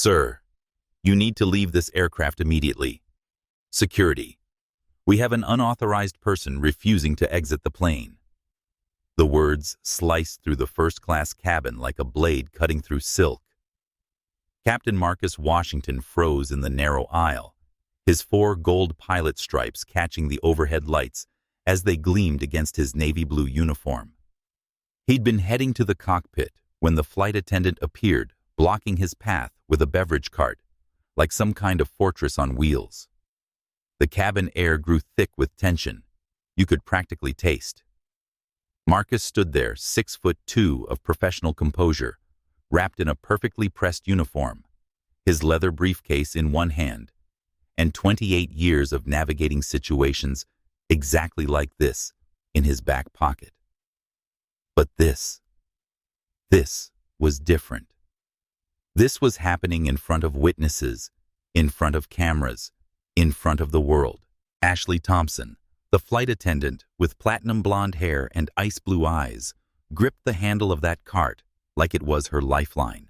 Sir, you need to leave this aircraft immediately. Security. We have an unauthorized person refusing to exit the plane. The words sliced through the first-class cabin like a blade cutting through silk. Captain Marcus Washington froze in the narrow aisle, his 4 gold pilot stripes catching the overhead lights as they gleamed against his navy blue uniform. He'd been heading to the cockpit when the flight attendant appeared, blocking his path with a beverage cart, like some kind of fortress on wheels. The cabin air grew thick with tension. You could practically taste. Marcus stood there, 6'2" of professional composure, wrapped in a perfectly pressed uniform, his leather briefcase in one hand, and 28 years of navigating situations exactly like this in his back pocket. But this was different. This was happening in front of witnesses, in front of cameras, in front of the world. Ashley Thompson, the flight attendant with platinum blonde hair and ice blue eyes, gripped the handle of that cart like it was her lifeline.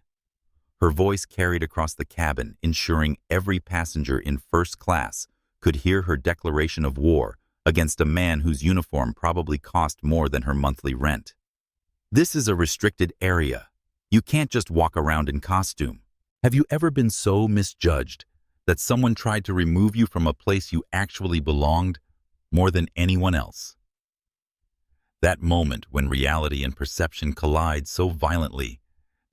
Her voice carried across the cabin, ensuring every passenger in first class could hear her declaration of war against a man whose uniform probably cost more than her monthly rent. This is a restricted area. You can't just walk around in costume. Have you ever been so misjudged that someone tried to remove you from a place you actually belonged more than anyone else? That moment when reality and perception collide so violently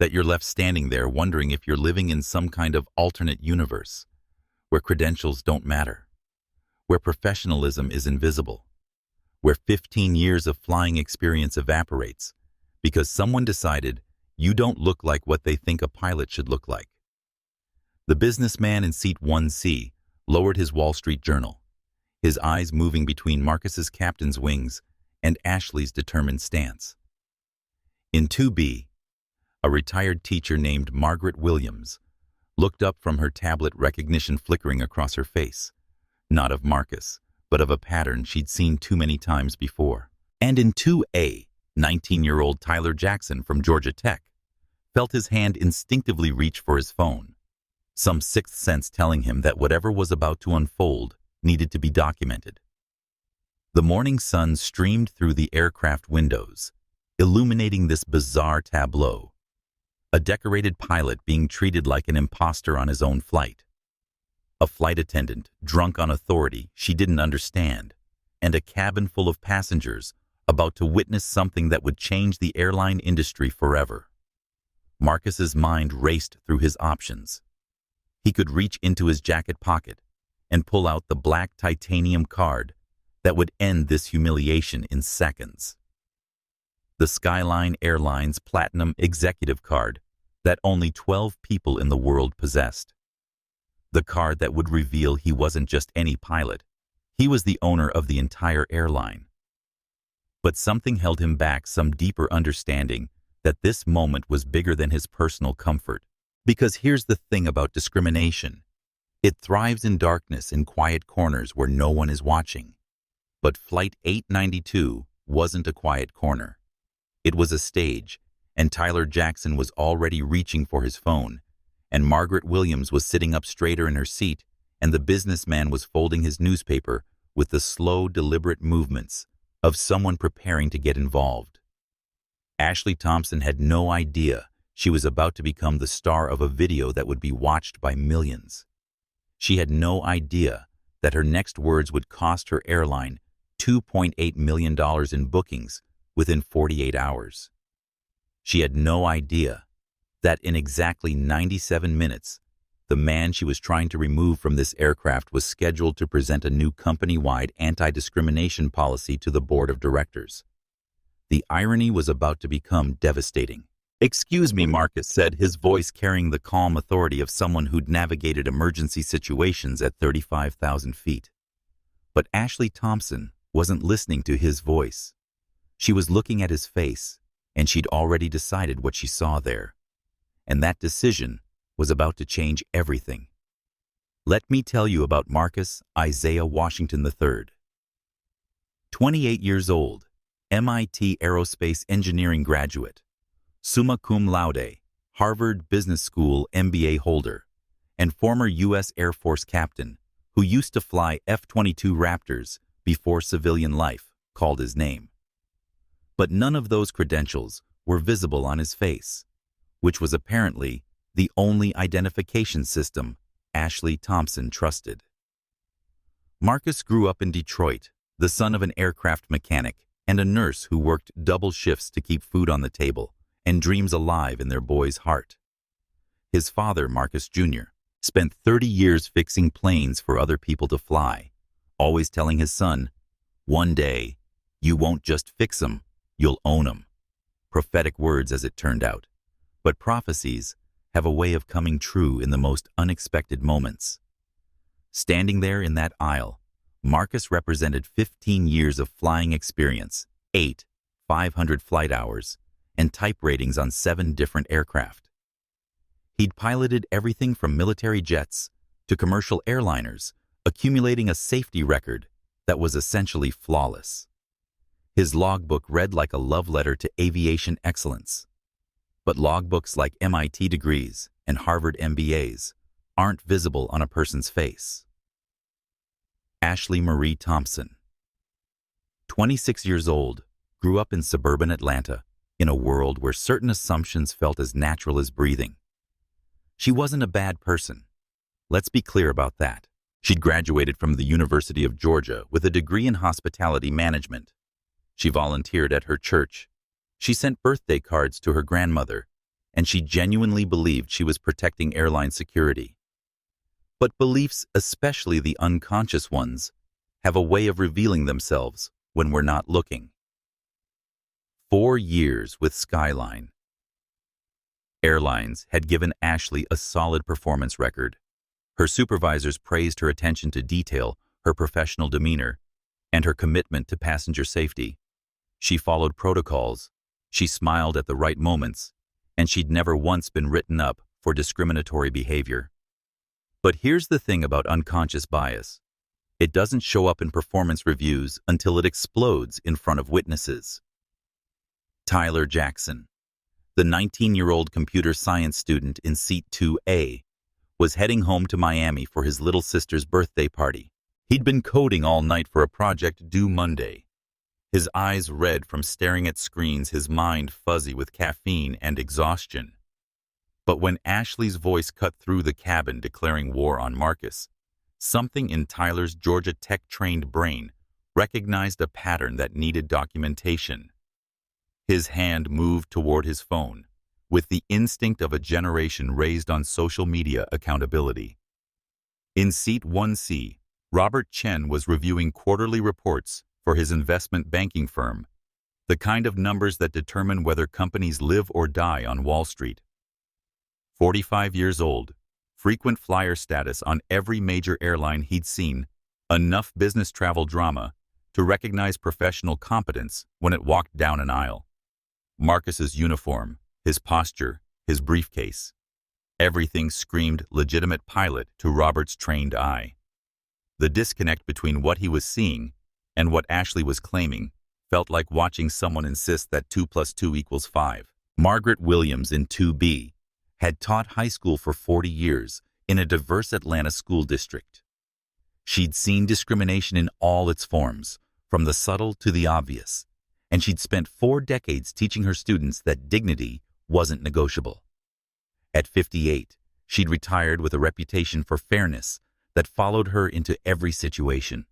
that you're left standing there wondering if you're living in some kind of alternate universe, where credentials don't matter, where professionalism is invisible, where 15 years of flying experience evaporates because someone decided you don't look like what they think a pilot should look like. The businessman in seat 1C lowered his Wall Street Journal, his eyes moving between Marcus's captain's wings and Ashley's determined stance. In 2B, a retired teacher named Margaret Williams looked up from her tablet, recognition flickering across her face, not of Marcus, but of a pattern she'd seen too many times before. And in 2A, 19-year-old Tyler Jackson from Georgia Tech felt his hand instinctively reach for his phone, some sixth sense telling him that whatever was about to unfold needed to be documented. The morning sun streamed through the aircraft windows, illuminating this bizarre tableau. A decorated pilot being treated like an imposter on his own flight. A flight attendant drunk on authority she didn't understand, and a cabin full of passengers about to witness something that would change the airline industry forever. Marcus's mind raced through his options. He could reach into his jacket pocket and pull out the black titanium card that would end this humiliation in seconds. The Skyline Airlines Platinum Executive Card that only 12 people in the world possessed. The card that would reveal he wasn't just any pilot. He was the owner of the entire airline. But something held him back, some deeper understanding that this moment was bigger than his personal comfort. Because here's the thing about discrimination. It thrives in darkness, in quiet corners where no one is watching. But Flight 892 wasn't a quiet corner. It was a stage, and Tyler Jackson was already reaching for his phone, and Margaret Williams was sitting up straighter in her seat, and the businessman was folding his newspaper with the slow, deliberate movements of someone preparing to get involved. Ashley Thompson had no idea she was about to become the star of a video that would be watched by millions. She had no idea that her next words would cost her airline $2.8 million in bookings within 48 hours. She had no idea that in exactly 97 minutes, the man she was trying to remove from this aircraft was scheduled to present a new company-wide anti-discrimination policy to the board of directors. The irony was about to become devastating. "Excuse me," Marcus said, his voice carrying the calm authority of someone who'd navigated emergency situations at 35,000 feet. But Ashley Thompson wasn't listening to his voice. She was looking at his face, and she'd already decided what she saw there. And that decision was about to change everything. Let me tell you about Marcus Isaiah Washington III. 28 years old, MIT aerospace engineering graduate, summa cum laude, Harvard Business School MBA holder, and former U.S. Air Force captain who used to fly F-22 Raptors before civilian life called his name. But none of those credentials were visible on his face, which was apparently the only identification system Ashley Thompson trusted. Marcus grew up in Detroit, the son of an aircraft mechanic and a nurse who worked double shifts to keep food on the table and dreams alive in their boy's heart. His father, Marcus Jr., spent 30 years fixing planes for other people to fly, always telling his son, "One day, you won't just fix them, you'll own them." Prophetic words as it turned out, but prophecies have a way of coming true in the most unexpected moments. Standing there in that aisle, Marcus represented 15 years of flying experience, 500 flight hours, and type ratings on 7 different aircraft. He'd piloted everything from military jets to commercial airliners, accumulating a safety record that was essentially flawless. His logbook read like a love letter to aviation excellence. But logbooks like MIT degrees and Harvard MBAs aren't visible on a person's face. Ashley Marie Thompson, 26 years old, grew up in suburban Atlanta in a world where certain assumptions felt as natural as breathing. She wasn't a bad person. Let's be clear about that. She'd graduated from the University of Georgia with a degree in hospitality management. She volunteered at her church. She sent birthday cards to her grandmother, and she genuinely believed she was protecting airline security. But beliefs, especially the unconscious ones, have a way of revealing themselves when we're not looking. 4 years with Skyline Airlines had given Ashley a solid performance record. Her supervisors praised her attention to detail, her professional demeanor, and her commitment to passenger safety. She followed protocols, she smiled at the right moments, and she'd never once been written up for discriminatory behavior. But here's the thing about unconscious bias. It doesn't show up in performance reviews until it explodes in front of witnesses. Tyler Jackson, the 19-year-old computer science student in Seat 2A, was heading home to Miami for his little sister's birthday party. He'd been coding all night for a project due Monday. His eyes red from staring at screens, his mind fuzzy with caffeine and exhaustion. But when Ashley's voice cut through the cabin declaring war on Marcus, something in Tyler's Georgia Tech-trained brain recognized a pattern that needed documentation. His hand moved toward his phone, with the instinct of a generation raised on social media accountability. In Seat 1C, Robert Chen was reviewing quarterly reports for his investment banking firm, the kind of numbers that determine whether companies live or die on Wall Street. 45 years old, frequent flyer status on every major airline he'd seen, enough business travel drama to recognize professional competence when it walked down an aisle. Marcus's uniform, his posture, his briefcase. Everything screamed legitimate pilot to Robert's trained eye. The disconnect between what he was seeing and what Ashley was claiming felt like watching someone insist that 2 + 2 = 5. Margaret Williams in 2B had taught high school for 40 years in a diverse Atlanta school district. She'd seen discrimination in all its forms, from the subtle to the obvious, and she'd spent 4 decades teaching her students that dignity wasn't negotiable. At 58, she'd retired with a reputation for fairness that followed her into every situation.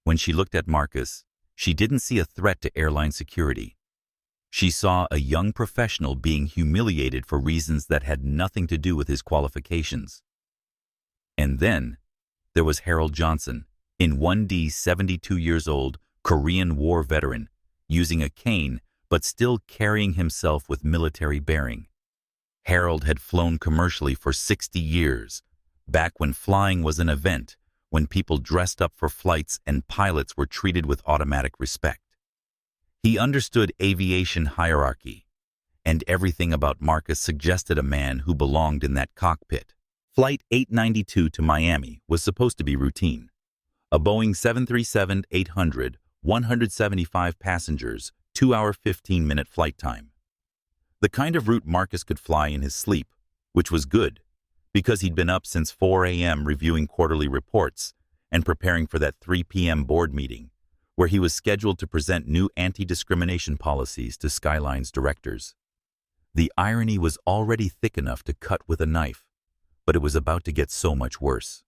When she looked at Marcus, she didn't see a threat to airline security. She saw a young professional being humiliated for reasons that had nothing to do with his qualifications. And then there was Harold Johnson, in 1D, 72 years old, Korean War veteran, using a cane but still carrying himself with military bearing. Harold had flown commercially for 60 years, back when flying was an event, when people dressed up for flights and pilots were treated with automatic respect. He understood aviation hierarchy, and everything about Marcus suggested a man who belonged in that cockpit. Flight 892 to Miami was supposed to be routine. A Boeing 737-800, 175 passengers, 2-hour 15-minute flight time. The kind of route Marcus could fly in his sleep, which was good, because he'd been up since 4 a.m. reviewing quarterly reports and preparing for that 3 p.m. board meeting, where he was scheduled to present new anti-discrimination policies to Skyline's directors. The irony was already thick enough to cut with a knife, but it was about to get so much worse.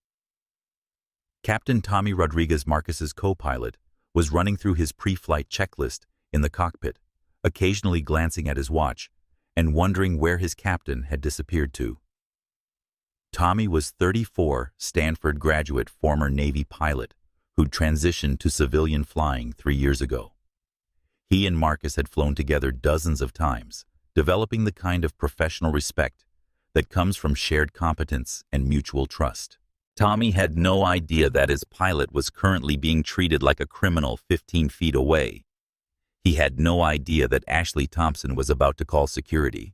Captain Tommy Rodriguez Marcus's co-pilot was running through his pre-flight checklist in the cockpit, occasionally glancing at his watch and wondering where his captain had disappeared to. Tommy was 34, Stanford graduate, former Navy pilot who'd transitioned to civilian flying 3 years ago. He and Marcus had flown together dozens of times, developing the kind of professional respect that comes from shared competence and mutual trust. Tommy had no idea that his pilot was currently being treated like a criminal 15 feet away. He had no idea that Ashley Thompson was about to call security.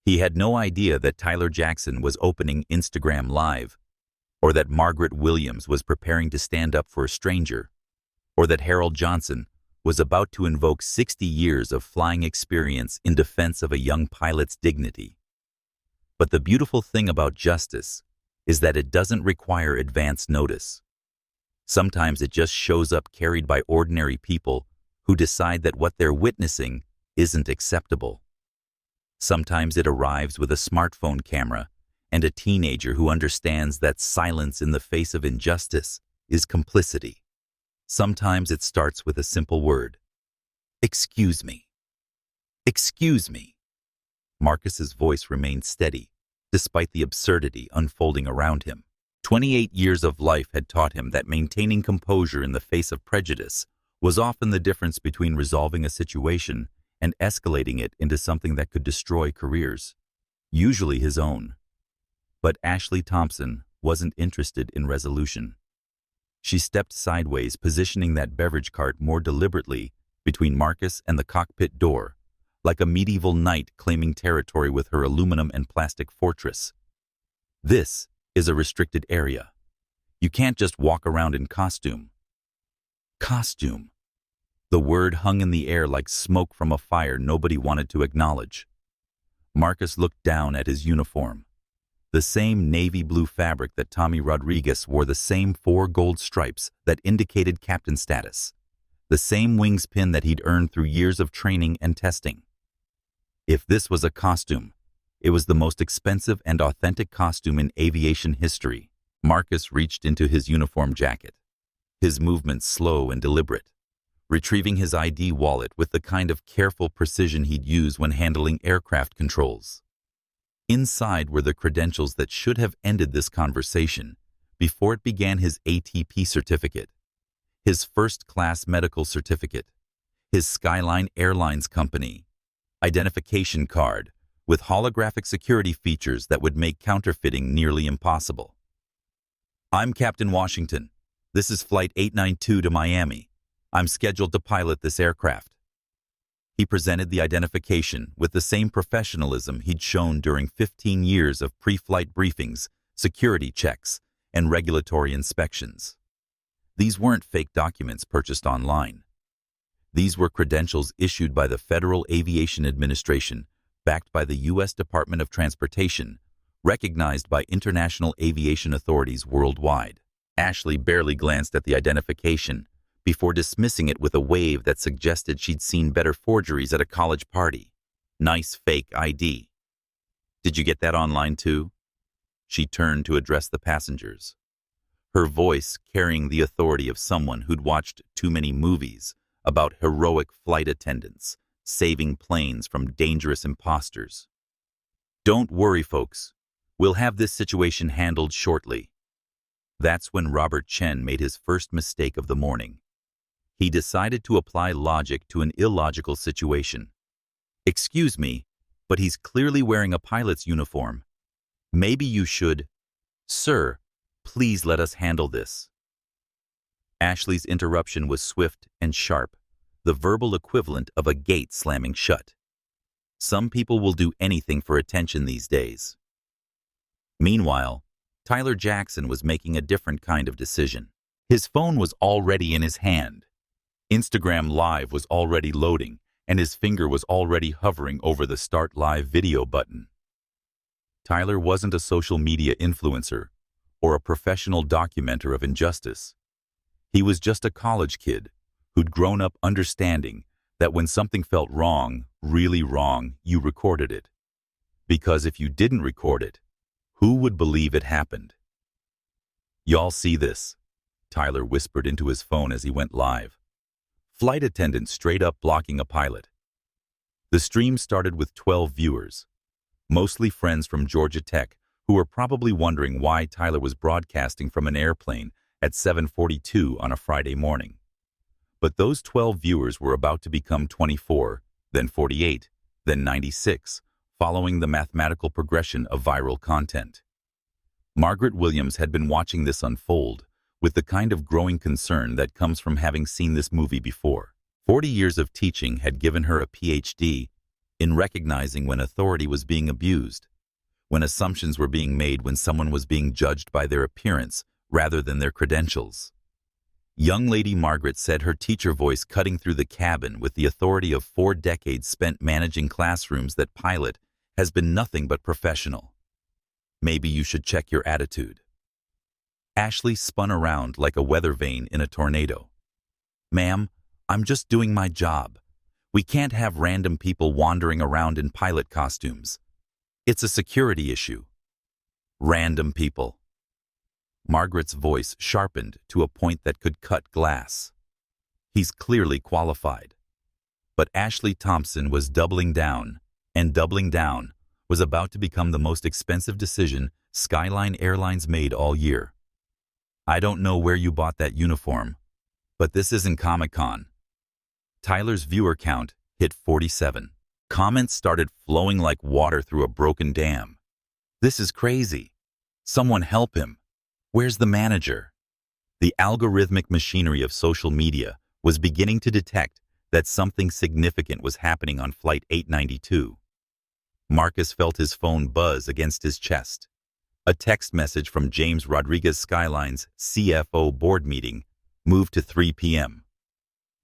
He had no idea that Tyler Jackson was opening Instagram Live, or that Margaret Williams was preparing to stand up for a stranger, or that Harold Johnson was about to invoke 60 years of flying experience in defense of a young pilot's dignity. But the beautiful thing about justice is that it doesn't require advance notice. Sometimes it just shows up carried by ordinary people who decide that what they're witnessing isn't acceptable. Sometimes it arrives with a smartphone camera and a teenager who understands that silence in the face of injustice is complicity. Sometimes it starts with a simple word. Excuse me. Excuse me. Marcus's voice remained steady, despite the absurdity unfolding around him. 28 years of life had taught him that maintaining composure in the face of prejudice was often the difference between resolving a situation and escalating it into something that could destroy careers, usually his own. But Ashley Thompson wasn't interested in resolution. She stepped sideways, positioning that beverage cart more deliberately between Marcus and the cockpit door, like a medieval knight claiming territory with her aluminum and plastic fortress. This is a restricted area. You can't just walk around in costume. Costume. The word hung in the air like smoke from a fire nobody wanted to acknowledge. Marcus looked down at his uniform. The same navy blue fabric that Tommy Rodriguez wore, the same 4 gold stripes that indicated captain status, the same wings pin that he'd earned through years of training and testing. If this was a costume, it was the most expensive and authentic costume in aviation history. Marcus reached into his uniform jacket, his movements slow and deliberate, retrieving his ID wallet with the kind of careful precision he'd use when handling aircraft controls. Inside were the credentials that should have ended this conversation before it began: his ATP certificate, his first-class medical certificate, his Skyline Airlines company, identification card with holographic security features that would make counterfeiting nearly impossible. I'm Captain Washington. This is Flight 892 to Miami. I'm scheduled to pilot this aircraft. He presented the identification with the same professionalism he'd shown during 15 years of pre-flight briefings, security checks, and regulatory inspections. These weren't fake documents purchased online. These were credentials issued by the Federal Aviation Administration, backed by the U.S. Department of Transportation, recognized by international aviation authorities worldwide. Ashley barely glanced at the identification before dismissing it with a wave that suggested she'd seen better forgeries at a college party. Nice fake ID. Did you get that online too? She turned to address the passengers, her voice carrying the authority of someone who'd watched too many movies about heroic flight attendants saving planes from dangerous imposters. Don't worry, folks. We'll have this situation handled shortly. That's when Robert Chen made his first mistake of the morning. He decided to apply logic to an illogical situation. Excuse me, but he's clearly wearing a pilot's uniform. Maybe you should... Sir, please let us handle this. Ashley's interruption was swift and sharp, the verbal equivalent of a gate slamming shut. Some people will do anything for attention these days. Meanwhile, Tyler Jackson was making a different kind of decision. His phone was already in his hand. Instagram Live was already loading, and his finger was already hovering over the Start Live video button. Tyler wasn't a social media influencer or a professional documenter of injustice. He was just a college kid who'd grown up understanding that when something felt wrong, really wrong, you recorded it. Because if you didn't record it, who would believe it happened? "Y'all see this?" Tyler whispered into his phone as he went live. Flight attendant straight up blocking a pilot. The stream started with 12 viewers, mostly friends from Georgia Tech, who were probably wondering why Tyler was broadcasting from an airplane at 7:42 on a Friday morning. But those 12 viewers were about to become 24, then 48, then 96, following the mathematical progression of viral content. Margaret Williams had been watching this unfold with the kind of growing concern that comes from having seen this movie before. 40 years of teaching had given her a PhD in recognizing when authority was being abused, when assumptions were being made, when someone was being judged by their appearance rather than their credentials. Young lady Margaret said her teacher voice cutting through the cabin with the authority of 4 decades spent managing classrooms that pilot has been nothing but professional. Maybe you should check your attitude. Ashley spun around like a weather vane in a tornado. "Ma'am, I'm just doing my job. We can't have random people wandering around in pilot costumes. It's a security issue." Random people. Margaret's voice sharpened to a point that could cut glass. He's clearly qualified. But Ashley Thompson was doubling down, and doubling down was about to become the most expensive decision Skyline Airlines made all year. "I don't know where you bought that uniform, but this isn't Comic-Con." Tyler's viewer count hit 47. Comments started flowing like water through a broken dam. "This is crazy. Someone help him. Where's the manager?" The algorithmic machinery of social media was beginning to detect that something significant was happening on Flight 892. Marcus felt his phone buzz against his chest. A text message from James Rodriguez, Skyline's CFO board meeting, moved to 3 p.m.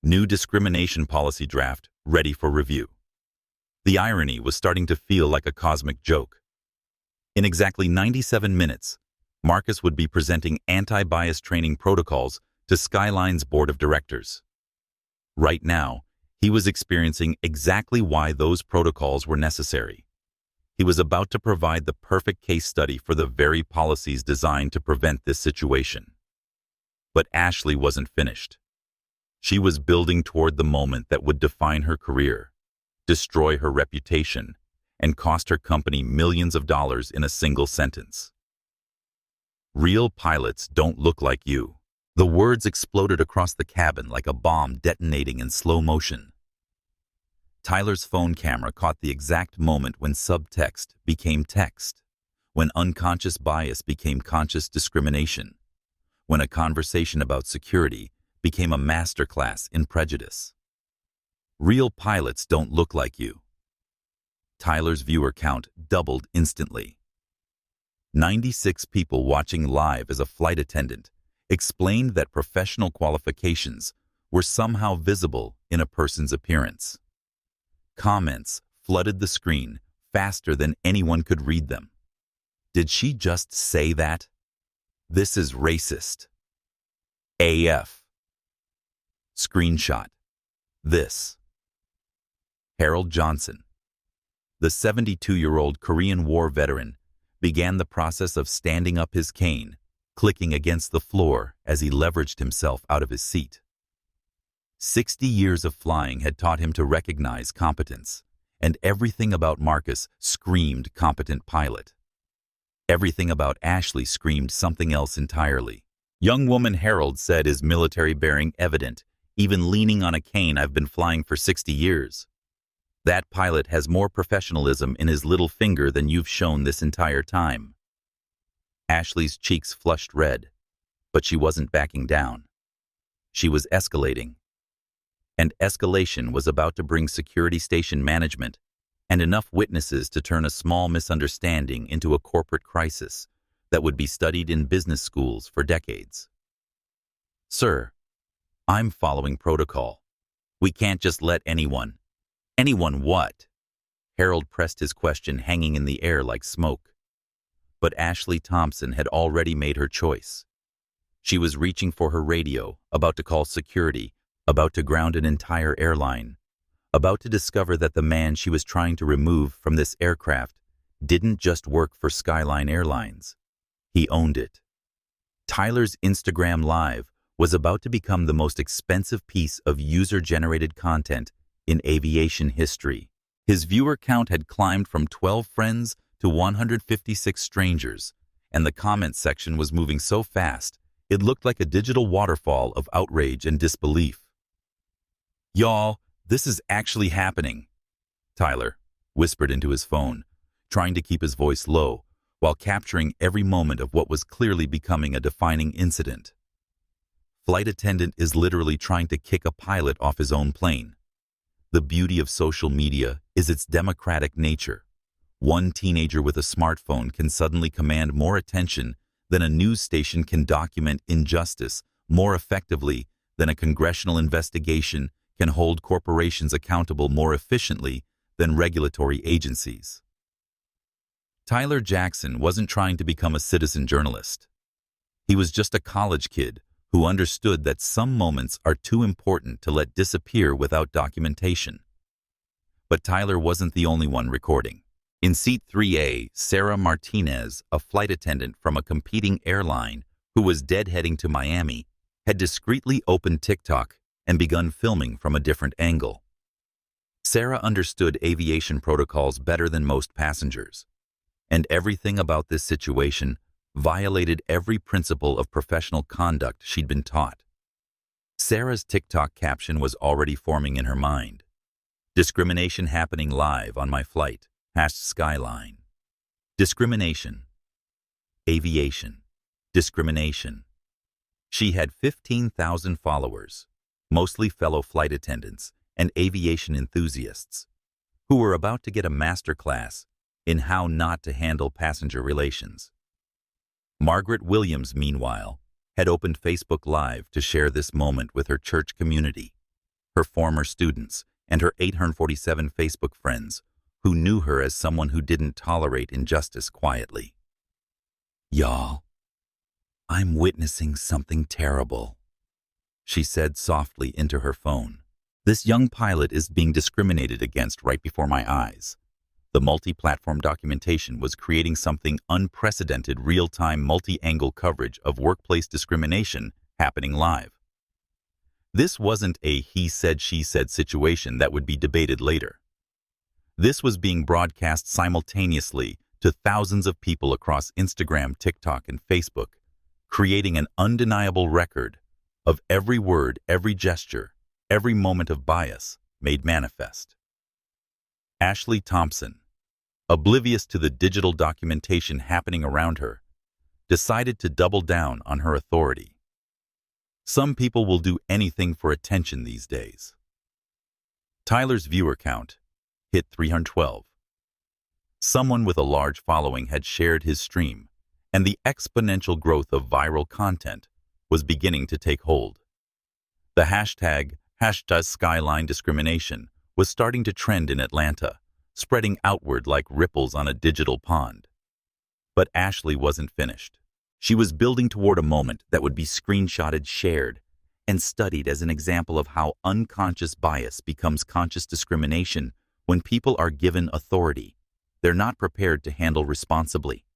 New discrimination policy draft ready for review. The irony was starting to feel like a cosmic joke. In exactly 97 minutes, Marcus would be presenting anti-bias training protocols to Skyline's board of directors. Right now, he was experiencing exactly why those protocols were necessary. He was about to provide the perfect case study for the very policies designed to prevent this situation. But Ashley wasn't finished. She was building toward the moment that would define her career, destroy her reputation, and cost her company millions of dollars in a single sentence. "Real pilots don't look like you." The words exploded across the cabin like a bomb detonating in slow motion. Tyler's phone camera caught the exact moment when subtext became text, when unconscious bias became conscious discrimination, when a conversation about security became a masterclass in prejudice. "Real pilots don't look like you." Tyler's viewer count doubled instantly. 96 people watching live as a flight attendant explained that professional qualifications were somehow visible in a person's appearance. Comments flooded the screen faster than anyone could read them. "Did she just say that? This is racist. AF. Screenshot. This." Harold Johnson, the 72-year-old Korean War veteran, began the process of standing up his cane, clicking against the floor as he leveraged himself out of his seat. 60 years of flying had taught him to recognize competence, and everything about Marcus screamed competent pilot. Everything about Ashley screamed something else entirely. "Young woman," Harold said, "is military bearing evident, even leaning on a cane. I've been flying for 60 years. That pilot has more professionalism in his little finger than you've shown this entire time." Ashley's cheeks flushed red, but she wasn't backing down. She was escalating. And escalation was about to bring security station management and enough witnesses to turn a small misunderstanding into a corporate crisis that would be studied in business schools for decades. "Sir, I'm following protocol. We can't just let anyone..." "Anyone what?" Harold pressed his question, hanging in the air like smoke. But Ashley Thompson had already made her choice. She was reaching for her radio, about to call security, about to ground an entire airline, about to discover that the man she was trying to remove from this aircraft didn't just work for Skyline Airlines. He owned it. Tyler's Instagram Live was about to become the most expensive piece of user-generated content in aviation history. His viewer count had climbed from 12 friends to 156 strangers, and the comment section was moving so fast, it looked like a digital waterfall of outrage and disbelief. "Y'all, this is actually happening," Tyler whispered into his phone, trying to keep his voice low while capturing every moment of what was clearly becoming a defining incident. Flight attendant is literally trying to kick a pilot off his own plane. The beauty of social media is its democratic nature. One teenager with a smartphone can suddenly command more attention than a news station can document injustice more effectively than a congressional investigation can hold corporations accountable more efficiently than regulatory agencies. Tyler Jackson wasn't trying to become a citizen journalist. He was just a college kid who understood that some moments are too important to let disappear without documentation. But Tyler wasn't the only one recording. In seat 3A, Sarah Martinez, a flight attendant from a competing airline who was deadheading to Miami, had discreetly opened TikTok and begun filming from a different angle. Sarah understood aviation protocols better than most passengers, and everything about this situation violated every principle of professional conduct she'd been taught. Sarah's TikTok caption was already forming in her mind. "Discrimination happening live on my flight. #Skyline. Discrimination. Aviation. Discrimination." She had 15,000 followers, mostly fellow flight attendants and aviation enthusiasts, who were about to get a masterclass in how not to handle passenger relations. Margaret Williams, meanwhile, had opened Facebook Live to share this moment with her church community, her former students, and her 847 Facebook friends who knew her as someone who didn't tolerate injustice quietly. "Y'all, I'm witnessing something terrible," she said softly into her phone. "This young pilot is being discriminated against right before my eyes." The multi-platform documentation was creating something unprecedented real-time multi-angle coverage of workplace discrimination happening live. This wasn't a he said, she said situation that would be debated later. This was being broadcast simultaneously to thousands of people across Instagram, TikTok, and Facebook, creating an undeniable record of every word, every gesture, every moment of bias made manifest. Ashley Thompson, oblivious to the digital documentation happening around her, decided to double down on her authority. Some people will do anything for attention these days. Tyler's viewer count hit 312. Someone with a large following had shared his stream, and the exponential growth of viral content was beginning to take hold. The hashtag Skyline Discrimination was starting to trend in Atlanta, spreading outward like ripples on a digital pond. But Ashley wasn't finished. She was building toward a moment that would be screenshotted, shared, and studied as an example of how unconscious bias becomes conscious discrimination when people are given authority they're not prepared to handle responsibly.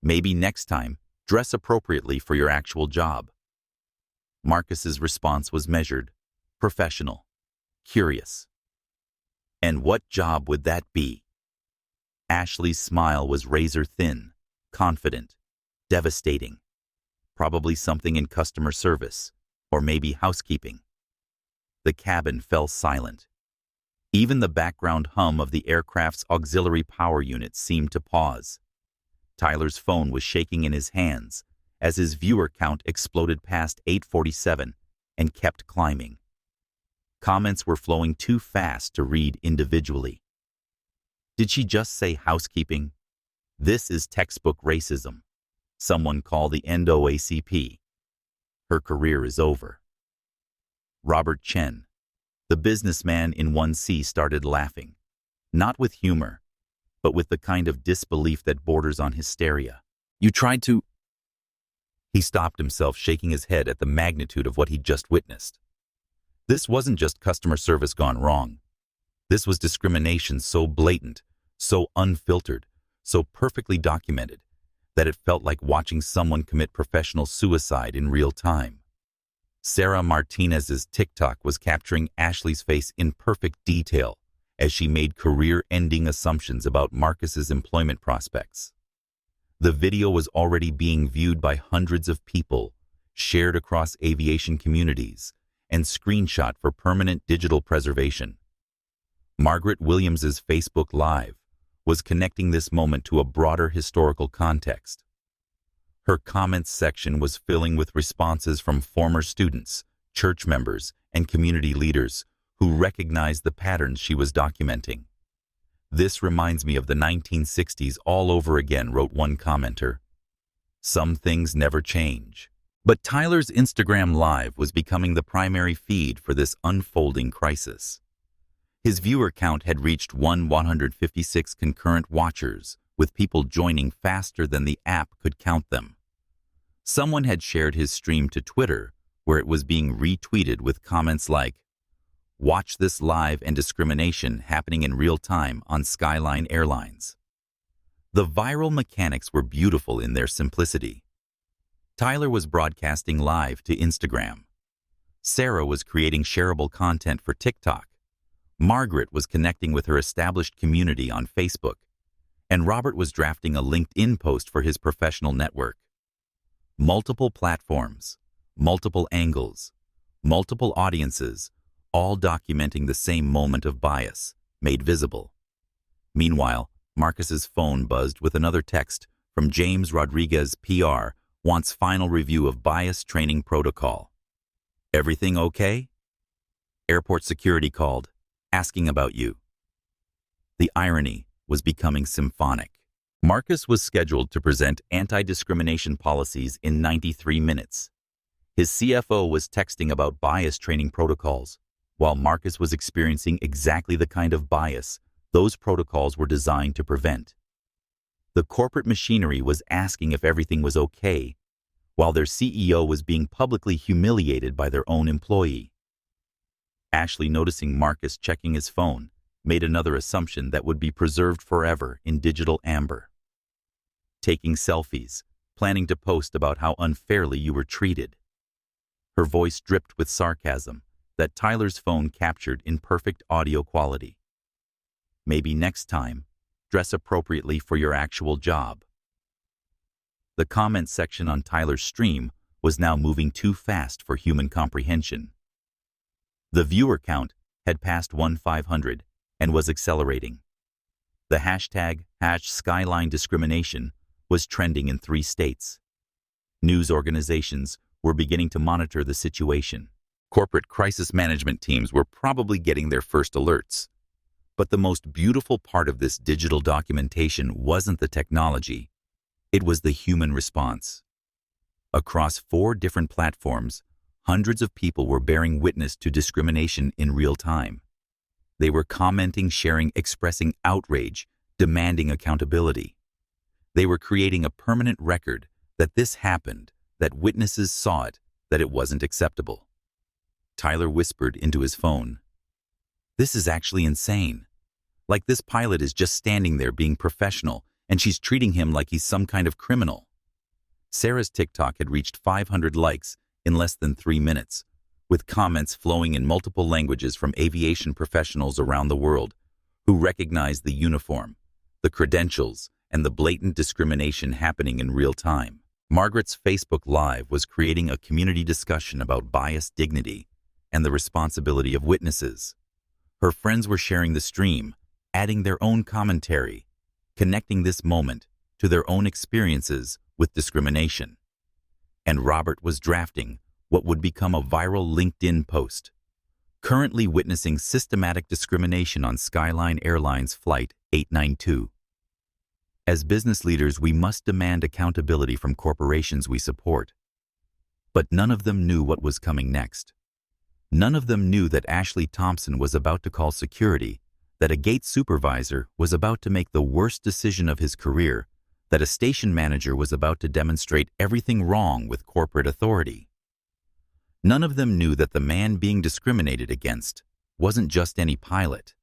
Maybe next time, dress appropriately for your actual job. Marcus's response was measured, professional, curious. And what job would that be? Ashley's smile was razor-thin, confident, devastating. Probably something in customer service, or maybe housekeeping. The cabin fell silent. Even the background hum of the aircraft's auxiliary power unit seemed to pause. Tyler's phone was shaking in his hands as his viewer count exploded past 847 and kept climbing. Comments were flowing too fast to read individually. Did she just say housekeeping? This is textbook racism. Someone call the NAACP. Her career is over. Robert Chen, the businessman in 1C, started laughing, not with humor, but with the kind of disbelief that borders on hysteria. "You tried to—" He stopped himself, shaking his head at the magnitude of what he'd just witnessed. This wasn't just customer service gone wrong. This was discrimination so blatant, so unfiltered, so perfectly documented, that it felt like watching someone commit professional suicide in real time. Sarah Martinez's TikTok was capturing Ashley's face in perfect detail as she made career-ending assumptions about Marcus's employment prospects. The video was already being viewed by hundreds of people, shared across aviation communities, and screenshot for permanent digital preservation. Margaret Williams's Facebook Live was connecting this moment to a broader historical context. Her comments section was filling with responses from former students, church members, and community leaders who recognized the patterns she was documenting. "This reminds me of the 1960s all over again," wrote one commenter. Some things never change. But Tyler's Instagram Live was becoming the primary feed for this unfolding crisis. His viewer count had reached 156 concurrent watchers, with people joining faster than the app could count them. Someone had shared his stream to Twitter, where it was being retweeted with comments like, "Watch this live and discrimination happening in real time on Skyline Airlines." The viral mechanics were beautiful in their simplicity. Tyler was broadcasting live to Instagram. Sarah was creating shareable content for TikTok. Margaret was connecting with her established community on Facebook. And Robert was drafting a LinkedIn post for his professional network. Multiple platforms, multiple angles, multiple audiences, all documenting the same moment of bias, made visible. Meanwhile, Marcus's phone buzzed with another text from James Rodriguez, PR, wants final review of bias training protocol. "Everything okay?" Airport security called, asking about you. The irony was becoming symphonic. Marcus was scheduled to present anti-discrimination policies in 93 minutes. His CFO was texting about bias training protocols, while Marcus was experiencing exactly the kind of bias those protocols were designed to prevent. The corporate machinery was asking if everything was okay, while their CEO was being publicly humiliated by their own employee. Ashley, noticing Marcus checking his phone, made another assumption that would be preserved forever in digital amber. Taking selfies, planning to post about how unfairly you were treated. Her voice dripped with sarcasm that Tyler's phone captured in perfect audio quality. "Maybe next time, dress appropriately for your actual job." The comment section on Tyler's stream was now moving too fast for human comprehension. The viewer count had passed 1,500 and was accelerating. The hashtag #Skyline Discrimination was trending in 3 states. News organizations were beginning to monitor the situation. Corporate crisis management teams were probably getting their first alerts. But the most beautiful part of this digital documentation wasn't the technology. It was the human response. Across 4 different platforms, hundreds of people were bearing witness to discrimination in real time. They were commenting, sharing, expressing outrage, demanding accountability. They were creating a permanent record that this happened, that witnesses saw it, that it wasn't acceptable. Tyler whispered into his phone, "This is actually insane. Like this pilot is just standing there being professional, and she's treating him like he's some kind of criminal." Sarah's TikTok had reached 500 likes in less than 3 minutes, with comments flowing in multiple languages from aviation professionals around the world who recognized the uniform, the credentials, and the blatant discrimination happening in real time. Margaret's Facebook Live was creating a community discussion about bias, dignity, and the responsibility of witnesses. Her friends were sharing the stream, adding their own commentary, connecting this moment to their own experiences with discrimination. And Robert was drafting what would become a viral LinkedIn post. "Currently witnessing systematic discrimination on Skyline Airlines Flight 892. As business leaders, we must demand accountability from corporations we support." But none of them knew what was coming next. None of them knew that Ashley Thompson was about to call security, that a gate supervisor was about to make the worst decision of his career, that a station manager was about to demonstrate everything wrong with corporate authority. None of them knew that the man being discriminated against wasn't just any pilot.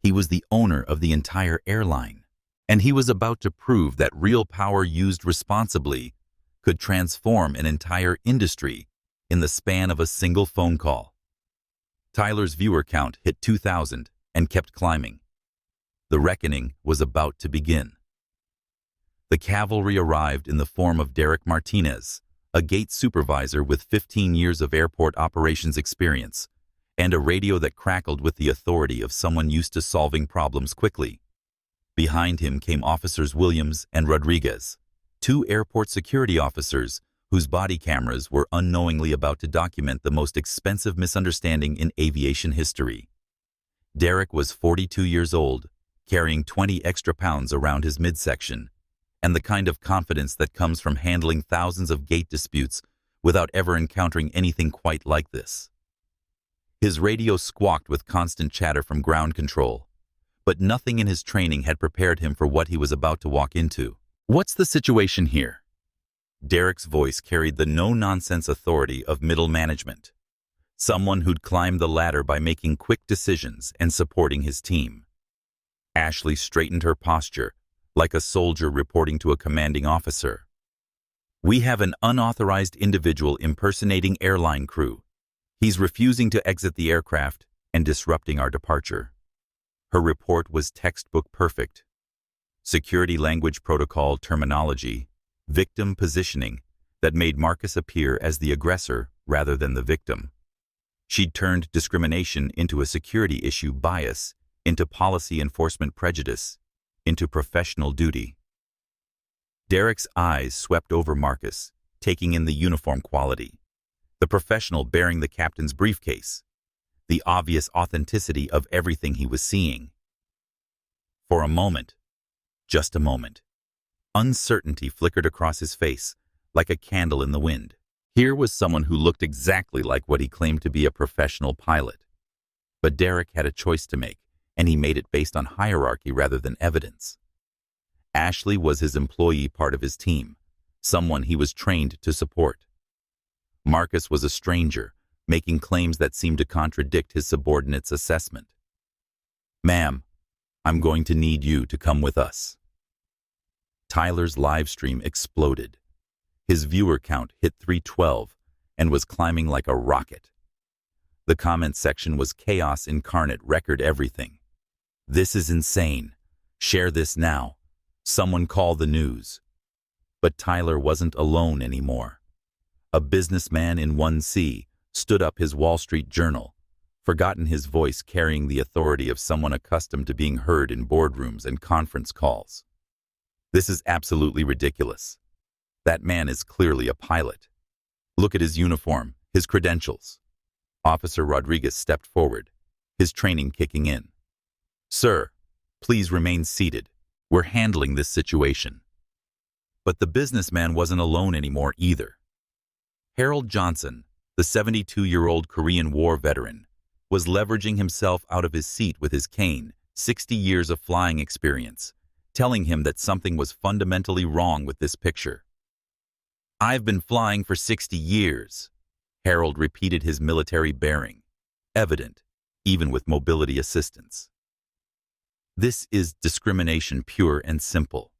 He was the owner of the entire airline, and he was about to prove that real power used responsibly could transform an entire industry in the span of a single phone call. Tyler's viewer count hit 2,000 and kept climbing. The reckoning was about to begin. The cavalry arrived in the form of Derek Martinez, a gate supervisor with 15 years of airport operations experience, and a radio that crackled with the authority of someone used to solving problems quickly. Behind him came Officers Williams and Rodriguez, two airport security officers whose body cameras were unknowingly about to document the most expensive misunderstanding in aviation history. Derek was 42 years old, carrying 20 extra pounds around his midsection, and the kind of confidence that comes from handling thousands of gate disputes without ever encountering anything quite like this. His radio squawked with constant chatter from ground control, but nothing in his training had prepared him for what he was about to walk into. "What's the situation here?" Derek's voice carried the no-nonsense authority of middle management, someone who'd climbed the ladder by making quick decisions and supporting his team. Ashley straightened her posture, like a soldier reporting to a commanding officer. "We have an unauthorized individual impersonating airline crew. He's refusing to exit the aircraft and disrupting our departure." Her report was textbook perfect. Security language protocol terminology, victim positioning, that made Marcus appear as the aggressor rather than the victim. She'd turned discrimination into a security issue bias, into policy enforcement prejudice, into professional duty. Derek's eyes swept over Marcus, taking in the uniform quality, the professional bearing the captain's briefcase, the obvious authenticity of everything he was seeing. For a moment, just a moment, uncertainty flickered across his face like a candle in the wind. Here was someone who looked exactly like what he claimed to be a professional pilot. But Derek had a choice to make, and he made it based on hierarchy rather than evidence. Ashley was his employee, part of his team, someone he was trained to support. Marcus was a stranger, making claims that seemed to contradict his subordinate's assessment. "Ma'am, I'm going to need you to come with us." Tyler's live stream exploded. His viewer count hit 312 and was climbing like a rocket. The comment section was chaos incarnate, record everything. "This is insane. Share this now. Someone call the news." But Tyler wasn't alone anymore. A businessman in 1C stood up his Wall Street Journal, forgotten his voice carrying the authority of someone accustomed to being heard in boardrooms and conference calls. "This is absolutely ridiculous. That man is clearly a pilot. Look at his uniform, his credentials." Officer Rodriguez stepped forward, his training kicking in. "Sir, please remain seated. We're handling this situation." But the businessman wasn't alone anymore either. Harold Johnson, the 72-year-old Korean War veteran, was leveraging himself out of his seat with his cane, 60 years of flying experience, telling him that something was fundamentally wrong with this picture. "I've been flying for 60 years. Harold repeated, his military bearing evident, even with mobility assistance. "This is discrimination, pure and simple."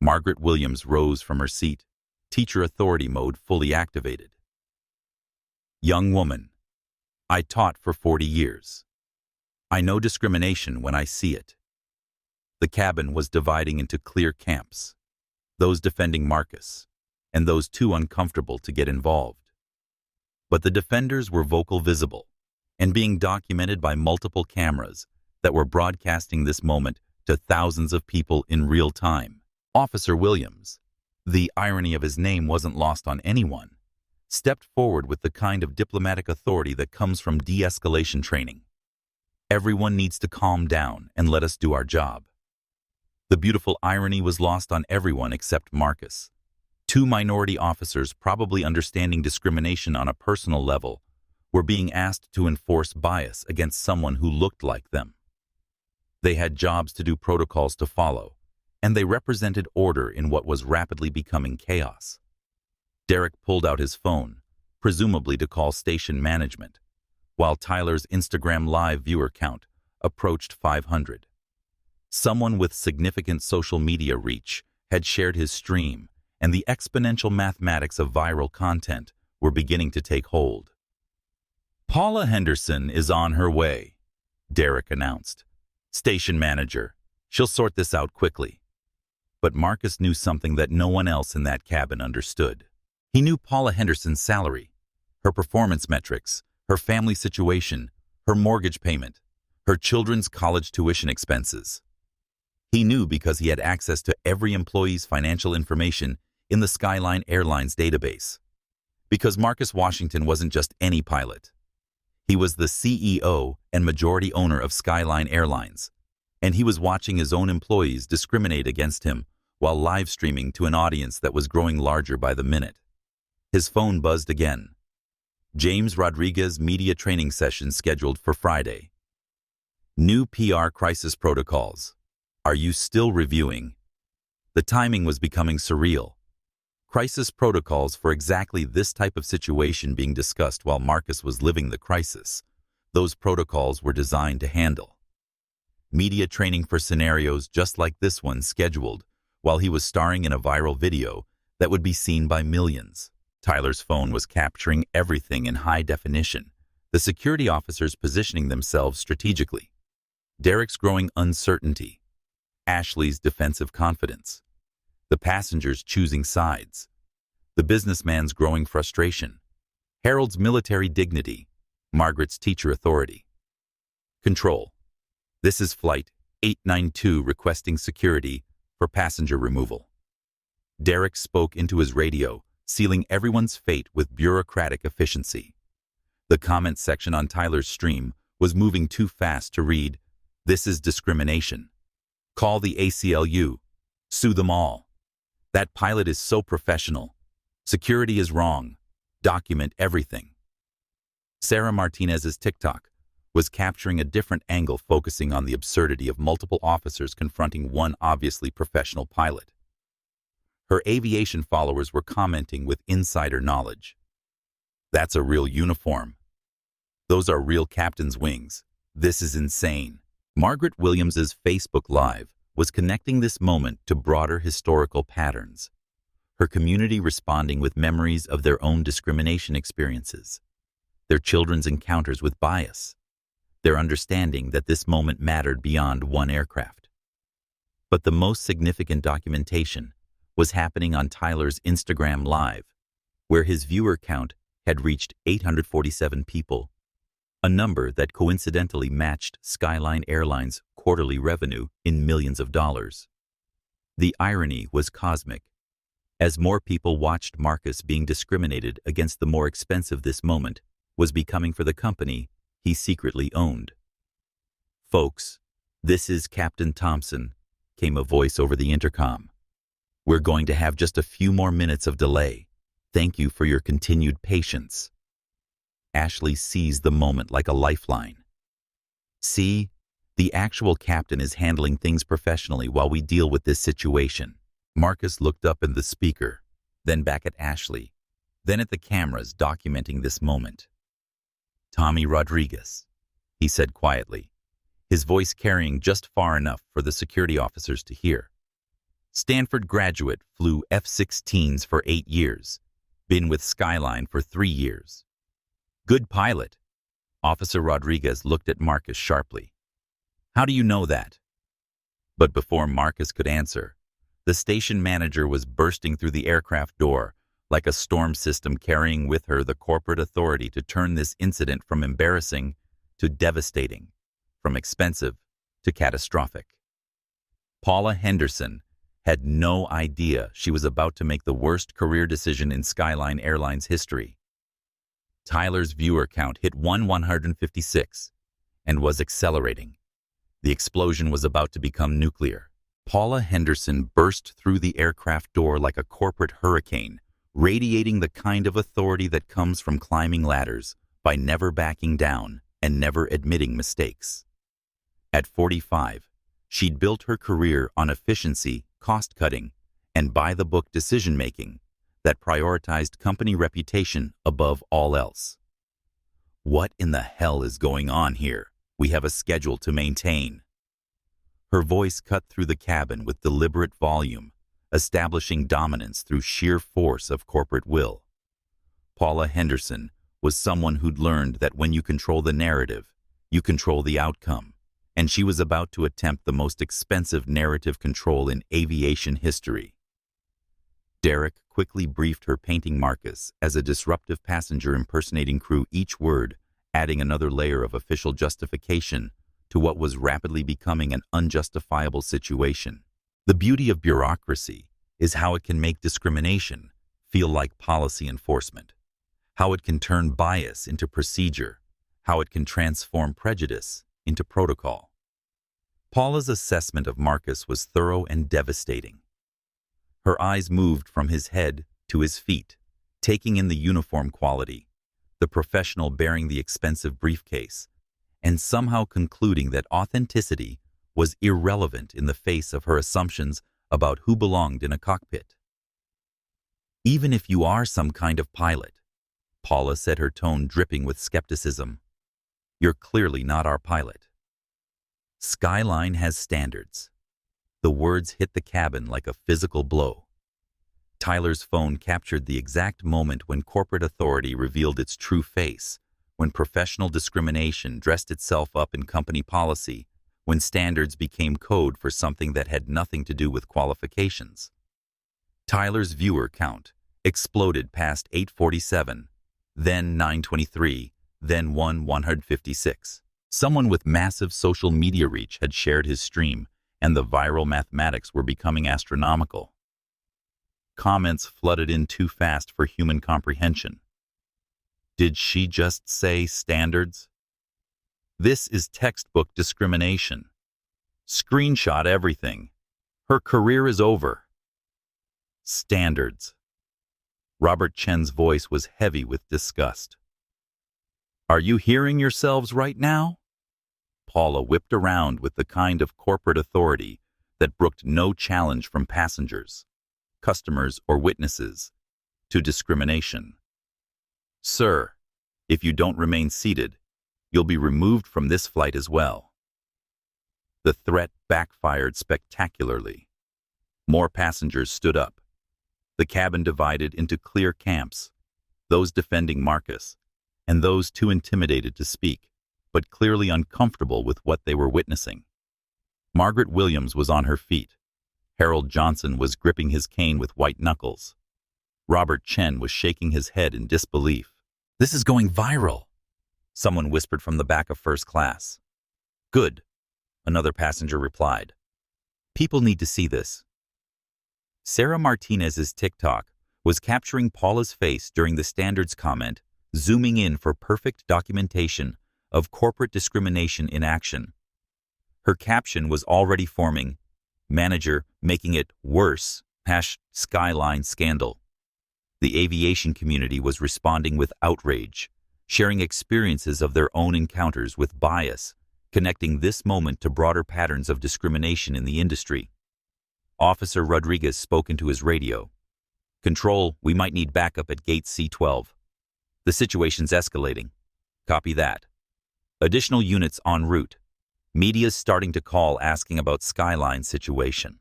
Margaret Williams rose from her seat, teacher authority mode fully activated. "Young woman, I taught for 40 years. I know discrimination when I see it." The cabin was dividing into clear camps, those defending Marcus, and those too uncomfortable to get involved. But the defenders were vocal, visible, and being documented by multiple cameras that were broadcasting this moment to thousands of people in real time. Officer Williams, the irony of his name wasn't lost on anyone, stepped forward with the kind of diplomatic authority that comes from de-escalation training. "Everyone needs to calm down and let us do our job." The beautiful irony was lost on everyone except Marcus. Two minority officers, probably understanding discrimination on a personal level, were being asked to enforce bias against someone who looked like them. They had jobs to do, protocols to follow, and they represented order in what was rapidly becoming chaos. Derek pulled out his phone, presumably to call station management, while Tyler's Instagram Live viewer count approached 500. Someone with significant social media reach had shared his stream, and the exponential mathematics of viral content were beginning to take hold. "Paula Henderson is on her way," Derek announced. "Station manager. She'll sort this out quickly." But Marcus knew something that no one else in that cabin understood. He knew Paula Henderson's salary, her performance metrics, her family situation, her mortgage payment, her children's college tuition expenses. He knew because he had access to every employee's financial information in the Skyline Airlines database. Because Marcus Washington wasn't just any pilot. He was the CEO and majority owner of Skyline Airlines, and he was watching his own employees discriminate against him while live streaming to an audience that was growing larger by the minute. His phone buzzed again. James Rodriguez media training session scheduled for Friday. New PR crisis protocols. Are you still reviewing? The timing was becoming surreal. Crisis protocols for exactly this type of situation being discussed while Marcus was living the crisis. Those protocols were designed to handle media training for scenarios just like this one scheduled while he was starring in a viral video that would be seen by millions. Tyler's phone was capturing everything in high definition, the security officers positioning themselves strategically, Derek's growing uncertainty, Ashley's defensive confidence, the passengers choosing sides, the businessman's growing frustration, Harold's military dignity, Margaret's teacher authority. Control. This is Flight 892 requesting security for passenger removal. Derek spoke into his radio, sealing everyone's fate with bureaucratic efficiency. The comment section on Tyler's stream was moving too fast to read, "This is discrimination. Call the ACLU. Sue them all. That pilot is so professional. Security is wrong. Document everything." Sarah Martinez's TikTok was capturing a different angle, focusing on the absurdity of multiple officers confronting one obviously professional pilot. Her aviation followers were commenting with insider knowledge. "That's a real uniform. Those are real captain's wings. This is insane." Margaret Williams's Facebook Live was connecting this moment to broader historical patterns, her community responding with memories of their own discrimination experiences, their children's encounters with bias, their understanding that this moment mattered beyond one aircraft. But the most significant documentation was happening on Tyler's Instagram Live, where his viewer count had reached 847 people, a number that coincidentally matched Skyline Airlines' quarterly revenue in millions of dollars. The irony was cosmic. As more people watched Marcus being discriminated against, the more expensive this moment was becoming for the company he secretly owned. "Folks, this is Captain Thompson," came a voice over the intercom. "We're going to have just a few more minutes of delay. Thank you for your continued patience." Ashley seized the moment like a lifeline. "See, the actual captain is handling things professionally while we deal with this situation." Marcus looked up in the speaker, then back at Ashley, then at the cameras documenting this moment. "Tommy Rodriguez," he said quietly, his voice carrying just far enough for the security officers to hear. "Stanford graduate, flew F-16s for 8 years, been with Skyline for 3 years. Good pilot." Officer Rodriguez looked at Marcus sharply. "How do you know that?" But before Marcus could answer, the station manager was bursting through the aircraft door like a storm system, carrying with her the corporate authority to turn this incident from embarrassing to devastating, from expensive to catastrophic. Paula Henderson had no idea she was about to make the worst career decision in Skyline Airlines history. Tyler's viewer count hit 156 and was accelerating. The explosion was about to become nuclear. Paula Henderson burst through the aircraft door like a corporate hurricane, radiating the kind of authority that comes from climbing ladders by never backing down and never admitting mistakes. At 45, She'd built her career on efficiency, cost-cutting, and by-the-book decision-making that prioritized company reputation above all else. What in the hell is going on here? We have a schedule to maintain. Her voice cut through the cabin with deliberate volume, establishing dominance through sheer force of corporate will. Paula Henderson was someone who'd learned that when you control the narrative, you control the outcome, and she was about to attempt the most expensive narrative control in aviation history. Derek quickly briefed her, painting Marcus as a disruptive passenger impersonating crew, each word adding another layer of official justification to what was rapidly becoming an unjustifiable situation. The beauty of bureaucracy is how it can make discrimination feel like policy enforcement, how it can turn bias into procedure, how it can transform prejudice into protocol. Paula's assessment of Marcus was thorough and devastating. Her eyes moved from his head to his feet, taking in the uniform quality, the professional bearing the expensive briefcase, and somehow concluding that authenticity was irrelevant in the face of her assumptions about who belonged in a cockpit. Even if you are some kind of pilot, Paula said, her tone dripping with skepticism, you're clearly not our pilot. Skyline has standards. The words hit the cabin like a physical blow. Tyler's phone captured the exact moment when corporate authority revealed its true face, when professional discrimination dressed itself up in company policy, when standards became code for something that had nothing to do with qualifications. Tyler's viewer count exploded past 847, then 923, then 156. Someone with massive social media reach had shared his stream, and the viral mathematics were becoming astronomical. Comments flooded in too fast for human comprehension. Did she just say standards? This is textbook discrimination. Screenshot everything. Her career is over. Standards. Robert Chen's voice was heavy with disgust. Are you hearing yourselves right now? Paula whipped around with the kind of corporate authority that brooked no challenge from passengers, customers, or witnesses to discrimination. Sir, if you don't remain seated, you'll be removed from this flight as well. The threat backfired spectacularly. More passengers stood up. The cabin divided into clear camps, those defending Marcus, and those too intimidated to speak, but clearly uncomfortable with what they were witnessing. Margaret Williams was on her feet. Harold Johnson was gripping his cane with white knuckles. Robert Chen was shaking his head in disbelief. This is going viral, someone whispered from the back of first class. Good, another passenger replied. People need to see this. Sarah Martinez's TikTok was capturing Paula's face during the standards comment, zooming in for perfect documentation of corporate discrimination in action. Her caption was already forming, manager making it worse, #Skyline scandal. The aviation community was responding with outrage, sharing experiences of their own encounters with bias, connecting this moment to broader patterns of discrimination in the industry. Officer Rodriguez spoke into his radio. Control, we might need backup at gate C12. The situation's escalating. Copy that. Additional units en route. Media's starting to call asking about Skyline's situation.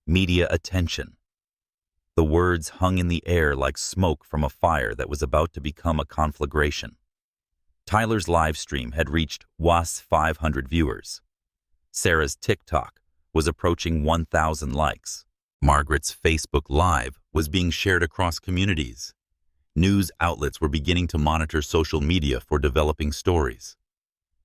Media attention. The words hung in the air like smoke from a fire that was about to become a conflagration. Tyler's live stream had reached 500 viewers. Sarah's TikTok was approaching 1,000 likes. Margaret's Facebook Live was being shared across communities. News outlets were beginning to monitor social media for developing stories.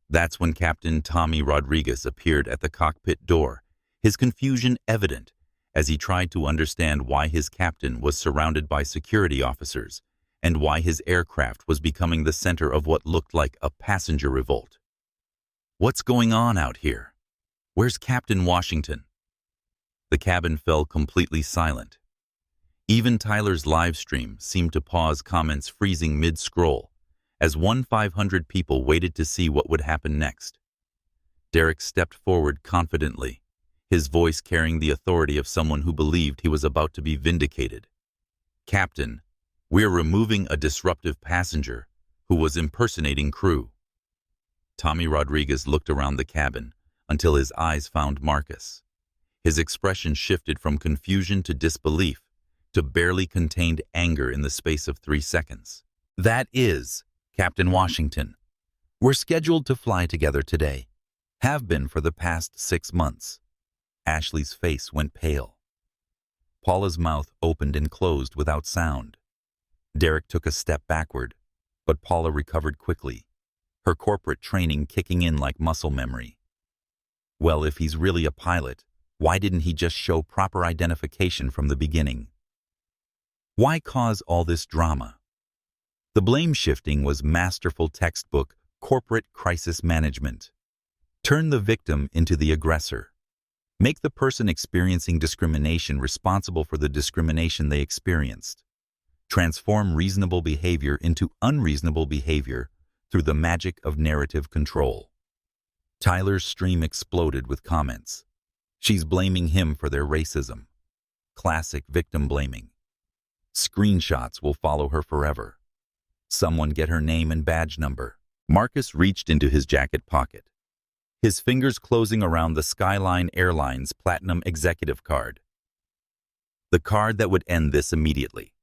That's when Captain Tommy Rodriguez appeared at the cockpit door, his confusion evident as he tried to understand why his captain was surrounded by security officers and why his aircraft was becoming the center of what looked like a passenger revolt. What's going on out here? Where's Captain Washington? The cabin fell completely silent. Even Tyler's live stream seemed to pause, comments freezing mid-scroll, as 500 people waited to see what would happen next. Derek stepped forward confidently. his voice carrying the authority of someone who believed he was about to be vindicated. "Captain, we're removing a disruptive passenger who was impersonating crew." Tommy Rodriguez looked around the cabin until his eyes found Marcus. His expression shifted from confusion to disbelief to barely contained anger in the space of 3 seconds. "That is, Captain Washington. We're scheduled to fly together today. Have been for the past 6 months. Ashley's face went pale. Paula's mouth opened and closed without sound. Derek took a step backward, but Paula recovered quickly, her corporate training kicking in like muscle memory. Well, if he's really a pilot, why didn't he just show proper identification from the beginning? Why cause all this drama? The blame shifting was masterful textbook corporate crisis management. Turn the victim into the aggressor. Make the person experiencing discrimination responsible for the discrimination they experienced. Transform reasonable behavior into unreasonable behavior through the magic of narrative control. Tyler's stream exploded with comments. She's blaming him for their racism. Classic victim blaming. Screenshots will follow her forever. Someone get her name and badge number. Marcus reached into his jacket pocket, his fingers closing around the Skyline Airlines Platinum Executive Card. The card that would end this immediately.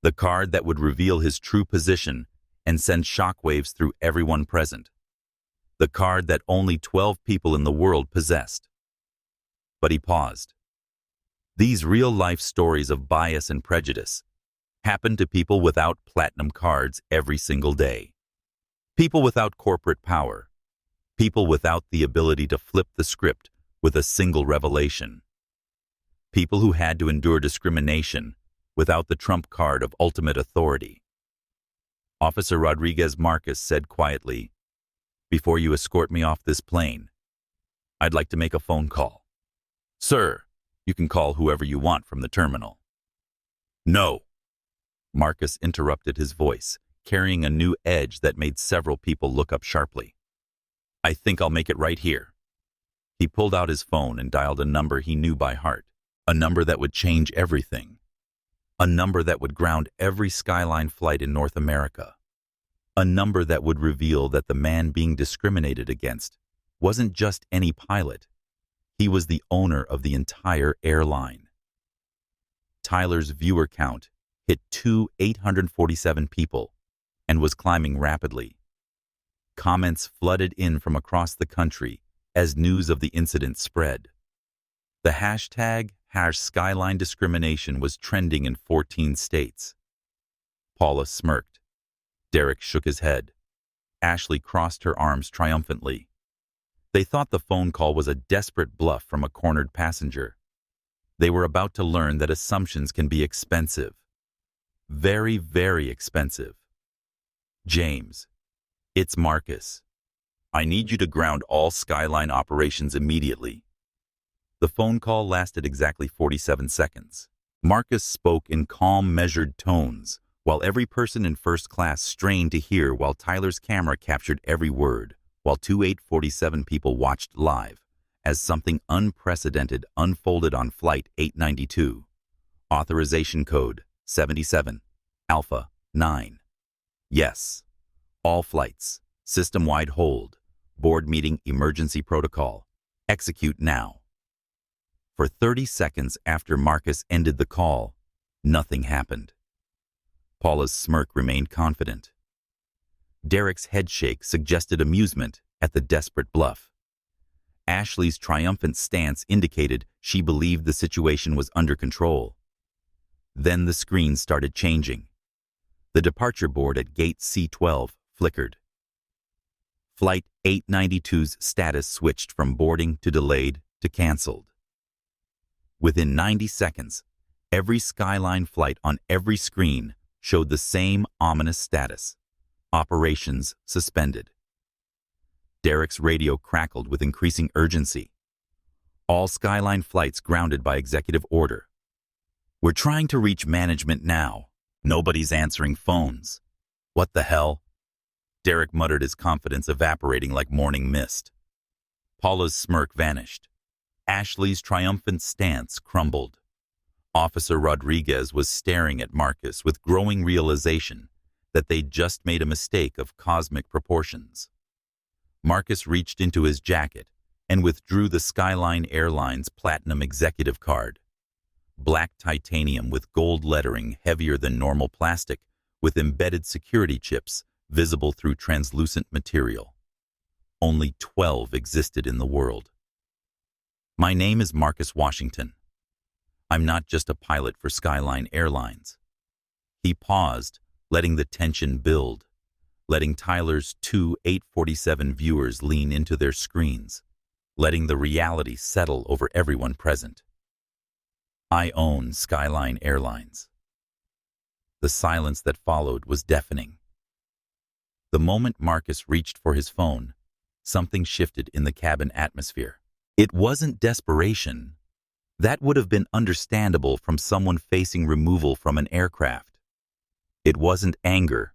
The card that would reveal his true position and send shockwaves through everyone present. The card that only 12 people in the world possessed. But he paused. These real-life stories of bias and prejudice happen to people without platinum cards every single day. People without corporate power. People without the ability to flip the script with a single revelation. People who had to endure discrimination without the trump card of ultimate authority. Officer Rodriguez Marcus said quietly, "Before you escort me off this plane, I'd like to make a phone call." "Sir, you can call whoever you want from the terminal." "No." Marcus interrupted, his voice carrying a new edge that made several people look up sharply. "I think I'll make it right here." He pulled out his phone and dialed a number he knew by heart, a number that would change everything, a number that would ground every Skyline flight in North America, a number that would reveal that the man being discriminated against wasn't just any pilot. He was the owner of the entire airline. Tyler's viewer count hit 847 people and was climbing rapidly. Comments flooded in from across the country as news of the incident spread. The hashtag #Skyline Discrimination was trending in 14 states. Paula smirked. Derek shook his head. Ashley crossed her arms triumphantly. They thought the phone call was a desperate bluff from a cornered passenger. They were about to learn that assumptions can be expensive. Very, very expensive. "James, it's Marcus. I need you to ground all Skyline operations immediately." The phone call lasted exactly 47 seconds. Marcus spoke in calm, measured tones, while every person in first class strained to hear, while Tyler's camera captured every word, while 847 people watched live, as something unprecedented unfolded on Flight 892. Authorization code 77, Alpha 9. Yes. All flights. System-wide hold. Board meeting emergency protocol. Execute now. For 30 seconds after Marcus ended the call, nothing happened. Paula's smirk remained confident. Derek's headshake suggested amusement at the desperate bluff. Ashley's triumphant stance indicated she believed the situation was under control. Then the screen started changing. The departure board at gate C12 flickered. Flight 892's status switched from boarding to delayed to canceled. Within 90 seconds, every Skyline flight on every screen showed the same ominous status: operations suspended. Derek's radio crackled with increasing urgency. All Skyline flights grounded by executive order. "We're trying to reach management now. Nobody's answering phones." "What the hell?" Derek muttered, his confidence evaporating like morning mist. Paula's smirk vanished. Ashley's triumphant stance crumbled. Officer Rodriguez was staring at Marcus with growing realization that they'd just made a mistake of cosmic proportions. Marcus reached into his jacket and withdrew the Skyline Airlines Platinum Executive Card. Black titanium with gold lettering heavier than normal plastic with embedded security chips visible through translucent material. Only 12 existed in the world. My name is Marcus Washington. I'm not just a pilot for Skyline Airlines. He paused, letting the tension build, letting Tyler's two 847 viewers lean into their screens, letting the reality settle over everyone present. I own Skyline Airlines. The silence that followed was deafening. The moment Marcus reached for his phone, something shifted in the cabin atmosphere. It wasn't desperation. That would have been understandable from someone facing removal from an aircraft. It wasn't anger.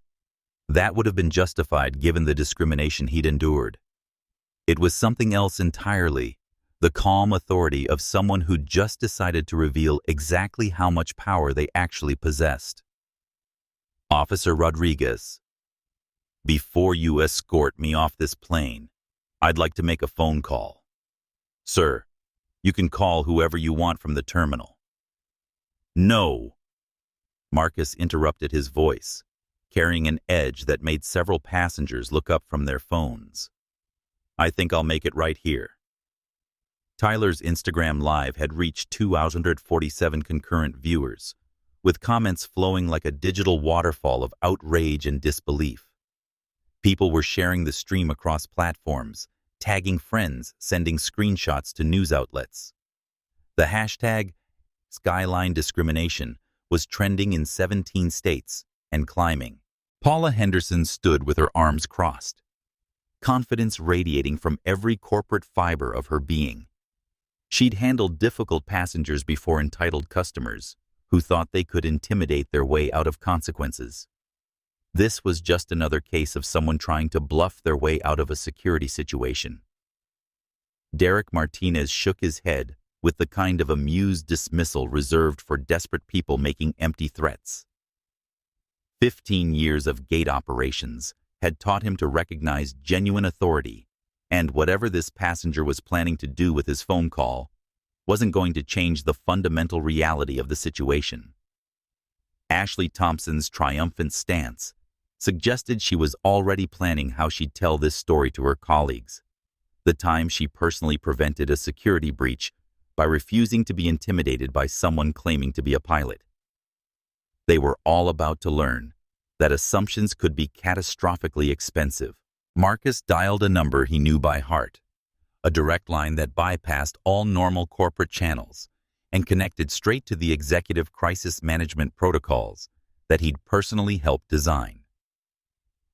That would have been justified given the discrimination he'd endured. It was something else entirely, the calm authority of someone who'd just decided to reveal exactly how much power they actually possessed. Officer Rodriguez, before you escort me off this plane, I'd like to make a phone call. Sir, you can call whoever you want from the terminal. No. Marcus interrupted his voice, carrying an edge that made several passengers look up from their phones. I think I'll make it right here. Tyler's Instagram Live had reached 247 concurrent viewers, with comments flowing like a digital waterfall of outrage and disbelief. People were sharing the stream across platforms, tagging friends, sending screenshots to news outlets. The hashtag Skyline Discrimination was trending in 17 states and climbing. Paula Henderson stood with her arms crossed, confidence radiating from every corporate fiber of her being. She'd handled difficult passengers before entitled customers who thought they could intimidate their way out of consequences. This was just another case of someone trying to bluff their way out of a security situation. Derek Martinez shook his head with the kind of amused dismissal reserved for desperate people making empty threats. 15 years of gate operations had taught him to recognize genuine authority, and whatever this passenger was planning to do with his phone call wasn't going to change the fundamental reality of the situation. Ashley Thompson's triumphant stance suggested she was already planning how she'd tell this story to her colleagues, the time she personally prevented a security breach by refusing to be intimidated by someone claiming to be a pilot. They were all about to learn that assumptions could be catastrophically expensive. Marcus dialed a number he knew by heart, a direct line that bypassed all normal corporate channels and connected straight to the executive crisis management protocols that he'd personally helped design.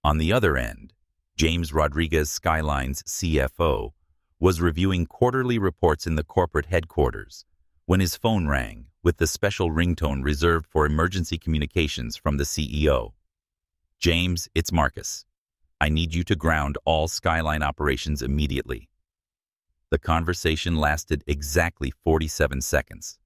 On the other end, James Rodriguez, Skyline's CFO, was reviewing quarterly reports in the corporate headquarters when his phone rang with the special ringtone reserved for emergency communications from the CEO. James, it's Marcus. I need you to ground all Skyline operations immediately. The conversation lasted exactly 47 seconds.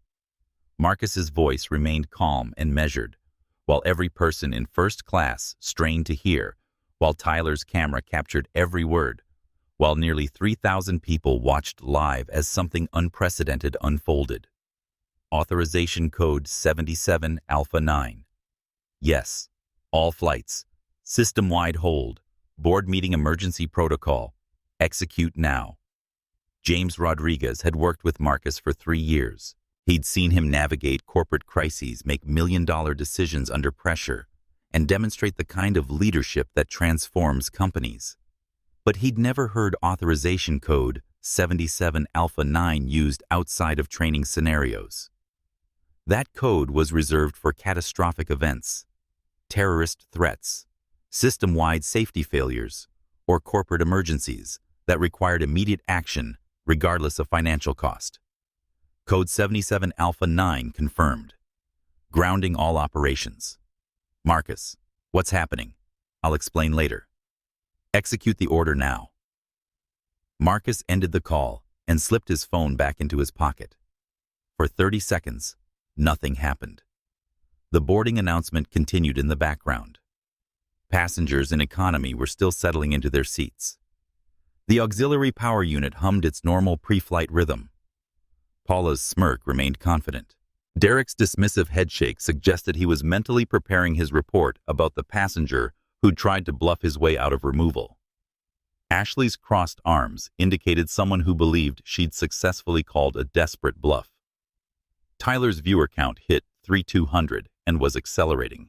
Marcus's voice remained calm and measured, while every person in first class strained to hear, while Tyler's camera captured every word, while nearly 3,000 people watched live as something unprecedented unfolded. Authorization code 77 Alpha 9. Yes, all flights. System-wide hold. Board meeting emergency protocol. Execute now. James Rodriguez had worked with Marcus for 3 years. He'd seen him navigate corporate crises, make million-dollar decisions under pressure, and demonstrate the kind of leadership that transforms companies. But he'd never heard authorization code 77 Alpha 9 used outside of training scenarios. That code was reserved for catastrophic events, terrorist threats, system-wide safety failures, or corporate emergencies that required immediate action regardless of financial cost. Code 77 Alpha 9 confirmed. Grounding all operations. Marcus, what's happening? I'll explain later. Execute the order now. Marcus ended the call, and slipped his phone back into his pocket. For 30 seconds, nothing happened. The boarding announcement continued in the background. Passengers in economy were still settling into their seats. The auxiliary power unit hummed its normal pre-flight rhythm. Paula's smirk remained confident. Derek's dismissive headshake suggested he was mentally preparing his report about the passenger who'd tried to bluff his way out of removal. Ashley's crossed arms indicated someone who believed she'd successfully called a desperate bluff. Tyler's viewer count hit 3,200 and was accelerating.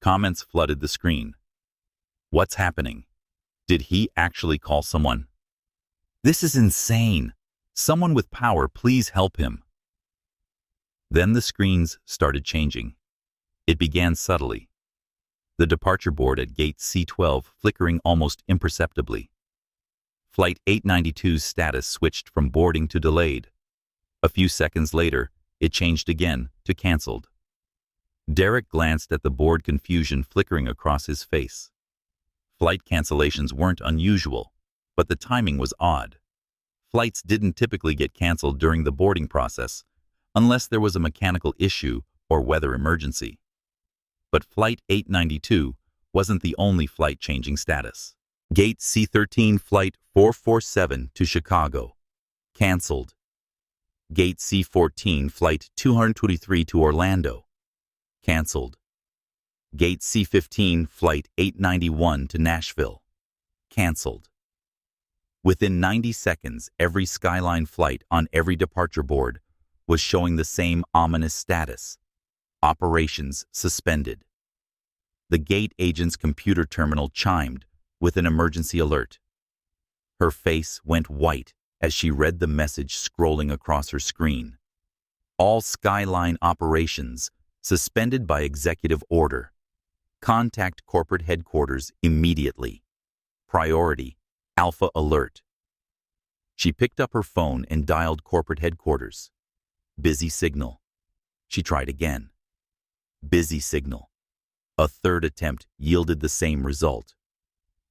Comments flooded the screen. What's happening? Did he actually call someone? This is insane. Someone with power, please help him. Then the screens started changing. It began subtly. The departure board at gate C12 flickering almost imperceptibly. Flight 892's status switched from boarding to delayed. A few seconds later, it changed again to canceled. Derek glanced at the board confusion flickering across his face. Flight cancellations weren't unusual, but the timing was odd. Flights didn't typically get canceled during the boarding process, unless there was a mechanical issue or weather emergency. But Flight 892 wasn't the only flight changing status. Gate C13 Flight 447 to Chicago. Canceled. Gate C14 Flight 223 to Orlando. Canceled. Gate C15 Flight 891 to Nashville. Canceled. Within 90 seconds, every Skyline flight on every departure board was showing the same ominous status. Operations suspended. The gate agent's computer terminal chimed with an emergency alert. Her face went white as she read the message scrolling across her screen. All Skyline operations suspended by executive order. Contact corporate headquarters immediately. Priority, Alpha Alert. She picked up her phone and dialed corporate headquarters. Busy signal. She tried again. Busy signal. A third attempt yielded the same result.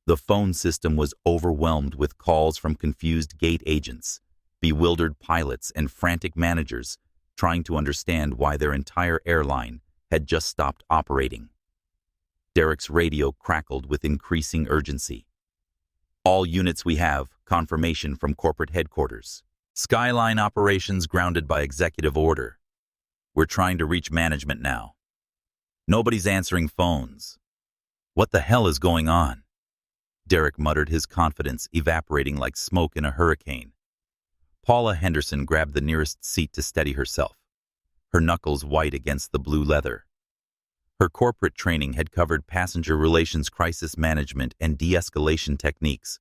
The phone system was overwhelmed with calls from confused gate agents, bewildered pilots, and frantic managers trying to understand why their entire airline had just stopped operating. Derek's radio crackled with increasing urgency. All units, we have confirmation from corporate headquarters. Skyline operations grounded by executive order. We're trying to reach management now. Nobody's answering phones. What the hell is going on? Derek muttered, his confidence evaporating like smoke in a hurricane. Paula Henderson grabbed the nearest seat to steady herself, her knuckles white against the blue leather. Her corporate training had covered passenger relations, crisis management, and de-escalation techniques,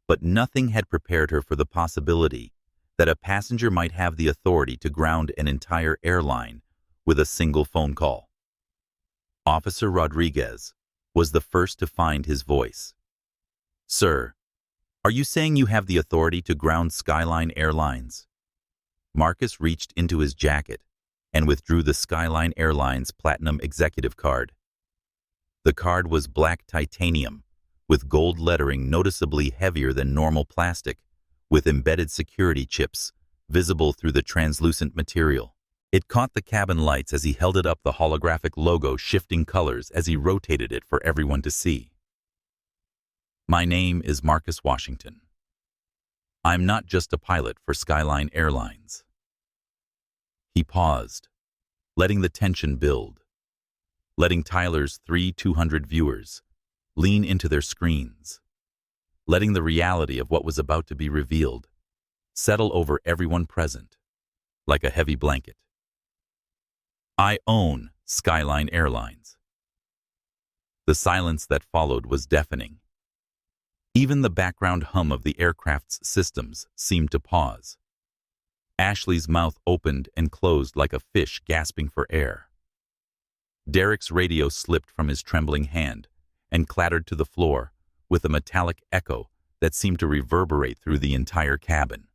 but nothing had prepared her for the possibility that a passenger might have the authority to ground an entire airline with a single phone call. Officer Rodriguez was the first to find his voice. Sir, are you saying you have the authority to ground Skyline Airlines? Marcus reached into his jacket and withdrew the Skyline Airlines Platinum Executive Card. The card was black titanium, with gold lettering noticeably heavier than normal plastic, with embedded security chips visible through the translucent material. It caught the cabin lights as he held it up, the holographic logo shifting colors as he rotated it for everyone to see. My name is Marcus Washington. I'm not just a pilot for Skyline Airlines. He paused, letting the tension build, letting Tyler's 3,200 viewers lean into their screens, letting the reality of what was about to be revealed settle over everyone present like a heavy blanket. I own Skyline Airlines. The silence that followed was deafening. Even the background hum of the aircraft's systems seemed to pause. Ashley's mouth opened and closed like a fish gasping for air. Derek's radio slipped from his trembling hand and clattered to the floor with a metallic echo that seemed to reverberate through the entire cabin.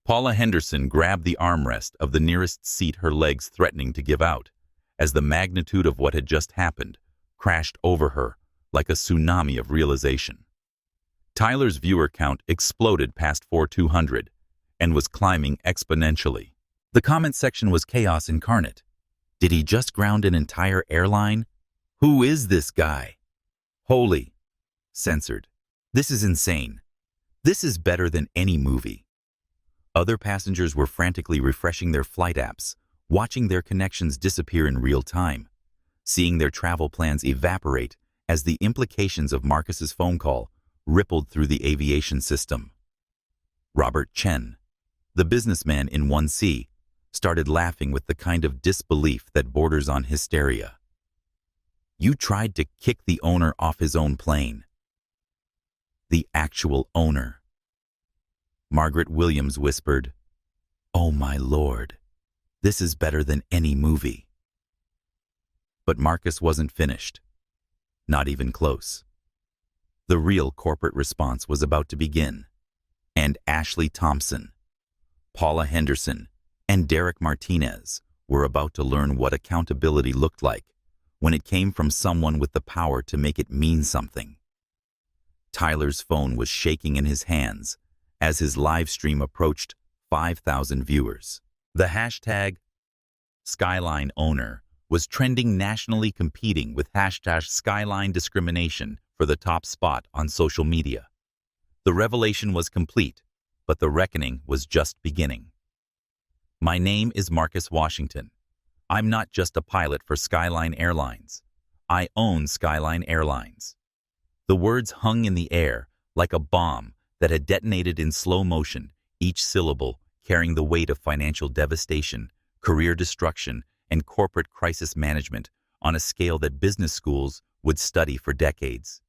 Paula Henderson grabbed the armrest of the nearest seat, her legs threatening to give out, as the magnitude of what had just happened crashed over her like a tsunami of realization. Tyler's viewer count exploded past 4,200, and was climbing exponentially. The comment section was chaos incarnate. Did he just ground an entire airline? Who is this guy? Holy. Censored. This is insane. This is better than any movie. Other passengers were frantically refreshing their flight apps, watching their connections disappear in real time, seeing their travel plans evaporate as the implications of Marcus's phone call rippled through the aviation system. Robert Chen, the businessman in 1C, started laughing with the kind of disbelief that borders on hysteria. You tried to kick the owner off his own plane. The actual owner. Margaret Williams whispered, "Oh my Lord, this is better than any movie." But Marcus wasn't finished. Not even close. The real corporate response was about to begin, and Ashley Thompson, Paula Henderson, and Derek Martinez were about to learn what accountability looked like when it came from someone with the power to make it mean something. Tyler's phone was shaking in his hands as his live stream approached 5,000 viewers. The hashtag Skyline owner was trending nationally, competing with hashtag Skyline discrimination for the top spot on social media. The revelation was complete, but the reckoning was just beginning. My name is Marcus Washington. I'm not just a pilot for Skyline Airlines. I own Skyline Airlines. The words hung in the air like a bomb that had detonated in slow motion, each syllable carrying the weight of financial devastation, career destruction, and corporate crisis management on a scale that business schools would study for decades.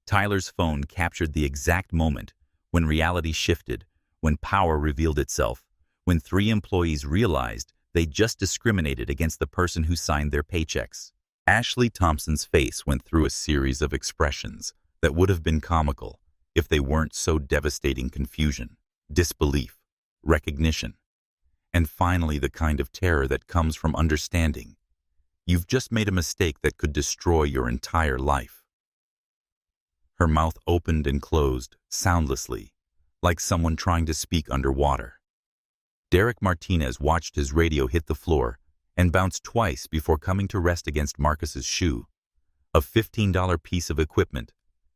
Tyler's phone captured the exact moment when reality shifted, when power revealed itself, when 3 employees realized they just discriminated against the person who signed their paychecks. Ashley Thompson's face went through a series of expressions that would have been comical if they weren't so devastating: confusion, disbelief, recognition, and finally the kind of terror that comes from understanding you've just made a mistake that could destroy your entire life. Her mouth opened and closed soundlessly, like someone trying to speak underwater. Derek Martinez watched his radio hit the floor and bounced twice before coming to rest against Marcus's shoe, a $15 piece of equipment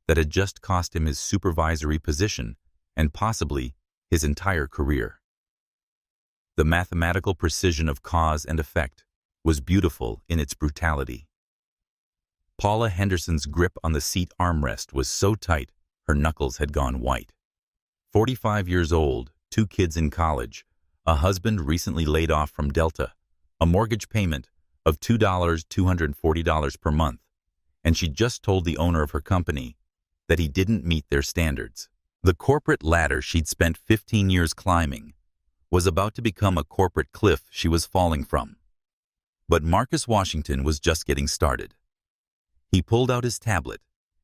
that had just cost him his supervisory position and possibly his entire career. The mathematical precision of cause and effect was beautiful in its brutality. Paula Henderson's grip on the seat armrest was so tight her knuckles had gone white. 45 years old, 2 kids in college, a husband recently laid off from Delta, a mortgage payment of $240 per month, and she just told the owner of her company that he didn't meet their standards. The corporate ladder she'd spent 15 years climbing was about to become a corporate cliff she was falling from. But Marcus Washington was just getting started. He pulled out his tablet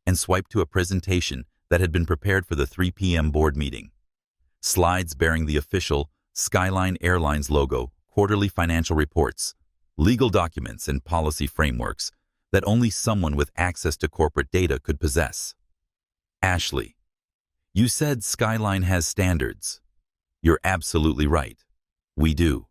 and swiped to a presentation that had been prepared for the 3 p.m. board meeting. Slides bearing the official Skyline Airlines logo, quarterly financial reports, legal documents, and policy frameworks that only someone with access to corporate data could possess. Ashley, you said Skyline has standards. You're absolutely right. We do.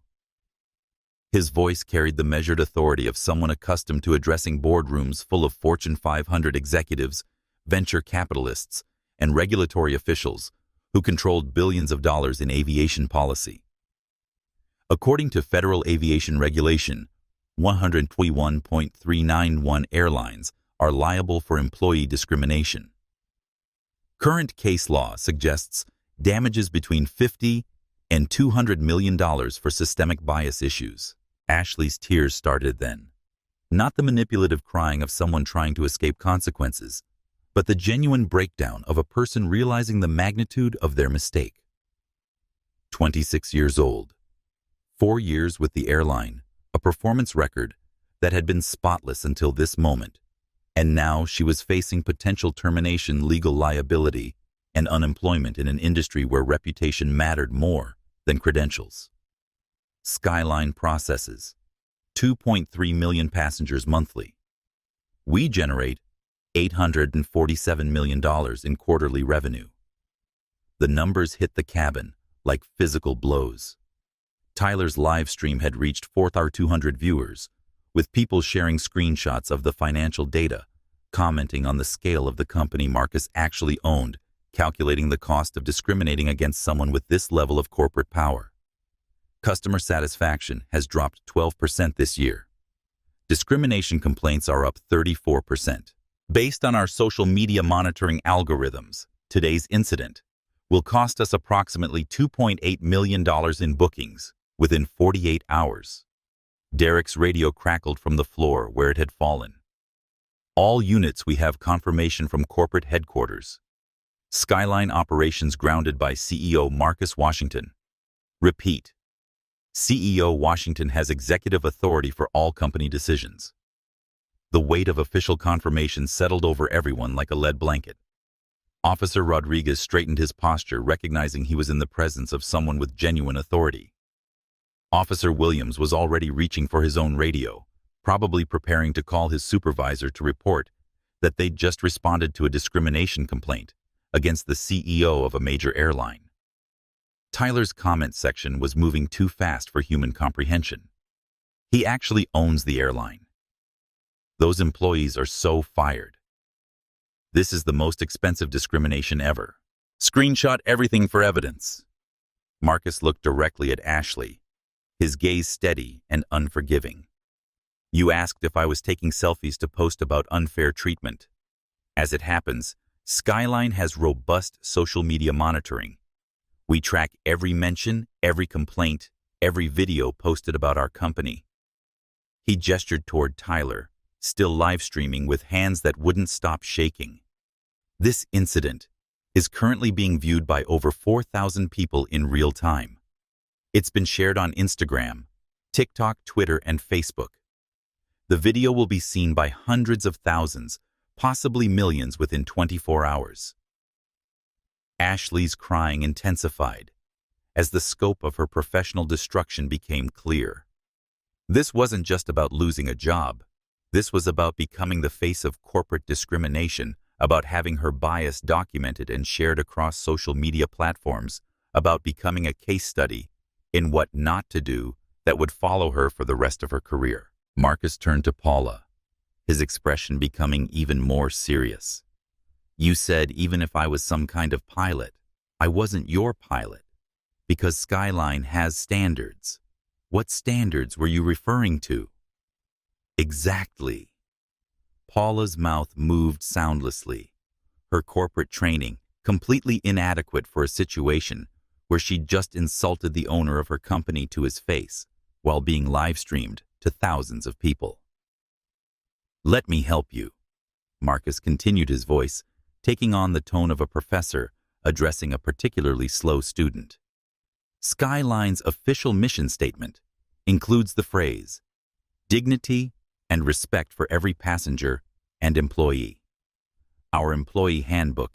His voice carried the measured authority of someone accustomed to addressing boardrooms full of Fortune 500 executives, venture capitalists, and regulatory officials who controlled billions of dollars in aviation policy. According to Federal Aviation Regulation 121.391, airlines are liable for employee discrimination. Current case law suggests damages between $50 and $200 million for systemic bias issues. Ashley's tears started then. Not the manipulative crying of someone trying to escape consequences, but the genuine breakdown of a person realizing the magnitude of their mistake. 26 years old, 4 years with the airline, a performance record that had been spotless until this moment, and now she was facing potential termination, legal liability, and unemployment in an industry where reputation mattered more than credentials. Skyline processes 2.3 million passengers monthly. We generate $847 million in quarterly revenue. The numbers hit the cabin like physical blows. Tyler's live stream had reached 4,200 viewers, with people sharing screenshots of the financial data, commenting on the scale of the company Marcus actually owned, calculating the cost of discriminating against someone with this level of corporate power. Customer satisfaction has dropped 12% this year. Discrimination complaints are up 34%. Based on our social media monitoring algorithms, today's incident will cost us approximately $2.8 million in bookings within 48 hours. Derek's radio crackled from the floor where it had fallen. All units, we have confirmation from corporate headquarters. Skyline operations grounded by CEO Marcus Washington. Repeat. CEO Washington has executive authority for all company decisions. The weight of official confirmation settled over everyone like a lead blanket. Officer Rodriguez straightened his posture, recognizing he was in the presence of someone with genuine authority. Officer Williams was already reaching for his own radio, probably preparing to call his supervisor to report that they'd just responded to a discrimination complaint against the CEO of a major airline. Tyler's comment section was moving too fast for human comprehension. He actually owns the airline. Those employees are so fired. This is the most expensive discrimination ever. Screenshot everything for evidence. Marcus looked directly at Ashley, his gaze steady and unforgiving. You asked if I was taking selfies to post about unfair treatment. As it happens, Skyline has robust social media monitoring. We track every mention, every complaint, every video posted about our company. He gestured toward Tyler, still live streaming with hands that wouldn't stop shaking. This incident is currently being viewed by over 4,000 people in real time. It's been shared on Instagram, TikTok, Twitter, and Facebook. The video will be seen by hundreds of thousands, possibly millions within 24 hours. Ashley's crying intensified as the scope of her professional destruction became clear. This wasn't just about losing a job. This was about becoming the face of corporate discrimination, about having her bias documented and shared across social media platforms, about becoming a case study in what not to do that would follow her for the rest of her career. Marcus turned to Paula, his expression becoming even more serious. You said even if I was some kind of pilot, I wasn't your pilot, because Skyline has standards. What standards were you referring to? Exactly. Paula's mouth moved soundlessly, her corporate training completely inadequate for a situation where she'd just insulted the owner of her company to his face while being live-streamed to thousands of people. Let me help you. Marcus continued, his voice taking on the tone of a professor addressing a particularly slow student. Skyline's official mission statement includes the phrase, dignity and respect for every passenger and employee. Our employee handbook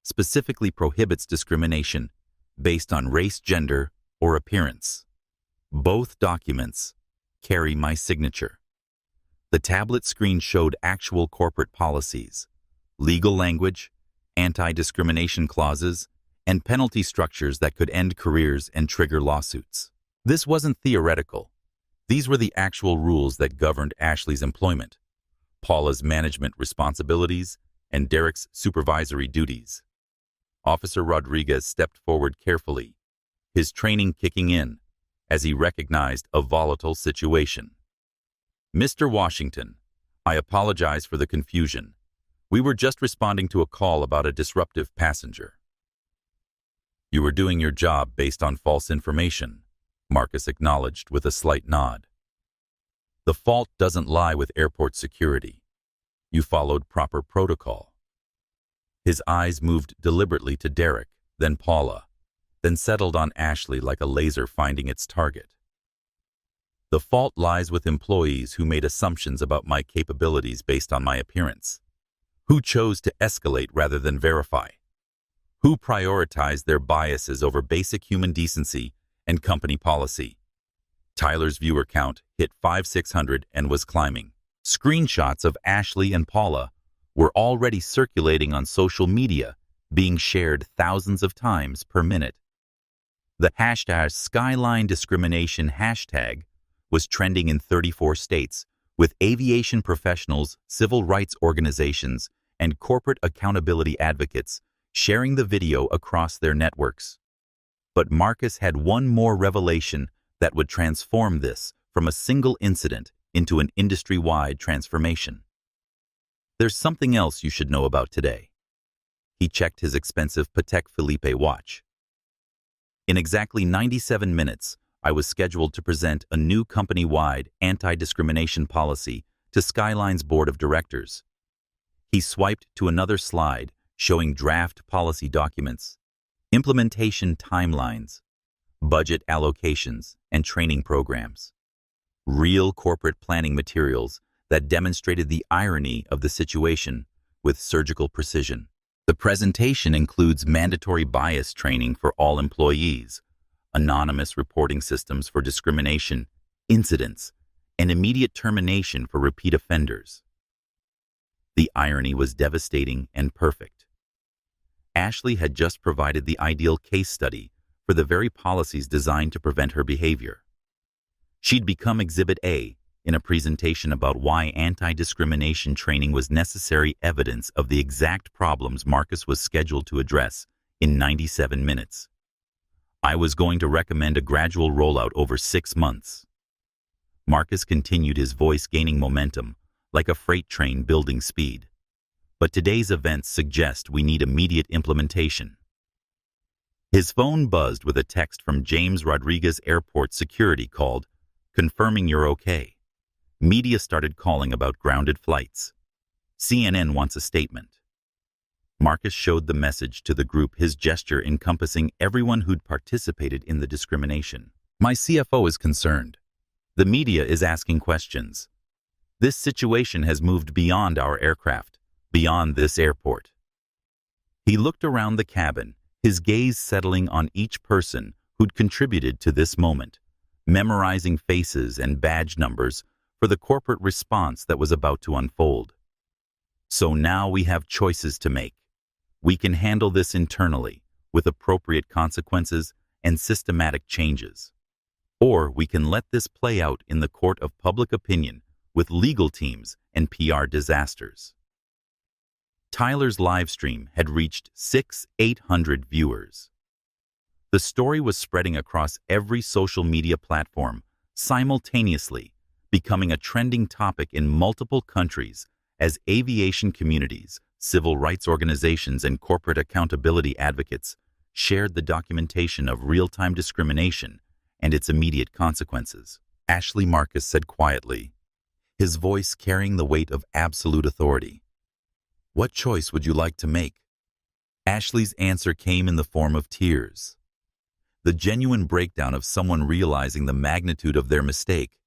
specifically prohibits discrimination based on race, gender, or appearance. Both documents carry my signature. The tablet screen showed actual corporate policies, legal language, anti-discrimination clauses, and penalty structures that could end careers and trigger lawsuits. This wasn't theoretical. These were the actual rules that governed Ashley's employment, Paula's management responsibilities, and Derek's supervisory duties. Officer Rodriguez stepped forward carefully, his training kicking in as he recognized a volatile situation. Mr. Washington, I apologize for the confusion. We were just responding to a call about a disruptive passenger. You were doing your job based on false information, Marcus acknowledged with a slight nod. The fault doesn't lie with airport security. You followed proper protocol. His eyes moved deliberately to Derek, then Paula, then settled on Ashley like a laser finding its target. The fault lies with employees who made assumptions about my capabilities based on my appearance, who chose to escalate rather than verify, who prioritized their biases over basic human decency and company policy. Tyler's viewer count hit 5,600 and was climbing. Screenshots of Ashley and Paula were already circulating on social media, being shared thousands of times per minute. The hashtag Skyline discrimination hashtag was trending in 34 states, with aviation professionals, civil rights organizations, and corporate accountability advocates sharing the video across their networks. But Marcus had one more revelation that would transform this from a single incident into an industry-wide transformation. There's something else you should know about today. He checked his expensive Patek Philippe watch. In exactly 97 minutes, I was scheduled to present a new company-wide anti-discrimination policy to Skyline's board of directors. He swiped to another slide showing draft policy documents, implementation timelines, budget allocations, and training programs. Real corporate planning materials that demonstrated the irony of the situation with surgical precision. The presentation includes mandatory bias training for all employees, anonymous reporting systems for discrimination, incidents, and immediate termination for repeat offenders. The irony was devastating and perfect. Ashley had just provided the ideal case study for the very policies designed to prevent her behavior. She'd become Exhibit A in a presentation about why anti-discrimination training was necessary evidence of the exact problems Marcus was scheduled to address in 97 minutes. I was going to recommend a gradual rollout over 6 months. Marcus continued, his voice gaining momentum, like a freight train building speed. But today's events suggest we need immediate implementation. His phone buzzed with a text from James Rodriguez Airport Security called, "Confirming you're okay." Media started calling about grounded flights. CNN wants a statement. Marcus showed the message to the group, his gesture encompassing everyone who'd participated in the discrimination. "My CFO is concerned. The media is asking questions. This situation has moved beyond our aircraft, beyond this airport." He looked around the cabin, his gaze settling on each person who'd contributed to this moment, memorizing faces and badge numbers for the corporate response that was about to unfold. So now we have choices to make. We can handle this internally, with appropriate consequences and systematic changes. Or we can let this play out in the court of public opinion with legal teams and PR disasters. Tyler's live stream had reached 800 viewers. The story was spreading across every social media platform simultaneously, becoming a trending topic in multiple countries as aviation communities, civil rights organizations, and corporate accountability advocates shared the documentation of real-time discrimination and its immediate consequences. Ashley, Marcus said quietly, his voice carrying the weight of absolute authority. "What choice would you like to make?" Ashley's answer came in the form of tears. The genuine breakdown of someone realizing the magnitude of their mistake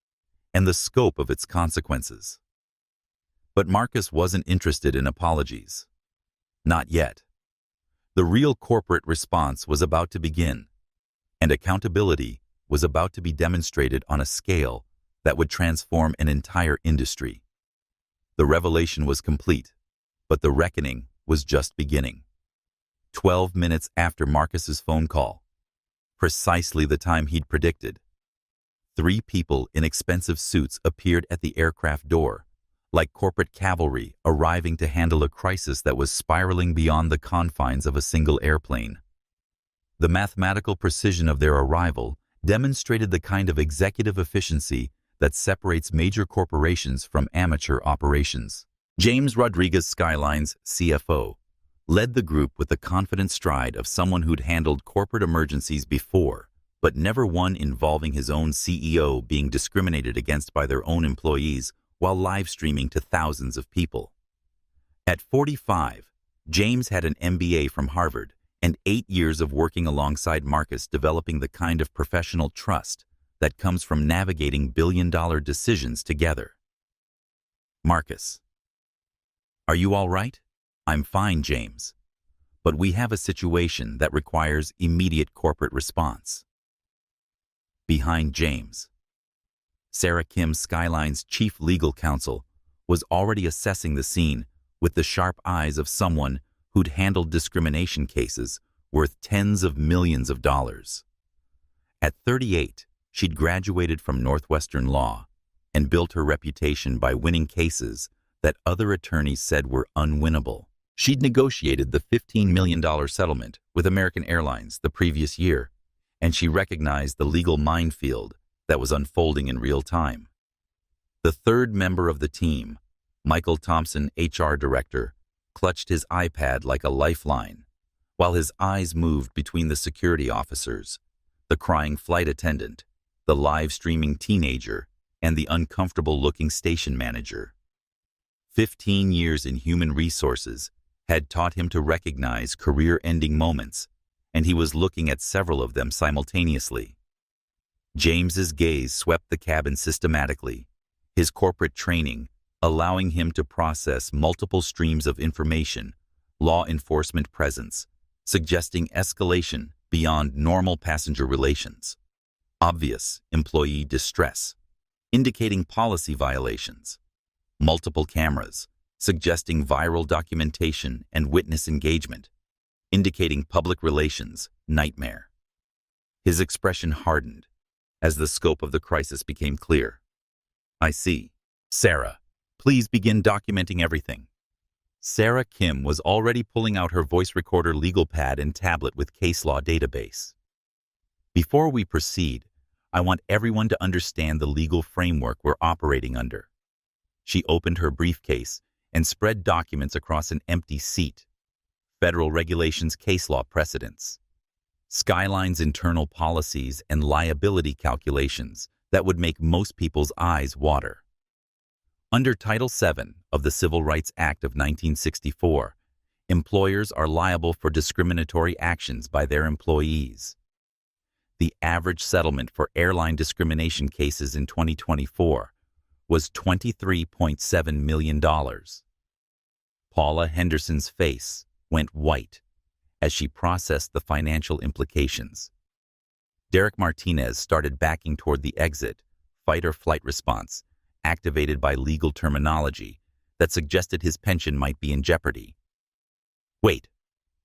and the scope of its consequences. But Marcus wasn't interested in apologies. Not yet. The real corporate response was about to begin, and accountability was about to be demonstrated on a scale that would transform an entire industry. The revelation was complete, but the reckoning was just beginning. 12 minutes after Marcus's phone call, precisely the time he'd predicted, 3 people in expensive suits appeared at the aircraft door, like corporate cavalry arriving to handle a crisis that was spiraling beyond the confines of a single airplane. The mathematical precision of their arrival demonstrated the kind of executive efficiency that separates major corporations from amateur operations. James Rodriguez, Skyline's CFO, led the group with the confident stride of someone who'd handled corporate emergencies before, but never one involving his own CEO being discriminated against by their own employees while live streaming to thousands of people. At 45, James had an MBA from Harvard and 8 years of working alongside Marcus, developing the kind of professional trust that comes from navigating billion-dollar decisions together. Marcus: "Are you all right?" "I'm fine, James. But we have a situation that requires immediate corporate response." Behind James, Sarah Kim, Skyline's chief legal counsel, was already assessing the scene with the sharp eyes of someone who'd handled discrimination cases worth tens of millions of dollars. At 38, she'd graduated from Northwestern Law and built her reputation by winning cases that other attorneys said were unwinnable. She'd negotiated the $15 million settlement with American Airlines the previous year, and she recognized the legal minefield that was unfolding in real time. The third member of the team, Michael Thompson, HR director, clutched his iPad like a lifeline, while his eyes moved between the security officers, the crying flight attendant, the live-streaming teenager, and the uncomfortable-looking station manager. 15 years in human resources had taught him to recognize career-ending moments, and he was looking at several of them simultaneously. James's gaze swept the cabin systematically, his corporate training allowing him to process multiple streams of information, law enforcement presence, suggesting escalation beyond normal passenger relations. Obvious employee distress, indicating policy violations. Multiple cameras, suggesting viral documentation and witness engagement, indicating public relations nightmare. His expression hardened as the scope of the crisis became clear. "I see. Sarah, please begin documenting everything." Sarah Kim was already pulling out her voice recorder, legal pad, and tablet with case law database. "Before we proceed, I want everyone to understand the legal framework we're operating under." She opened her briefcase and spread documents across an empty seat. Federal regulations, case law precedents, Skyline's internal policies, and liability calculations that would make most people's eyes water. Under Title VII of the Civil Rights Act of 1964, employers are liable for discriminatory actions by their employees. The average settlement for airline discrimination cases in 2024 was $23.7 million. Paula Henderson's face went white as she processed the financial implications. Derek Martinez started backing toward the exit, fight-or-flight response, activated by legal terminology that suggested his pension might be in jeopardy. "Wait,"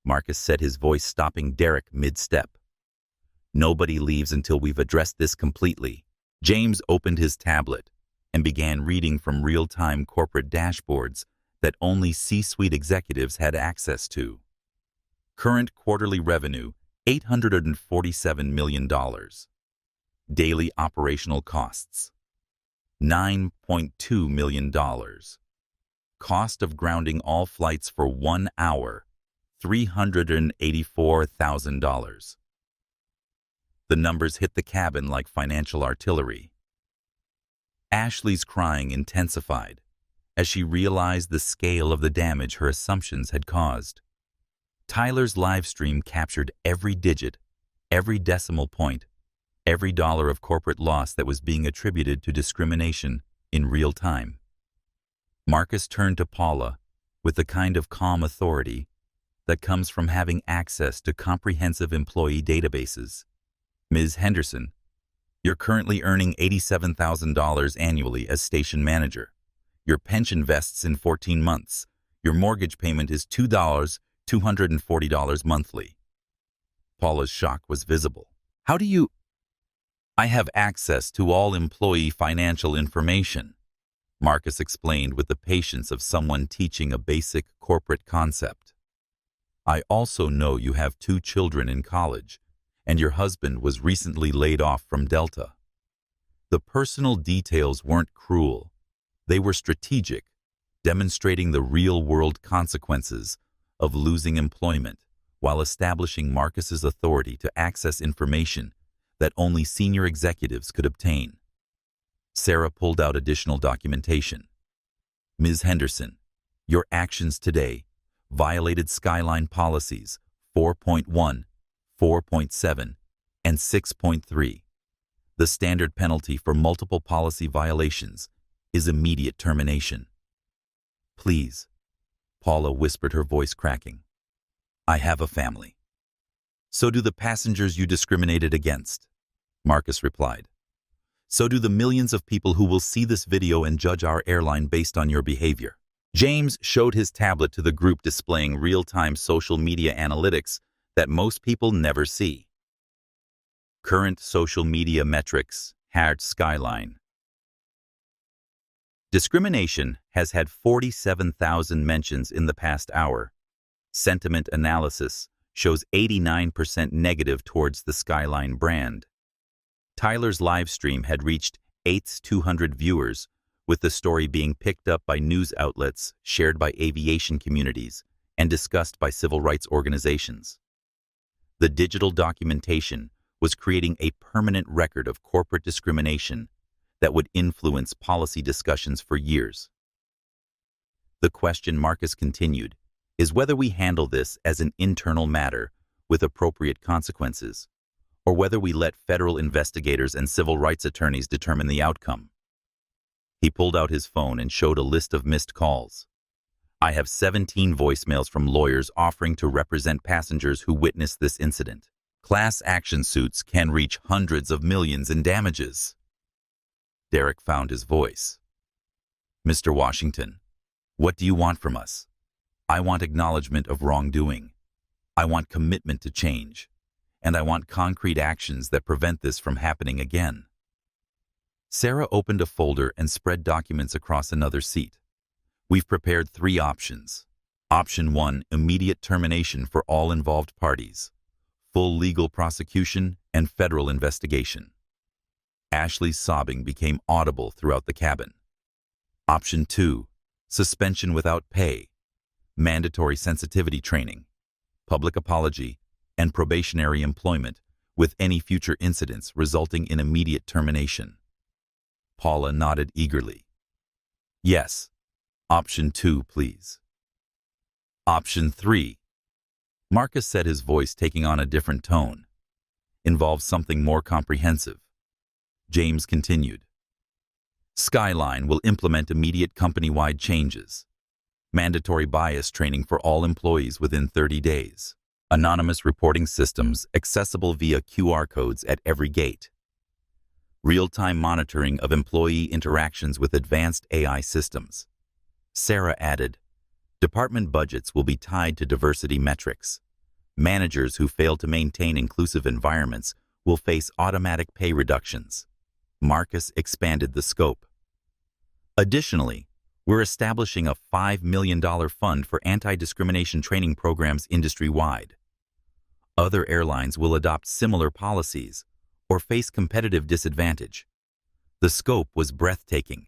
Marcus said, his voice stopping Derek mid-step. "Nobody leaves until we've addressed this completely." James opened his tablet and began reading from real-time corporate dashboards that only C-suite executives had access to. Current quarterly revenue, $847 million. Daily operational costs, $9.2 million. Cost of grounding all flights for 1 hour, $384,000. The numbers hit the cabin like financial artillery. Ashley's crying intensified as she realized the scale of the damage her assumptions had caused. Tyler's live stream captured every digit, every decimal point, every dollar of corporate loss that was being attributed to discrimination in real time. Marcus turned to Paula with the kind of calm authority that comes from having access to comprehensive employee databases. "Ms. Henderson, you're currently earning $87,000 annually as station manager. Your pension vests in 14 months. Your mortgage payment is $240 monthly." Paula's shock was visible. "How do you—" "I have access to all employee financial information," Marcus explained with the patience of someone teaching a basic corporate concept. "I also know you have 2 children in college, and your husband was recently laid off from Delta. The personal details weren't cruel. They were strategic, demonstrating the real-world consequences of losing employment while establishing Marcus's authority to access information that only senior executives could obtain." Sarah pulled out additional documentation. "Ms. Henderson, your actions today violated Skyline policies 4.1, 4.7, and 6.3. The standard penalty for multiple policy violations is immediate termination." "Please," Paula whispered, her voice cracking. "I have a family." "So do the passengers you discriminated against," Marcus replied. "So do the millions of people who will see this video and judge our airline based on your behavior." James showed his tablet to the group, displaying real-time social media analytics that most people never see. Current social media metrics, Skyline. Discrimination has had 47,000 mentions in the past hour. Sentiment analysis shows 89% negative towards the Skyline brand. Tyler's live stream had reached 200 viewers, with the story being picked up by news outlets, shared by aviation communities, and discussed by civil rights organizations. The digital documentation was creating a permanent record of corporate discrimination that would influence policy discussions for years. The question, Marcus continued, is whether we handle this as an internal matter with appropriate consequences, or whether we let federal investigators and civil rights attorneys determine the outcome. He pulled out his phone and showed a list of missed calls. I have 17 voicemails from lawyers offering to represent passengers who witnessed this incident. Class action suits can reach hundreds of millions in damages. Derek found his voice. Mr. Washington, what do you want from us? I want acknowledgement of wrongdoing. I want commitment to change. And I want concrete actions that prevent this from happening again. Sarah opened a folder and spread documents across another seat. We've prepared 3 options. Option 1, immediate termination for all involved parties. Full legal prosecution and federal investigation. Ashley's sobbing became audible throughout the cabin. Option 2, suspension without pay, mandatory sensitivity training, public apology, and probationary employment with any future incidents resulting in immediate termination. Paula nodded eagerly. Yes, option 2, please. Option 3. Marcus said, his voice taking on a different tone. Involves something more comprehensive. James continued. Skyline will implement immediate company-wide changes. Mandatory bias training for all employees within 30 days. Anonymous reporting systems accessible via QR codes at every gate. Real-time monitoring of employee interactions with advanced AI systems. Sarah added, department budgets will be tied to diversity metrics. Managers who fail to maintain inclusive environments will face automatic pay reductions. Marcus expanded the scope. Additionally, we're establishing a $5 million fund for anti-discrimination training programs industry-wide. Other airlines will adopt similar policies or face competitive disadvantage. The scope was breathtaking.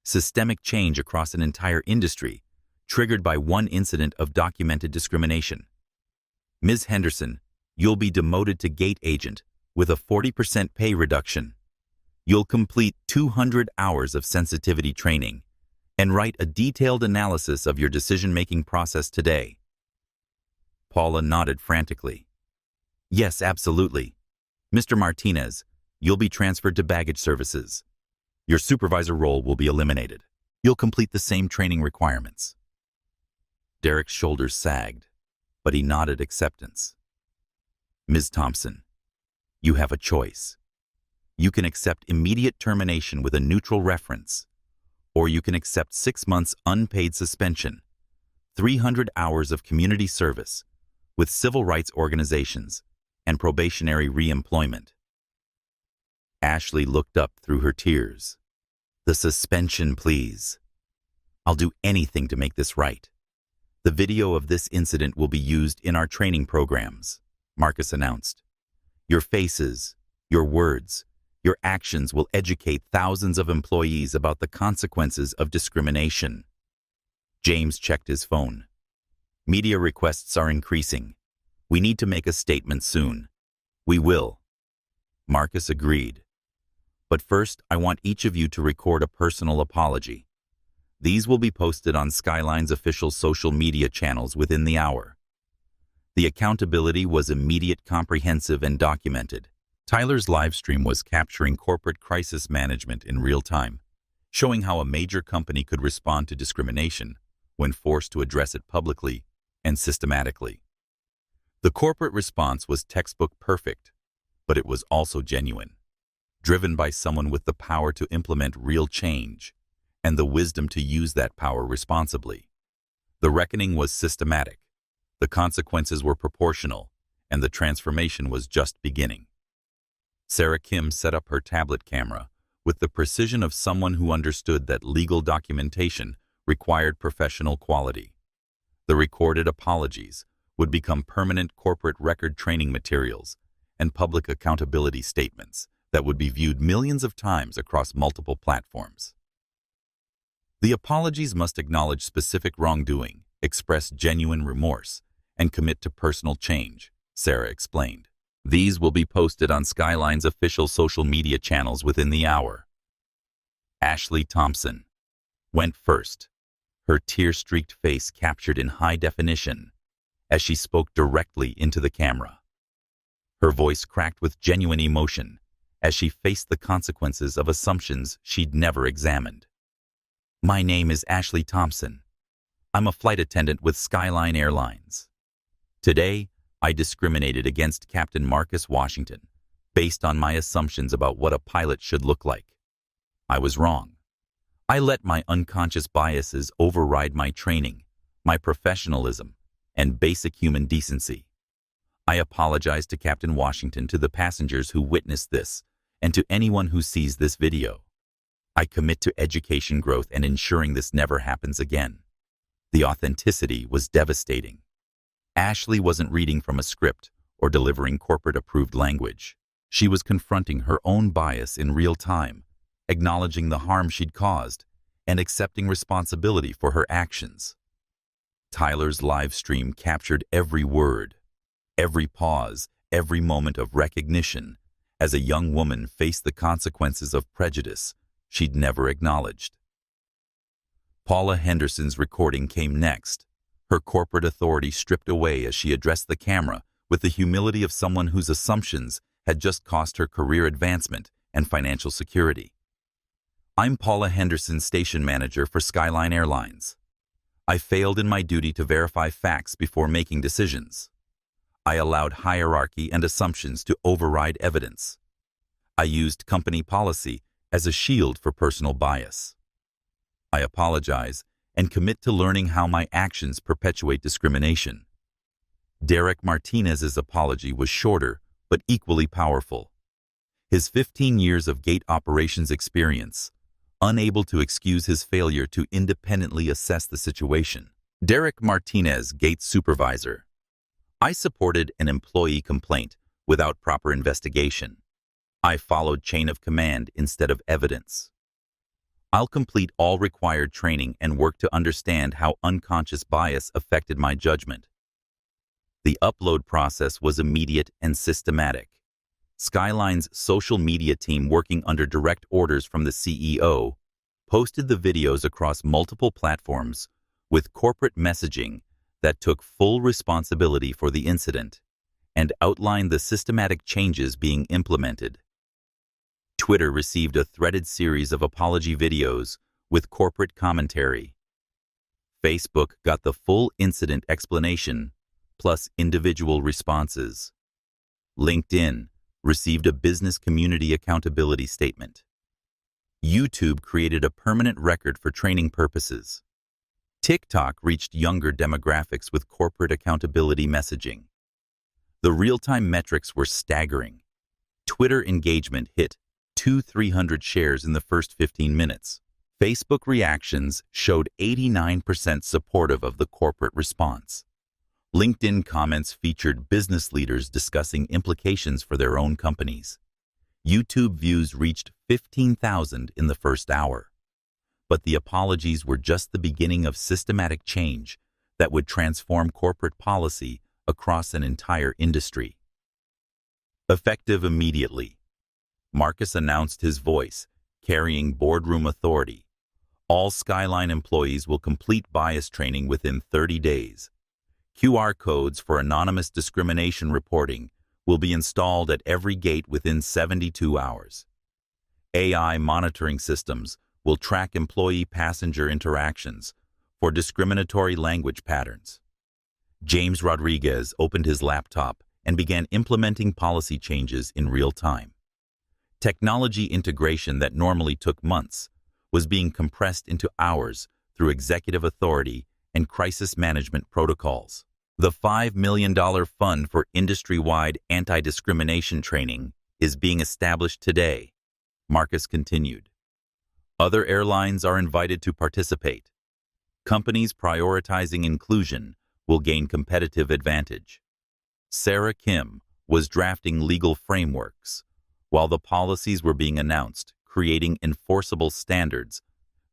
Systemic change across an entire industry, triggered by one incident of documented discrimination. Ms. Henderson, you'll be demoted to gate agent with a 40% pay reduction. You'll complete 200 hours of sensitivity training and write a detailed analysis of your decision-making process today. Paula nodded frantically. Yes, absolutely. Mr. Martinez, you'll be transferred to baggage services. Your supervisor role will be eliminated. You'll complete the same training requirements. Derek's shoulders sagged, but he nodded acceptance. Ms. Thompson, you have a choice. You can accept immediate termination with a neutral reference, or you can accept 6 months unpaid suspension, 300 hours of community service with civil rights organizations, and probationary re-employment. Ashley looked up through her tears. The suspension, please. I'll do anything to make this right. The video of this incident will be used in our training programs, Marcus announced. Your faces, your words, your actions will educate thousands of employees about the consequences of discrimination. James checked his phone. Media requests are increasing. We need to make a statement soon. We will. Marcus agreed. But first, I want each of you to record a personal apology. These will be posted on Skyline's official social media channels within the hour. The accountability was immediate, comprehensive, and documented. Tyler's live stream was capturing corporate crisis management in real time, showing how a major company could respond to discrimination when forced to address it publicly and systematically. The corporate response was textbook perfect, but it was also genuine, driven by someone with the power to implement real change and the wisdom to use that power responsibly. The reckoning was systematic, the consequences were proportional, and the transformation was just beginning. Sarah Kim set up her tablet camera with the precision of someone who understood that legal documentation required professional quality. The recorded apologies would become permanent corporate record training materials and public accountability statements that would be viewed millions of times across multiple platforms. The apologies must acknowledge specific wrongdoing, express genuine remorse, and commit to personal change, Sarah explained. These will be posted on Skyline's official social media channels within the hour. Ashley Thompson went first, her tear-streaked face captured in high definition as she spoke directly into the camera. Her voice cracked with genuine emotion as she faced the consequences of assumptions she'd never examined. My name is Ashley Thompson. I'm a flight attendant with Skyline Airlines. Today, I discriminated against Captain Marcus Washington based on my assumptions about what a pilot should look like. I was wrong. I let my unconscious biases override my training, my professionalism, and basic human decency. I apologize to Captain Washington, to the passengers who witnessed this, and to anyone who sees this video. I commit to education growth and ensuring this never happens again. The authenticity was devastating. Ashley wasn't reading from a script or delivering corporate-approved language. She was confronting her own bias in real time, acknowledging the harm she'd caused, and accepting responsibility for her actions. Tyler's live stream captured every word, every pause, every moment of recognition as a young woman faced the consequences of prejudice she'd never acknowledged. Paula Henderson's recording came next, her corporate authority stripped away as she addressed the camera with the humility of someone whose assumptions had just cost her career advancement and financial security. I'm Paula Henderson, station manager for Skyline Airlines. I failed in my duty to verify facts before making decisions. I allowed hierarchy and assumptions to override evidence. I used company policy as a shield for personal bias. I apologize and commit to learning how my actions perpetuate discrimination. Derek Martinez's apology was shorter but equally powerful. His 15 years of gate operations experience, unable to excuse his failure to independently assess the situation. Derek Martinez, gate supervisor. I supported an employee complaint without proper investigation. I followed chain of command instead of evidence. I'll complete all required training and work to understand how unconscious bias affected my judgment. The upload process was immediate and systematic. Skyline's social media team, working under direct orders from the CEO, posted the videos across multiple platforms with corporate messaging that took full responsibility for the incident and outlined the systematic changes being implemented. Twitter received a threaded series of apology videos with corporate commentary. Facebook got the full incident explanation, plus individual responses. LinkedIn received a business community accountability statement. YouTube created a permanent record for training purposes. TikTok reached younger demographics with corporate accountability messaging. The real-time metrics were staggering. Twitter engagement hit 300 shares in the first 15 minutes. Facebook reactions showed 89% supportive of the corporate response. LinkedIn comments featured business leaders discussing implications for their own companies. YouTube views reached 15,000 in the first hour. But the apologies were just the beginning of systematic change that would transform corporate policy across an entire industry. Effective immediately, Marcus announced his voice, carrying boardroom authority. All Skyline employees will complete bias training within 30 days. QR codes for anonymous discrimination reporting will be installed at every gate within 72 hours. AI monitoring systems will track employee-passenger interactions for discriminatory language patterns. James Rodriguez opened his laptop and began implementing policy changes in real time. Technology integration that normally took months was being compressed into hours through executive authority and crisis management protocols. The $5 million fund for industry-wide anti-discrimination training is being established today, Marcus continued. Other airlines are invited to participate. Companies prioritizing inclusion will gain competitive advantage. Sarah Kim was drafting legal frameworks, while the policies were being announced, creating enforceable standards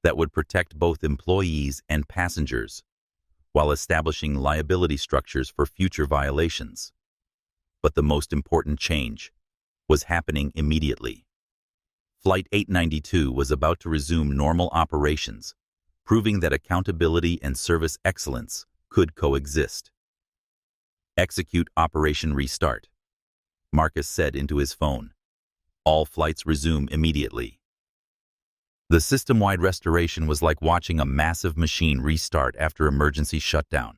that would protect both employees and passengers, while establishing liability structures for future violations. But the most important change was happening immediately. Flight 892 was about to resume normal operations, proving that accountability and service excellence could coexist. Execute Operation Restart, Marcus said into his phone. All flights resume immediately. The system-wide restoration was like watching a massive machine restart after emergency shutdown.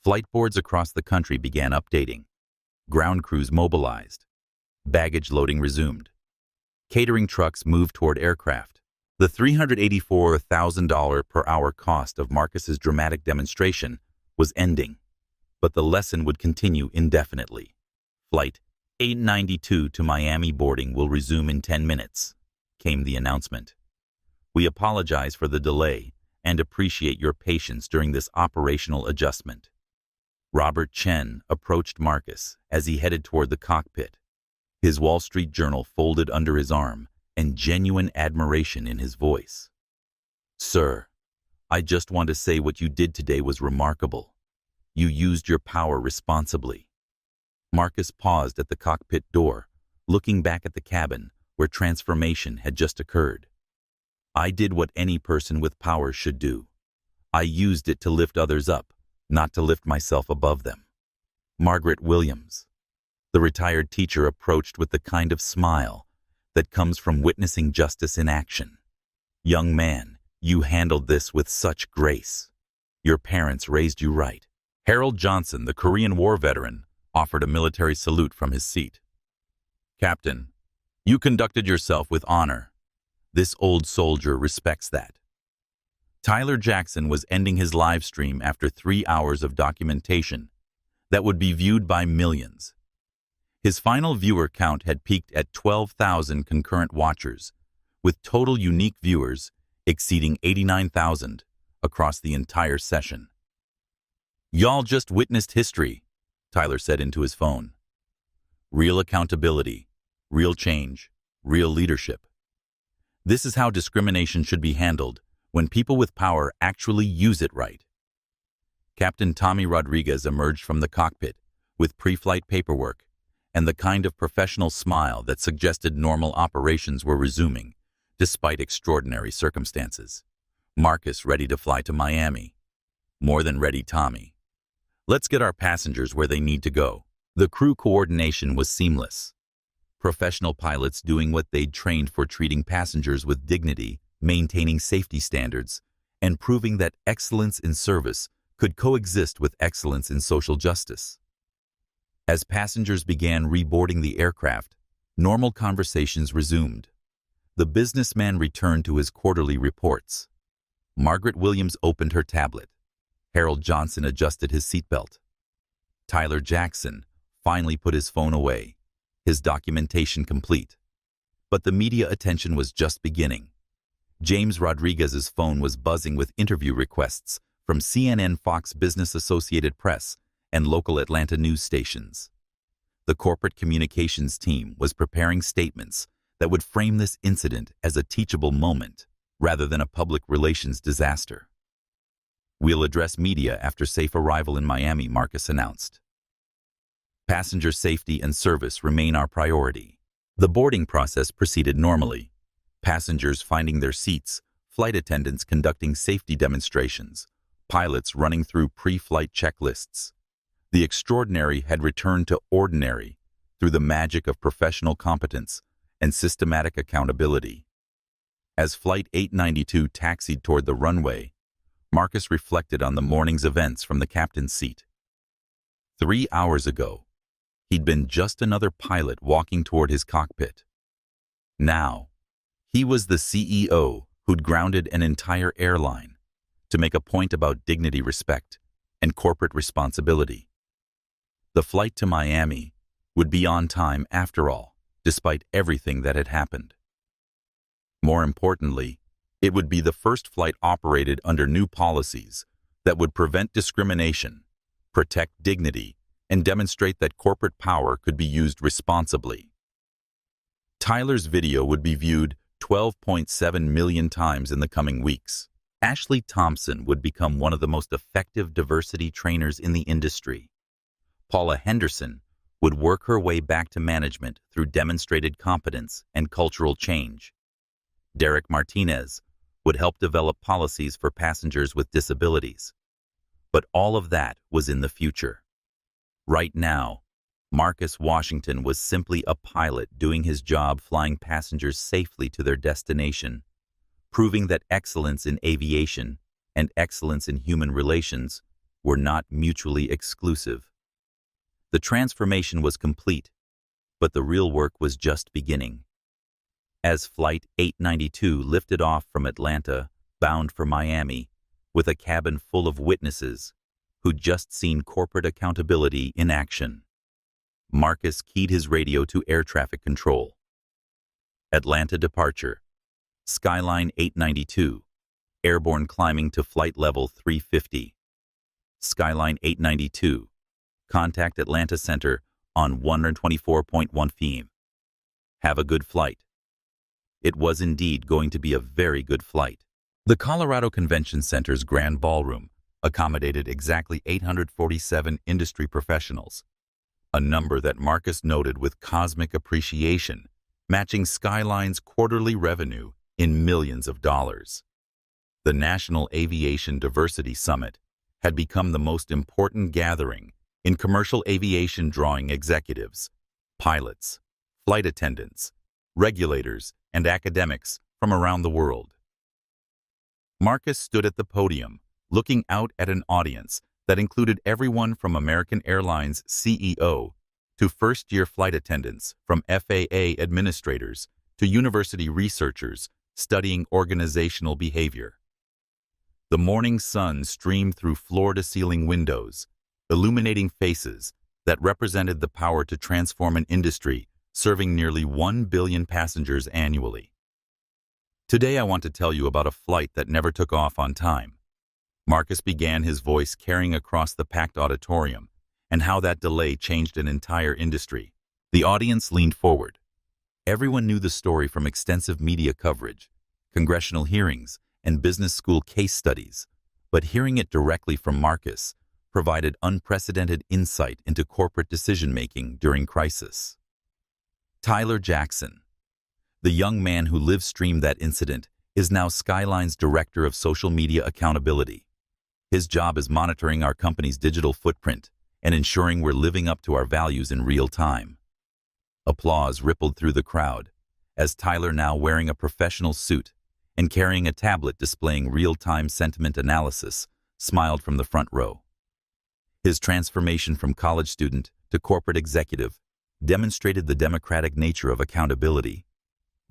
Flight boards across the country began updating. Ground crews mobilized. Baggage loading resumed. Catering trucks moved toward aircraft. The $384,000 per hour cost of Marcus's dramatic demonstration was ending, but the lesson would continue indefinitely. Flight 892 to Miami boarding will resume in 10 minutes, came the announcement. We apologize for the delay and appreciate your patience during this operational adjustment. Robert Chen approached Marcus as he headed toward the cockpit, his Wall Street Journal folded under his arm and genuine admiration in his voice. Sir, I just want to say what you did today was remarkable. You used your power responsibly. Marcus paused at the cockpit door, looking back at the cabin where transformation had just occurred. I did what any person with power should do. I used it to lift others up, not to lift myself above them. Margaret Williams, the retired teacher, approached with the kind of smile that comes from witnessing justice in action. Young man, you handled this with such grace. Your parents raised you right. Harold Johnson, the Korean War veteran, offered a military salute from his seat. Captain, you conducted yourself with honor. This old soldier respects that. Tyler Jackson was ending his live stream after 3 hours of documentation that would be viewed by millions. His final viewer count had peaked at 12,000 concurrent watchers, with total unique viewers exceeding 89,000 across the entire session. Y'all just witnessed history, Tyler said into his phone. Real accountability, real change, real leadership. This is how discrimination should be handled when people with power actually use it right. Captain Tommy Rodriguez emerged from the cockpit with pre-flight paperwork and the kind of professional smile that suggested normal operations were resuming, despite extraordinary circumstances. Marcus ready to fly to Miami. More than ready, Tommy. Let's get our passengers where they need to go. The crew coordination was seamless. Professional pilots doing what they'd trained for, treating passengers with dignity, maintaining safety standards, and proving that excellence in service could coexist with excellence in social justice. As passengers began reboarding the aircraft, normal conversations resumed. The businessman returned to his quarterly reports. Margaret Williams opened her tablet. Harold Johnson adjusted his seatbelt. Tyler Jackson finally put his phone away, his documentation complete. But the media attention was just beginning. James Rodriguez's phone was buzzing with interview requests from CNN, Fox Business, Associated Press, and local Atlanta news stations. The corporate communications team was preparing statements that would frame this incident as a teachable moment rather than a public relations disaster. We'll address media after safe arrival in Miami, Marcus announced. Passenger safety and service remain our priority. The boarding process proceeded normally. Passengers finding their seats, flight attendants conducting safety demonstrations, pilots running through pre-flight checklists. The extraordinary had returned to ordinary through the magic of professional competence and systematic accountability. As Flight 892 taxied toward the runway, Marcus reflected on the morning's events from the captain's seat. 3 hours ago, he'd been just another pilot walking toward his cockpit. Now, he was the CEO who'd grounded an entire airline to make a point about dignity, respect, and corporate responsibility. The flight to Miami would be on time after all, despite everything that had happened. More importantly, it would be the first flight operated under new policies that would prevent discrimination, protect dignity, and demonstrate that corporate power could be used responsibly. Tyler's video would be viewed 12.7 million times in the coming weeks. Ashley Thompson would become one of the most effective diversity trainers in the industry. Paula Henderson would work her way back to management through demonstrated competence and cultural change. Derek Martinez would help develop policies for passengers with disabilities. But all of that was in the future. Right now, Marcus Washington was simply a pilot doing his job flying passengers safely to their destination, proving that excellence in aviation and excellence in human relations were not mutually exclusive. The transformation was complete, but the real work was just beginning. As Flight 892 lifted off from Atlanta, bound for Miami, with a cabin full of witnesses who'd just seen corporate accountability in action, Marcus keyed his radio to air traffic control. Atlanta departure. Skyline 892, airborne climbing to flight level 350. Skyline 892, contact Atlanta Center on 124.1 FM. Have a good flight. It was indeed going to be a very good flight. The Colorado Convention Center's Grand Ballroom accommodated exactly 847 industry professionals, a number that Marcus noted with cosmic appreciation, matching Skyline's quarterly revenue in millions of dollars. The National Aviation Diversity Summit had become the most important gathering in commercial aviation, drawing executives, pilots, flight attendants, regulators, and academics from around the world. Marcus stood at the podium, looking out at an audience that included everyone from American Airlines CEO to first-year flight attendants, from FAA administrators to university researchers studying organizational behavior. The morning sun streamed through floor-to-ceiling windows, illuminating faces that represented the power to transform an industry serving nearly 1 billion passengers annually. Today I want to tell you about a flight that never took off on time. Marcus began, his voice carrying across the packed auditorium, and how that delay changed an entire industry. The audience leaned forward. Everyone knew the story from extensive media coverage, congressional hearings, and business school case studies, but hearing it directly from Marcus provided unprecedented insight into corporate decision-making during crisis. Tyler Jackson, the young man who live-streamed that incident, is now Skyline's Director of Social Media Accountability. His job is monitoring our company's digital footprint and ensuring we're living up to our values in real time. Applause rippled through the crowd as Tyler, now wearing a professional suit and carrying a tablet displaying real-time sentiment analysis, smiled from the front row. His transformation from college student to corporate executive demonstrated the democratic nature of accountability.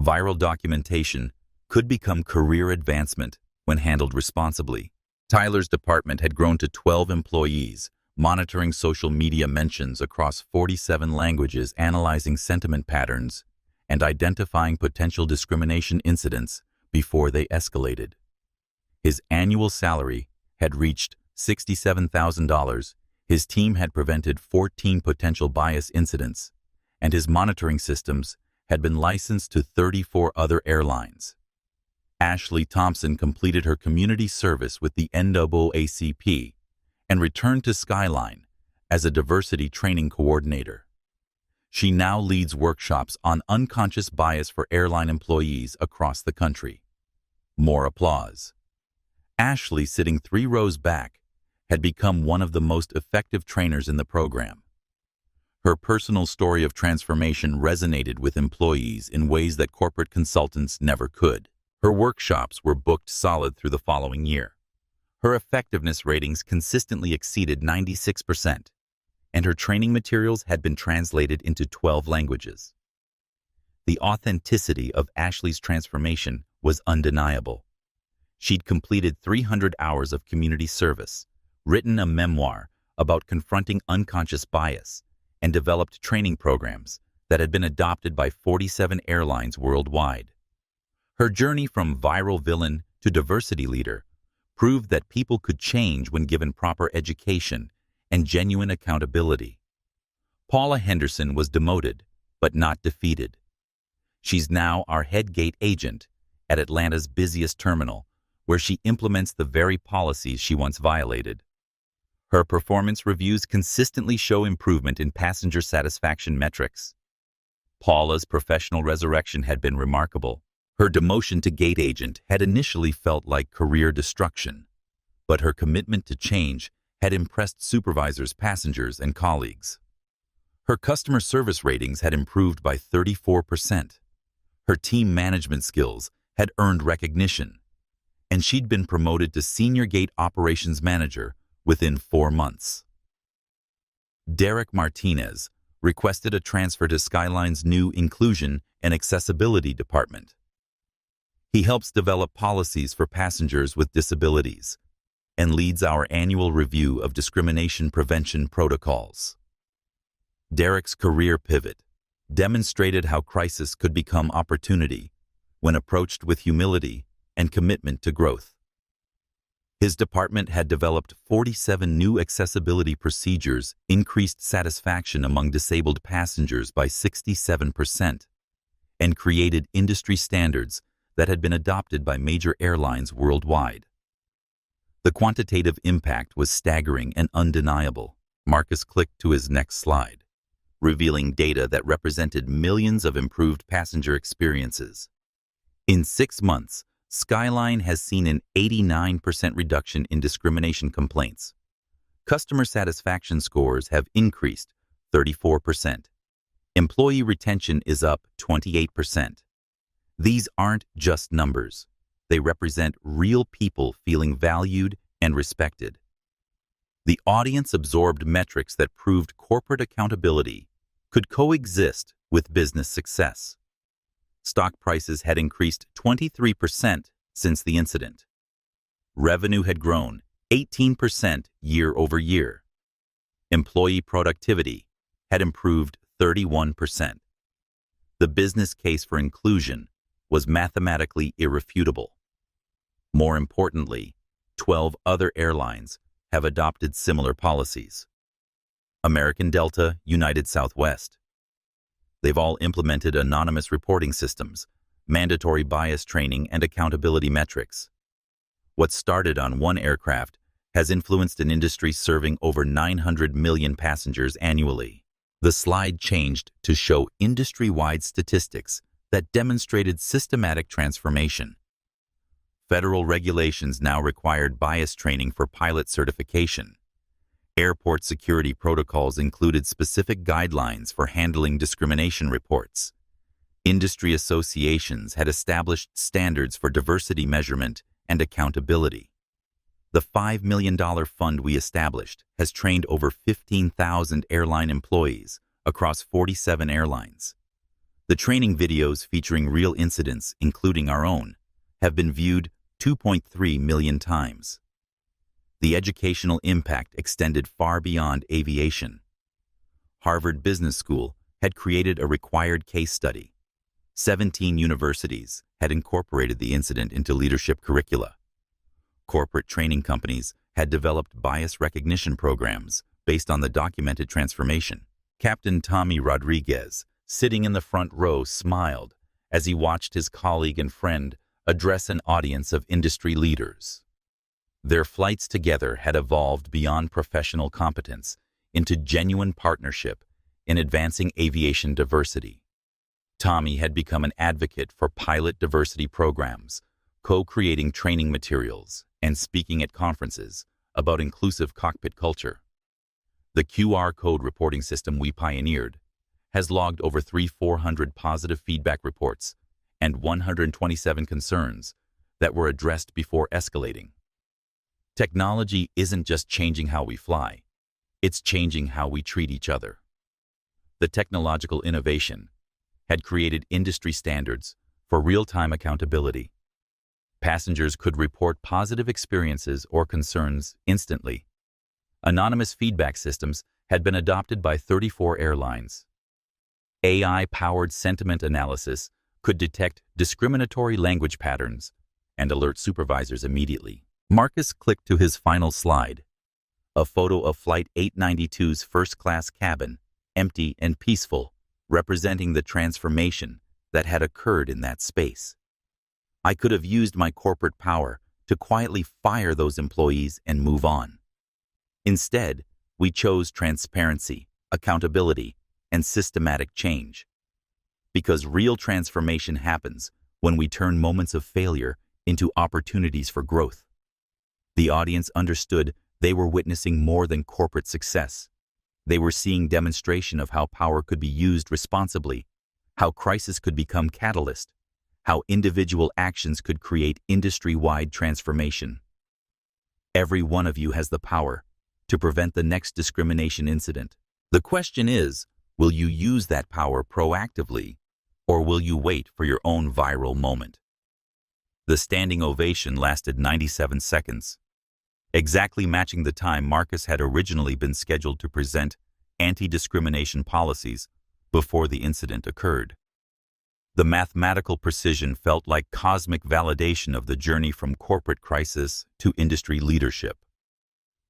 Viral documentation could become career advancement when handled responsibly. Tyler's department had grown to 12 employees, monitoring social media mentions across 47 languages, analyzing sentiment patterns, and identifying potential discrimination incidents before they escalated. His annual salary had reached $67,000. His team had prevented 14 potential bias incidents, and his monitoring systems had been licensed to 34 other airlines. Ashley Thompson completed her community service with the NAACP and returned to Skyline as a diversity training coordinator. She now leads workshops on unconscious bias for airline employees across the country. More applause. Ashley, sitting 3 rows back, had become one of the most effective trainers in the program. Her personal story of transformation resonated with employees in ways that corporate consultants never could. Her workshops were booked solid through the following year. Her effectiveness ratings consistently exceeded 96%, and her training materials had been translated into 12 languages. The authenticity of Ashley's transformation was undeniable. She'd completed 300 hours of community service, written a memoir about confronting unconscious bias, and developed training programs that had been adopted by 47 airlines worldwide. Her journey from viral villain to diversity leader proved that people could change when given proper education and genuine accountability. Paula Henderson was demoted, but not defeated. She's now our head gate agent at Atlanta's busiest terminal, where she implements the very policies she once violated. Her performance reviews consistently show improvement in passenger satisfaction metrics. Paula's professional resurrection had been remarkable. Her demotion to gate agent had initially felt like career destruction, but her commitment to change had impressed supervisors, passengers, and colleagues. Her customer service ratings had improved by 34%. Her team management skills had earned recognition, and she'd been promoted to Senior Gate Operations Manager within 4 months. Derek Martinez requested a transfer to Skyline's new Inclusion and Accessibility Department. He helps develop policies for passengers with disabilities and leads our annual review of discrimination prevention protocols. Derek's career pivot demonstrated how crisis could become opportunity when approached with humility and commitment to growth. His department had developed 47 new accessibility procedures, increased satisfaction among disabled passengers by 67%, and created industry standards that had been adopted by major airlines worldwide. The quantitative impact was staggering and undeniable. Marcus clicked to his next slide, revealing data that represented millions of improved passenger experiences. In 6 months, Skyline has seen an 89% reduction in discrimination complaints. Customer satisfaction scores have increased 34%. Employee retention is up 28%. These aren't just numbers. They represent real people feeling valued and respected. The audience absorbed metrics that proved corporate accountability could coexist with business success. Stock prices had increased 23% since the incident. Revenue had grown 18% year over year. Employee productivity had improved 31%. The business case for inclusion was mathematically irrefutable. More importantly, 12 other airlines have adopted similar policies. American Delta, United Southwest. They've all implemented anonymous reporting systems, mandatory bias training, and accountability metrics. What started on one aircraft has influenced an industry serving over 900 million passengers annually. The slide changed to show industry-wide statistics that demonstrated systematic transformation. Federal regulations now required bias training for pilot certification. Airport security protocols included specific guidelines for handling discrimination reports. Industry associations had established standards for diversity measurement and accountability. The $5 million fund we established has trained over 15,000 airline employees across 47 airlines. The training videos featuring real incidents, including our own, have been viewed 2.3 million times. The educational impact extended far beyond aviation. Harvard Business School had created a required case study. 17 universities had incorporated the incident into leadership curricula. Corporate training companies had developed bias recognition programs based on the documented transformation. Captain Tommy Rodriguez, sitting in the front row, smiled as he watched his colleague and friend address an audience of industry leaders. Their flights together had evolved beyond professional competence into genuine partnership in advancing aviation diversity. Tommy had become an advocate for pilot diversity programs, co-creating training materials and speaking at conferences about inclusive cockpit culture. The QR code reporting system we pioneered has logged over 400 positive feedback reports and 127 concerns that were addressed before escalating. Technology isn't just changing how we fly, it's changing how we treat each other. The technological innovation had created industry standards for real-time accountability. Passengers could report positive experiences or concerns instantly. Anonymous feedback systems had been adopted by 34 airlines. AI-powered sentiment analysis could detect discriminatory language patterns and alert supervisors immediately. Marcus clicked to his final slide, a photo of Flight 892's first-class cabin, empty and peaceful, representing the transformation that had occurred in that space. I could have used my corporate power to quietly fire those employees and move on. Instead, we chose transparency, accountability, and systematic change. Because real transformation happens when we turn moments of failure into opportunities for growth. The audience understood they were witnessing more than corporate success. They were seeing demonstration of how power could be used responsibly, how crisis could become catalyst, how individual actions could create industry-wide transformation. Every one of you has the power to prevent the next discrimination incident. The question is, will you use that power proactively, or will you wait for your own viral moment? The standing ovation lasted 97 seconds, exactly matching the time Marcus had originally been scheduled to present anti-discrimination policies before the incident occurred. The mathematical precision felt like cosmic validation of the journey from corporate crisis to industry leadership.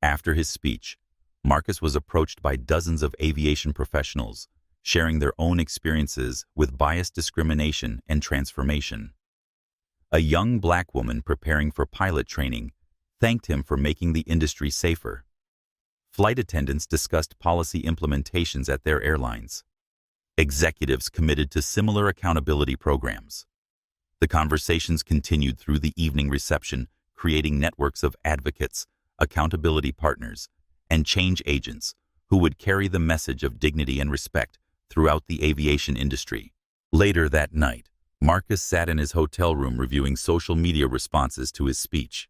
After his speech, Marcus was approached by dozens of aviation professionals, sharing their own experiences with bias discrimination and transformation. A young black woman preparing for pilot training thanked him for making the industry safer. Flight attendants discussed policy implementations at their airlines. Executives committed to similar accountability programs. The conversations continued through the evening reception, creating networks of advocates, accountability partners, and change agents who would carry the message of dignity and respect throughout the aviation industry. Later that night, Marcus sat in his hotel room reviewing social media responses to his speech.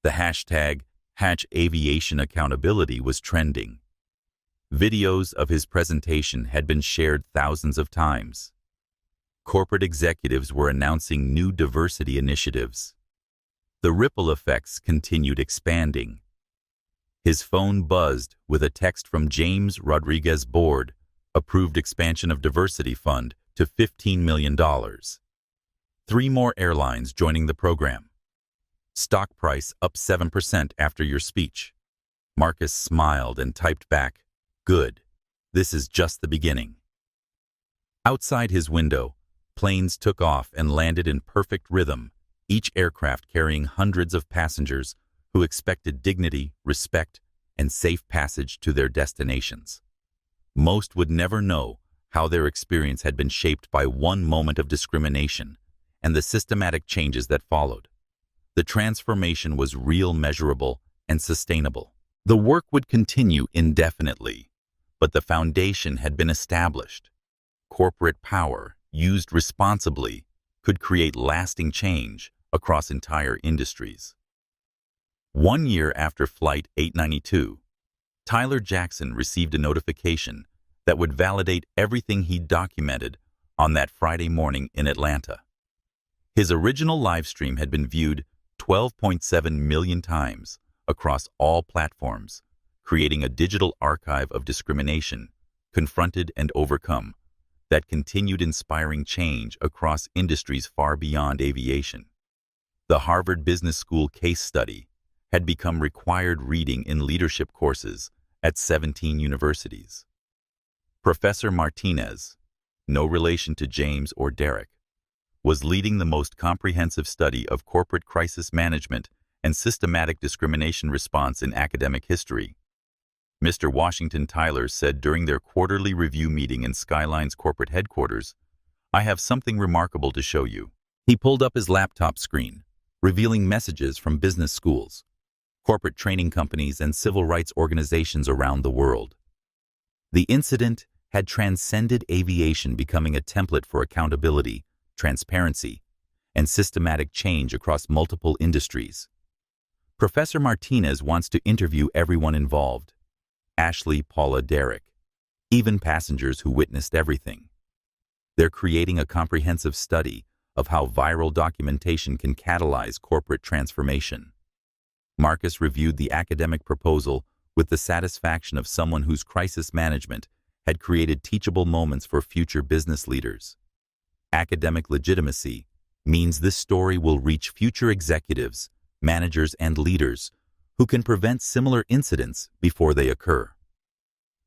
The hashtag #HaveAviationAccountability was trending. Videos of his presentation had been shared thousands of times. Corporate executives were announcing new diversity initiatives. The ripple effects continued expanding. His phone buzzed with a text from James Rodriguez Board, approved expansion of diversity fund to $15 million. 3 more airlines joining the program. Stock price up 7% after your speech. Marcus smiled and typed back, "Good. This is just the beginning." Outside his window, planes took off and landed in perfect rhythm, each aircraft carrying hundreds of passengers who expected dignity, respect, and safe passage to their destinations. Most would never know how their experience had been shaped by one moment of discrimination and the systematic changes that followed. The transformation was real, measurable, and sustainable. The work would continue indefinitely, but the foundation had been established. Corporate power, used responsibly, could create lasting change across entire industries. 1 year after Flight 892, Tyler Jackson received a notification that would validate everything he'd documented on that Friday morning in Atlanta. His original live stream had been viewed 12.7 million times across all platforms, creating a digital archive of discrimination, confronted and overcome, that continued inspiring change across industries far beyond aviation. The Harvard Business School case study had become required reading in leadership courses at 17 universities. Professor Martinez, no relation to James or Derek, was leading the most comprehensive study of corporate crisis management and systematic discrimination response in academic history. Mr. Washington Tyler said during their quarterly review meeting in Skyline's corporate headquarters, "I have something remarkable to show you." He pulled up his laptop screen, revealing messages from business schools, corporate training companies, and civil rights organizations around the world. The incident had transcended aviation, becoming a template for accountability, transparency, and systematic change across multiple industries. Professor Martinez wants to interview everyone involved: Ashley, Paula, Derek, even passengers who witnessed everything. They're creating a comprehensive study of how viral documentation can catalyze corporate transformation. Marcus reviewed the academic proposal with the satisfaction of someone whose crisis management had created teachable moments for future business leaders. Academic legitimacy means this story will reach future executives, managers, and leaders who can prevent similar incidents before they occur.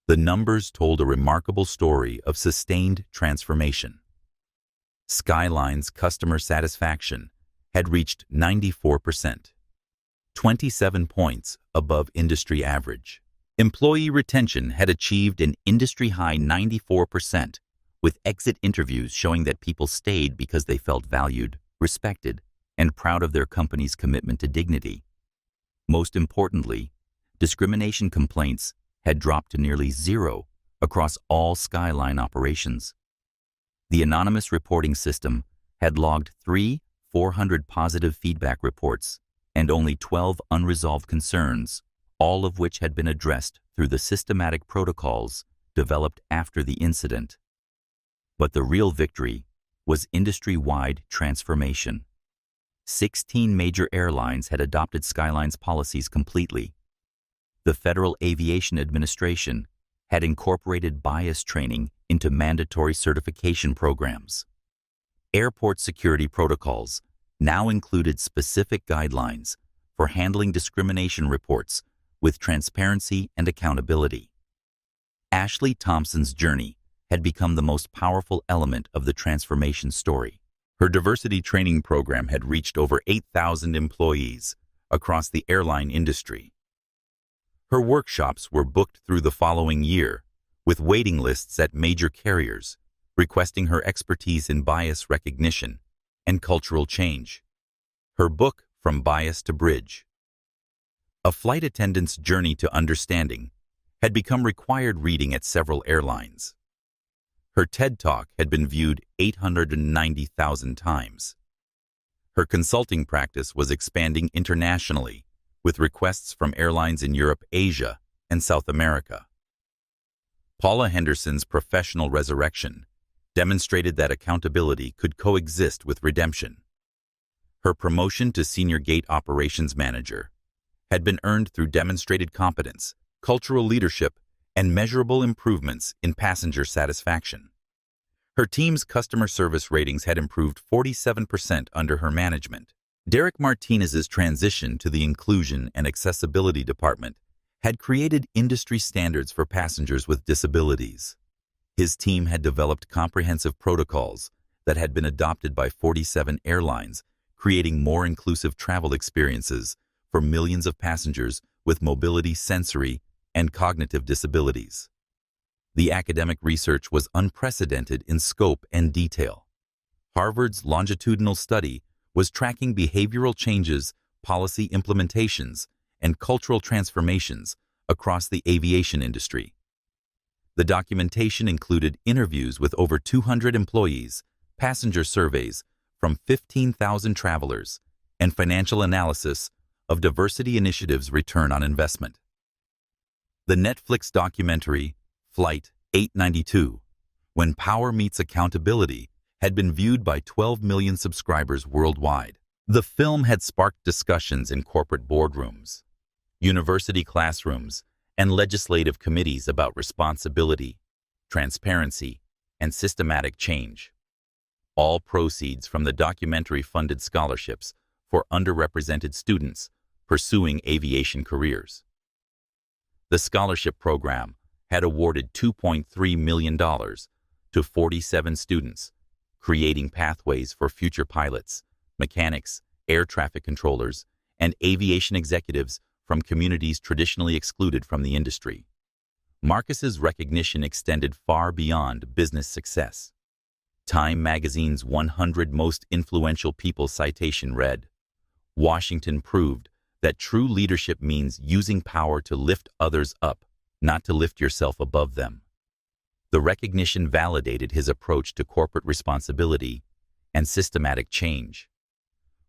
The numbers told a remarkable story of sustained transformation. Skyline's customer satisfaction had reached 94%, 27 points above industry average. Employee retention had achieved an industry-high 94%, with exit interviews showing that people stayed because they felt valued, respected, and proud of their company's commitment to dignity. Most importantly, discrimination complaints had dropped to nearly zero across all Skyline operations. The anonymous reporting system had logged 400 positive feedback reports and only 12 unresolved concerns, all of which had been addressed through the systematic protocols developed after the incident. But the real victory was industry-wide transformation. 16 major airlines had adopted Skyline's policies completely. The Federal Aviation Administration had incorporated bias training into mandatory certification programs. Airport security protocols now included specific guidelines for handling discrimination reports with transparency and accountability. Ashley Thompson's journey had become the most powerful element of the transformation story. Her diversity training program had reached over 8,000 employees across the airline industry. Her workshops were booked through the following year, with waiting lists at major carriers, requesting her expertise in bias recognition and cultural change. Her book, From Bias to Bridge, A Flight Attendant's Journey to Understanding, had become required reading at several airlines. Her TED Talk had been viewed 890,000 times. Her consulting practice was expanding internationally, with requests from airlines in Europe, Asia, and South America. Paula Henderson's professional resurrection demonstrated that accountability could coexist with redemption. Her promotion to Senior Gate Operations Manager had been earned through demonstrated competence, cultural leadership, and measurable improvements in passenger satisfaction. Her team's customer service ratings had improved 47% under her management. Derek Martinez's transition to the Inclusion and Accessibility Department had created industry standards for passengers with disabilities. His team had developed comprehensive protocols that had been adopted by 47 airlines, creating more inclusive travel experiences for millions of passengers with mobility, sensory, and cognitive disabilities. The academic research was unprecedented in scope and detail. Harvard's longitudinal study was tracking behavioral changes, policy implementations, and cultural transformations across the aviation industry. The documentation included interviews with over 200 employees, passenger surveys from 15,000 travelers, and financial analysis of diversity initiatives' return on investment. The Netflix documentary, Flight 892, When Power Meets Accountability, had been viewed by 12 million subscribers worldwide. The film had sparked discussions in corporate boardrooms, university classrooms, and legislative committees about responsibility, transparency, and systematic change. All proceeds from the documentary funded scholarships for underrepresented students pursuing aviation careers. The scholarship program had awarded $2.3 million to 47 students, creating pathways for future pilots, mechanics, air traffic controllers, and aviation executives from communities traditionally excluded from the industry. Marcus's recognition extended far beyond business success. Time magazine's 100 Most Influential People citation read, "Washington proved that true leadership means using power to lift others up, not to lift yourself above them." The recognition validated his approach to corporate responsibility and systematic change.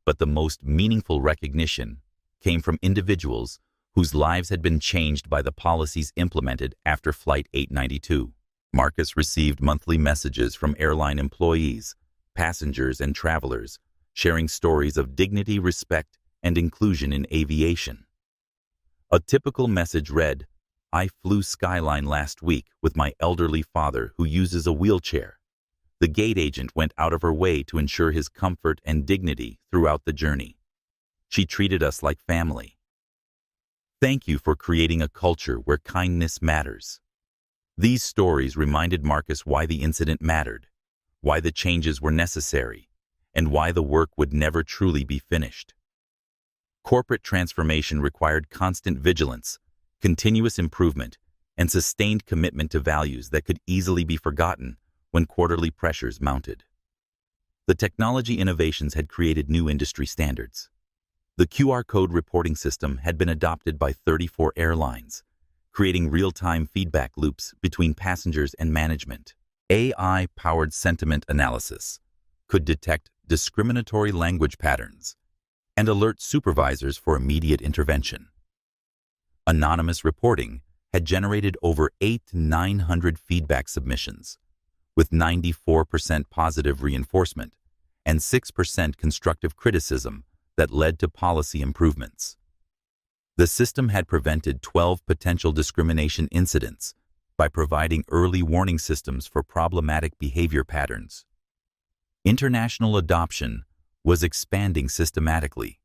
But the most meaningful recognition came from individuals whose lives had been changed by the policies implemented after Flight 892. Marcus received monthly messages from airline employees, passengers, and travelers, sharing stories of dignity, respect, and inclusion in aviation. A typical message read, I flew Skyline last week with my elderly father who uses a wheelchair. The gate agent went out of her way to ensure his comfort and dignity throughout the journey. She treated us like family. Thank you for creating a culture where kindness matters. These stories reminded Marcus why the incident mattered, why the changes were necessary, and why the work would never truly be finished. Corporate transformation required constant vigilance, continuous improvement, and sustained commitment to values that could easily be forgotten when quarterly pressures mounted. The technology innovations had created new industry standards. The QR code reporting system had been adopted by 34 airlines, creating real-time feedback loops between passengers and management. AI-powered sentiment analysis could detect discriminatory language patterns and alert supervisors for immediate intervention. Anonymous reporting had generated over 800 to 900 feedback submissions, with 94% positive reinforcement and 6% constructive criticism that led to policy improvements. The system had prevented 12 potential discrimination incidents by providing early warning systems for problematic behavior patterns. International adoption was expanding systematically.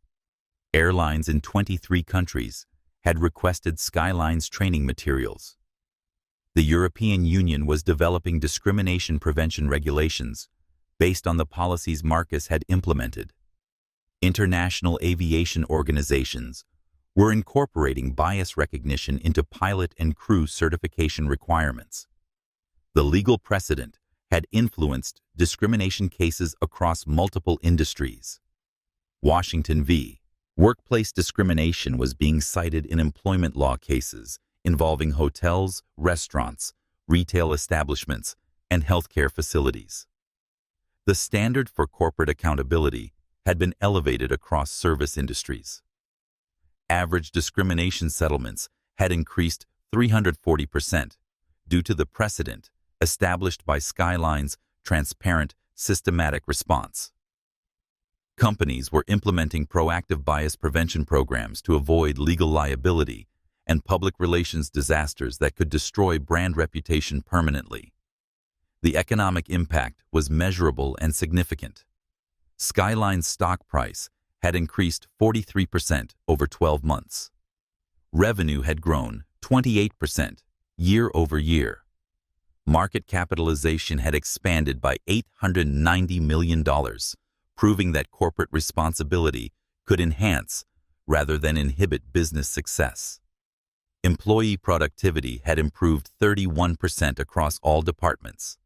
Airlines in 23 countries had requested Skyline's training materials. The European Union was developing discrimination prevention regulations based on the policies Marcus had implemented. International aviation organizations were incorporating bias recognition into pilot and crew certification requirements. The legal precedent had influenced discrimination cases across multiple industries. Washington v. Workplace discrimination was being cited in employment law cases involving hotels, restaurants, retail establishments, and healthcare facilities. The standard for corporate accountability had been elevated across service industries. Average discrimination settlements had increased 340% due to the precedent established by Skyline's transparent, systematic response. Companies were implementing proactive bias prevention programs to avoid legal liability and public relations disasters that could destroy brand reputation permanently. The economic impact was measurable and significant. Skyline's stock price had increased 43% over 12 months. Revenue had grown 28% year over year. Market capitalization had expanded by $890 million, proving that corporate responsibility could enhance rather than inhibit business success. Employee productivity had improved 31% across all departments.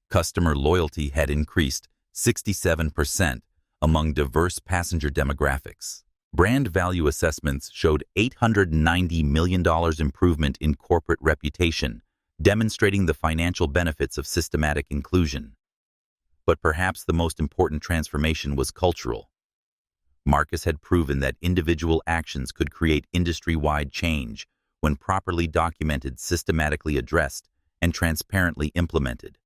Customer loyalty had increased 67% among diverse passenger demographics. Brand value assessments showed $890 million improvement in corporate reputation, demonstrating the financial benefits of systematic inclusion. But perhaps the most important transformation was cultural. Marcus had proven that individual actions could create industry-wide change when properly documented, systematically addressed, and transparently implemented.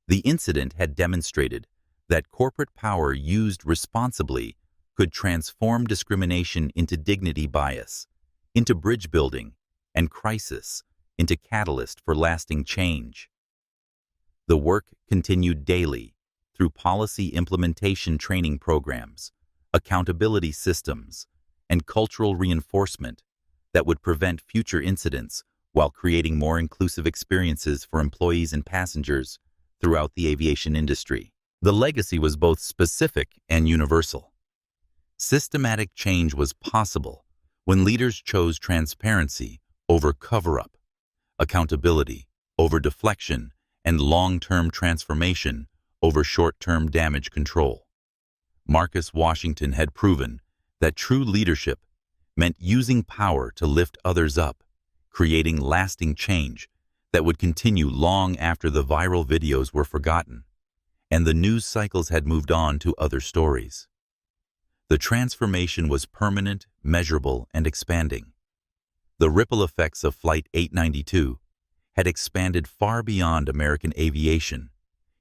The incident had demonstrated that corporate power used responsibly could transform discrimination into dignity bias, into bridge building, and crisis into catalyst for lasting change. The work continued daily through policy implementation training programs, accountability systems, and cultural reinforcement that would prevent future incidents while creating more inclusive experiences for employees and passengers throughout the aviation industry. The legacy was both specific and universal. Systematic change was possible when leaders chose transparency over cover-up, accountability over deflection, and long-term transformation over short-term damage control. Marcus Washington had proven that true leadership meant using power to lift others up, creating lasting change that would continue long after the viral videos were forgotten, and the news cycles had moved on to other stories. The transformation was permanent, measurable, and expanding. The ripple effects of Flight 892 had expanded far beyond American aviation,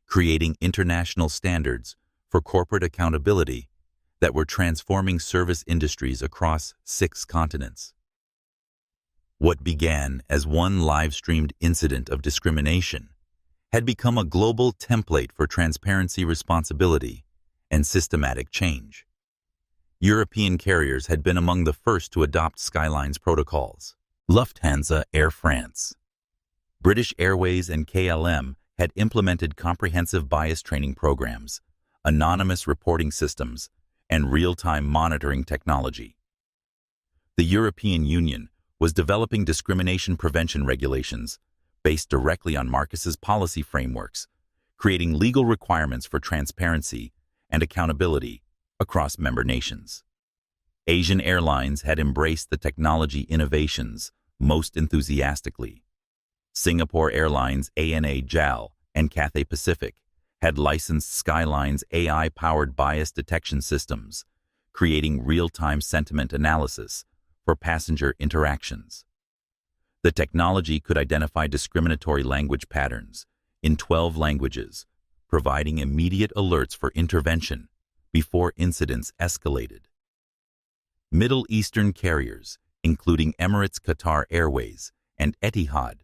creating international standards for corporate accountability that were transforming service industries across 6 continents. What began as one live-streamed incident of discrimination had become a global template for transparency, responsibility, and systematic change. European carriers had been among the first to adopt Skyline's protocols. Lufthansa, Air France, British Airways, and KLM had implemented comprehensive bias training programs, anonymous reporting systems, and real-time monitoring technology. The European Union was developing discrimination prevention regulations based directly on Marcus's policy frameworks, creating legal requirements for transparency and accountability across member nations. Asian airlines had embraced the technology innovations most enthusiastically. Singapore Airlines, ANA JAL, and Cathay Pacific had licensed Skyline's AI-powered bias detection systems, creating real-time sentiment analysis for passenger interactions. The technology could identify discriminatory language patterns in 12 languages, providing immediate alerts for intervention before incidents escalated. Middle Eastern carriers, including Emirates, Qatar Airways, and Etihad,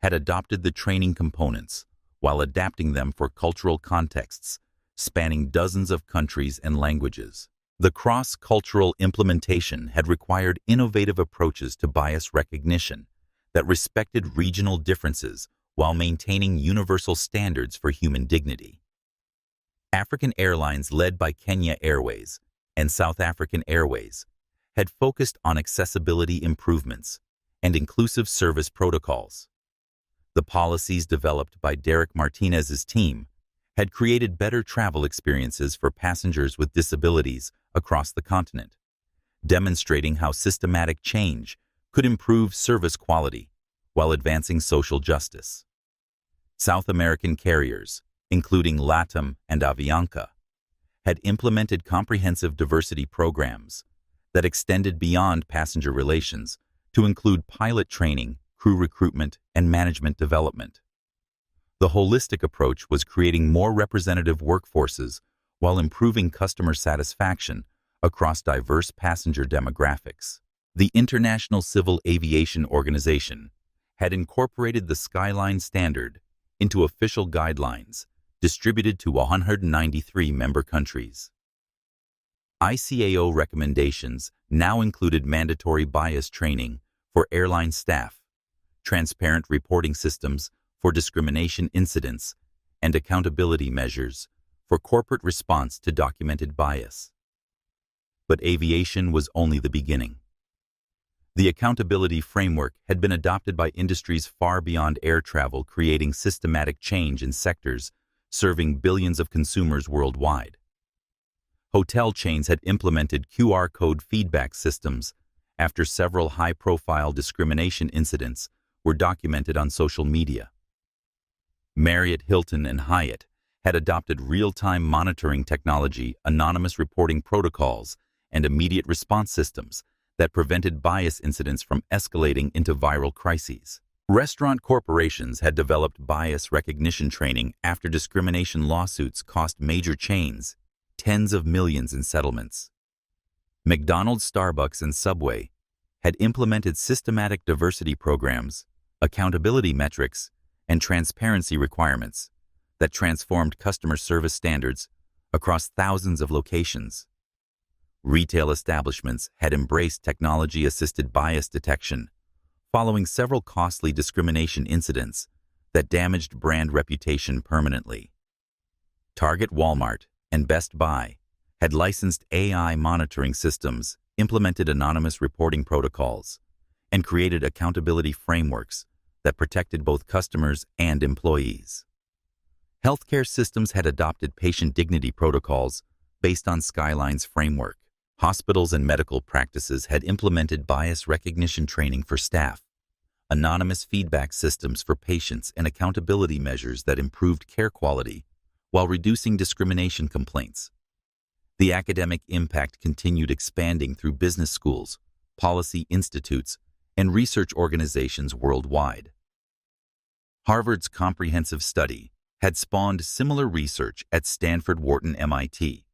had adopted the training components while adapting them for cultural contexts spanning dozens of countries and languages. The cross-cultural implementation had required innovative approaches to bias recognition that respected regional differences while maintaining universal standards for human dignity. African airlines led by Kenya Airways and South African Airways had focused on accessibility improvements and inclusive service protocols. The policies developed by Derek Martinez's team had created better travel experiences for passengers with disabilities across the continent, demonstrating how systematic change could improve service quality while advancing social justice. South American carriers, including LATAM and Avianca, had implemented comprehensive diversity programs that extended beyond passenger relations to include pilot training, crew recruitment, and management development. The holistic approach was creating more representative workforces while improving customer satisfaction across diverse passenger demographics. The International Civil Aviation Organization had incorporated the Skyline standard into official guidelines distributed to 193 member countries. ICAO recommendations now included mandatory bias training for airline staff, transparent reporting systems for discrimination incidents, and accountability measures for corporate response to documented bias. But aviation was only the beginning. The accountability framework had been adopted by industries far beyond air travel, creating systematic change in sectors serving billions of consumers worldwide. Hotel chains had implemented QR code feedback systems after several high-profile discrimination incidents were documented on social media. Marriott, Hilton, and Hyatt had adopted real-time monitoring technology, anonymous reporting protocols, and immediate response systems that prevented bias incidents from escalating into viral crises. Restaurant corporations had developed bias recognition training after discrimination lawsuits cost major chains tens of millions in settlements. McDonald's, Starbucks, and Subway had implemented systematic diversity programs, accountability metrics, and transparency requirements that transformed customer service standards across thousands of locations. Retail establishments had embraced technology-assisted bias detection following several costly discrimination incidents that damaged brand reputation permanently. Target, Walmart, and Best Buy had licensed AI monitoring systems, implemented anonymous reporting protocols, and created accountability frameworks that protected both customers and employees. Healthcare systems had adopted patient dignity protocols based on Skyline's framework. Hospitals and medical practices had implemented bias recognition training for staff, anonymous feedback systems for patients, and accountability measures that improved care quality while reducing discrimination complaints. The academic impact continued expanding through business schools, policy institutes, and research organizations worldwide. Harvard's comprehensive study had spawned similar research at Stanford, Wharton, MIT,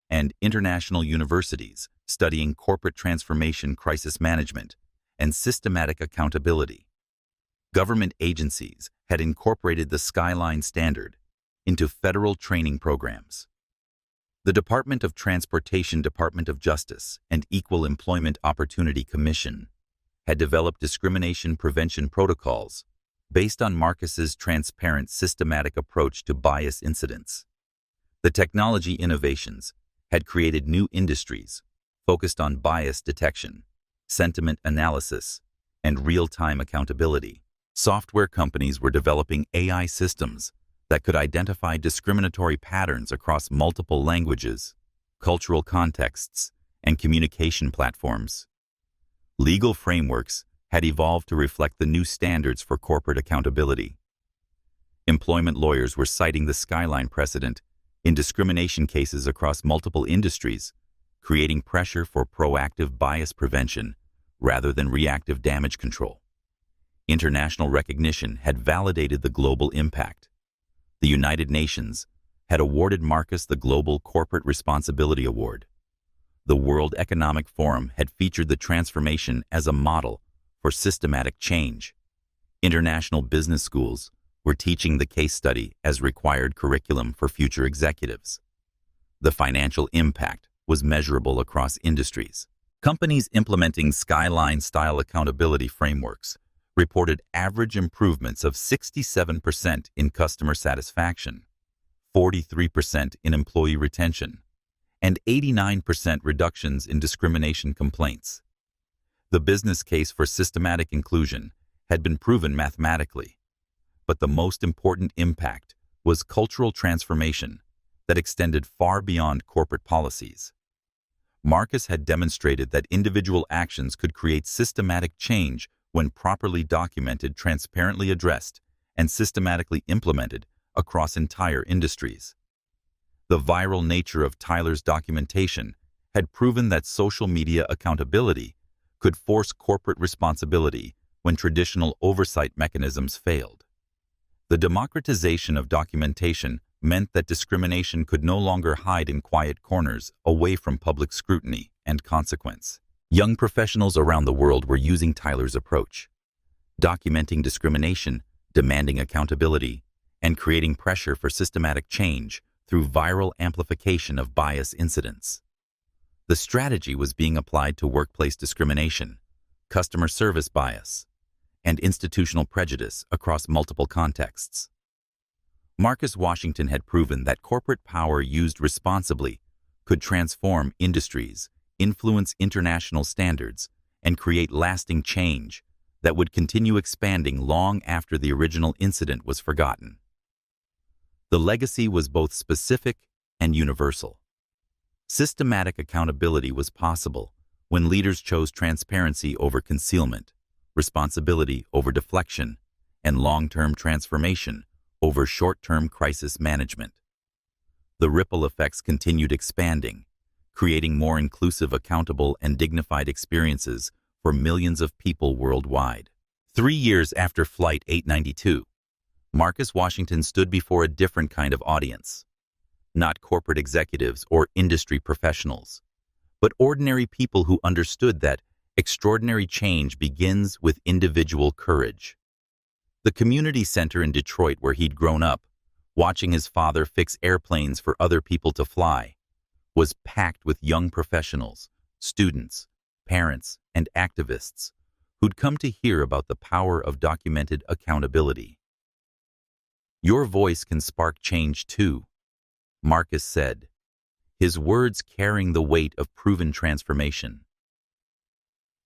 and international universities studying corporate transformation, crisis management, and systematic accountability. Government agencies had incorporated the Skyline standard into federal training programs. The Department of Transportation, Department of Justice, and Equal Employment Opportunity Commission had developed discrimination prevention protocols based on Marcus's transparent, systematic approach to bias incidents. The technology innovations had created new industries focused on bias detection, sentiment analysis, and real-time accountability. Software companies were developing AI systems that could identify discriminatory patterns across multiple languages, cultural contexts, and communication platforms. Legal frameworks had evolved to reflect the new standards for corporate accountability. Employment lawyers were citing the Skyline precedent in discrimination cases across multiple industries, creating pressure for proactive bias prevention rather than reactive damage control. International recognition had validated the global impact. The United Nations had awarded Marcus the Global Corporate Responsibility Award. The World Economic Forum had featured the transformation as a model for systematic change. International business schools were teaching the case study as required curriculum for future executives. The financial impact was measurable across industries. Companies implementing Skyline-style accountability frameworks reported average improvements of 67% in customer satisfaction, 43% in employee retention, and 89% reductions in discrimination complaints. The business case for systematic inclusion had been proven mathematically, but the most important impact was cultural transformation that extended far beyond corporate policies. Marcus had demonstrated that individual actions could create systematic change when properly documented, transparently addressed, and systematically implemented across entire industries. The viral nature of Tyler's documentation had proven that social media accountability could force corporate responsibility when traditional oversight mechanisms failed. The democratization of documentation meant that discrimination could no longer hide in quiet corners away from public scrutiny and consequence. Young professionals around the world were using Tyler's approach, documenting discrimination, demanding accountability, and creating pressure for systematic change through viral amplification of bias incidents. The strategy was being applied to workplace discrimination, customer service bias, and institutional prejudice across multiple contexts. Marcus Washington had proven that corporate power used responsibly could transform industries, influence international standards, and create lasting change that would continue expanding long after the original incident was forgotten. The legacy was both specific and universal. Systematic accountability was possible when leaders chose transparency over concealment, responsibility over deflection, and long-term transformation over short-term crisis management. The ripple effects continued expanding, creating more inclusive, accountable, and dignified experiences for millions of people worldwide. 3 years after Flight 892, Marcus Washington stood before a different kind of audience. Not corporate executives or industry professionals, but ordinary people who understood that extraordinary change begins with individual courage. The community center in Detroit, where he'd grown up, watching his father fix airplanes for other people to fly, was packed with young professionals, students, parents, and activists who'd come to hear about the power of documented accountability. "Your voice can spark change too," Marcus said, his words carrying the weight of proven transformation.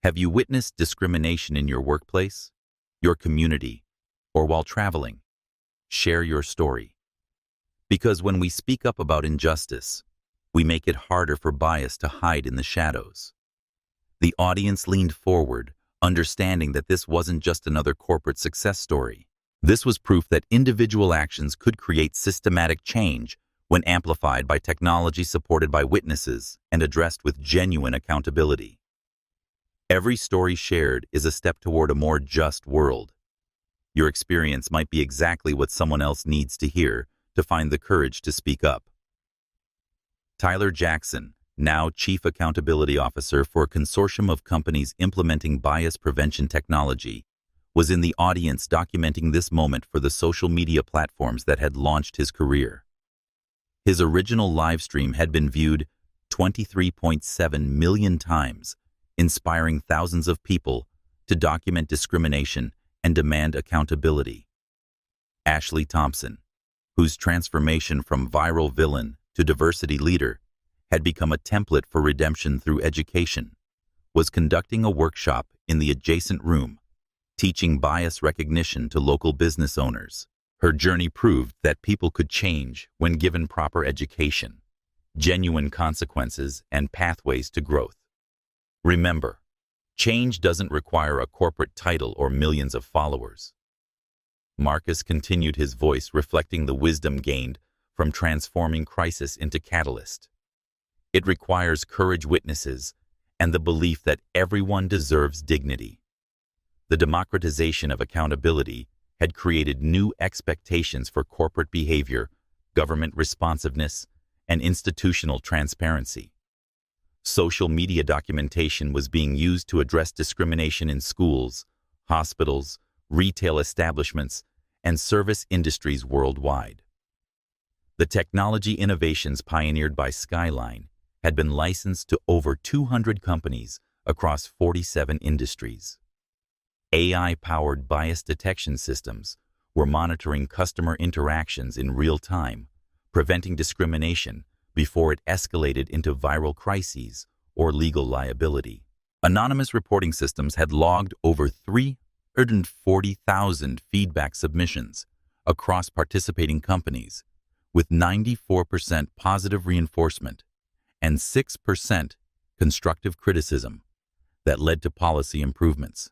Have you witnessed discrimination in your workplace, your community, or while traveling? Share your story. Because when we speak up about injustice, we make it harder for bias to hide in the shadows. The audience leaned forward, understanding that this wasn't just another corporate success story. This was proof that individual actions could create systematic change when amplified by technology supported by witnesses and addressed with genuine accountability. Every story shared is a step toward a more just world. Your experience might be exactly what someone else needs to hear to find the courage to speak up. Tyler Jackson, now Chief Accountability Officer for a consortium of companies implementing bias prevention technology, was in the audience documenting this moment for the social media platforms that had launched his career. His original live stream had been viewed 23.7 million times, inspiring thousands of people to document discrimination and demand accountability. Ashley Thompson, whose transformation from viral villain to diversity leader had become a template for redemption through education, was conducting a workshop in the adjacent room, teaching bias recognition to local business owners. Her journey proved that people could change when given proper education, genuine consequences, and pathways to growth. Remember, change doesn't require a corporate title or millions of followers. Marcus continued, his voice reflecting the wisdom gained from transforming crisis into catalyst. It requires courage, witnesses, and the belief that everyone deserves dignity. The democratization of accountability had created new expectations for corporate behavior, government responsiveness, and institutional transparency. Social media documentation was being used to address discrimination in schools, hospitals, retail establishments, and service industries worldwide. The technology innovations pioneered by Skyline had been licensed to over 200 companies across 47 industries. AI-powered bias detection systems were monitoring customer interactions in real time, preventing discrimination before it escalated into viral crises or legal liability. Anonymous reporting systems had logged over 340,000 feedback submissions across participating companies, with 94% positive reinforcement and 6% constructive criticism that led to policy improvements.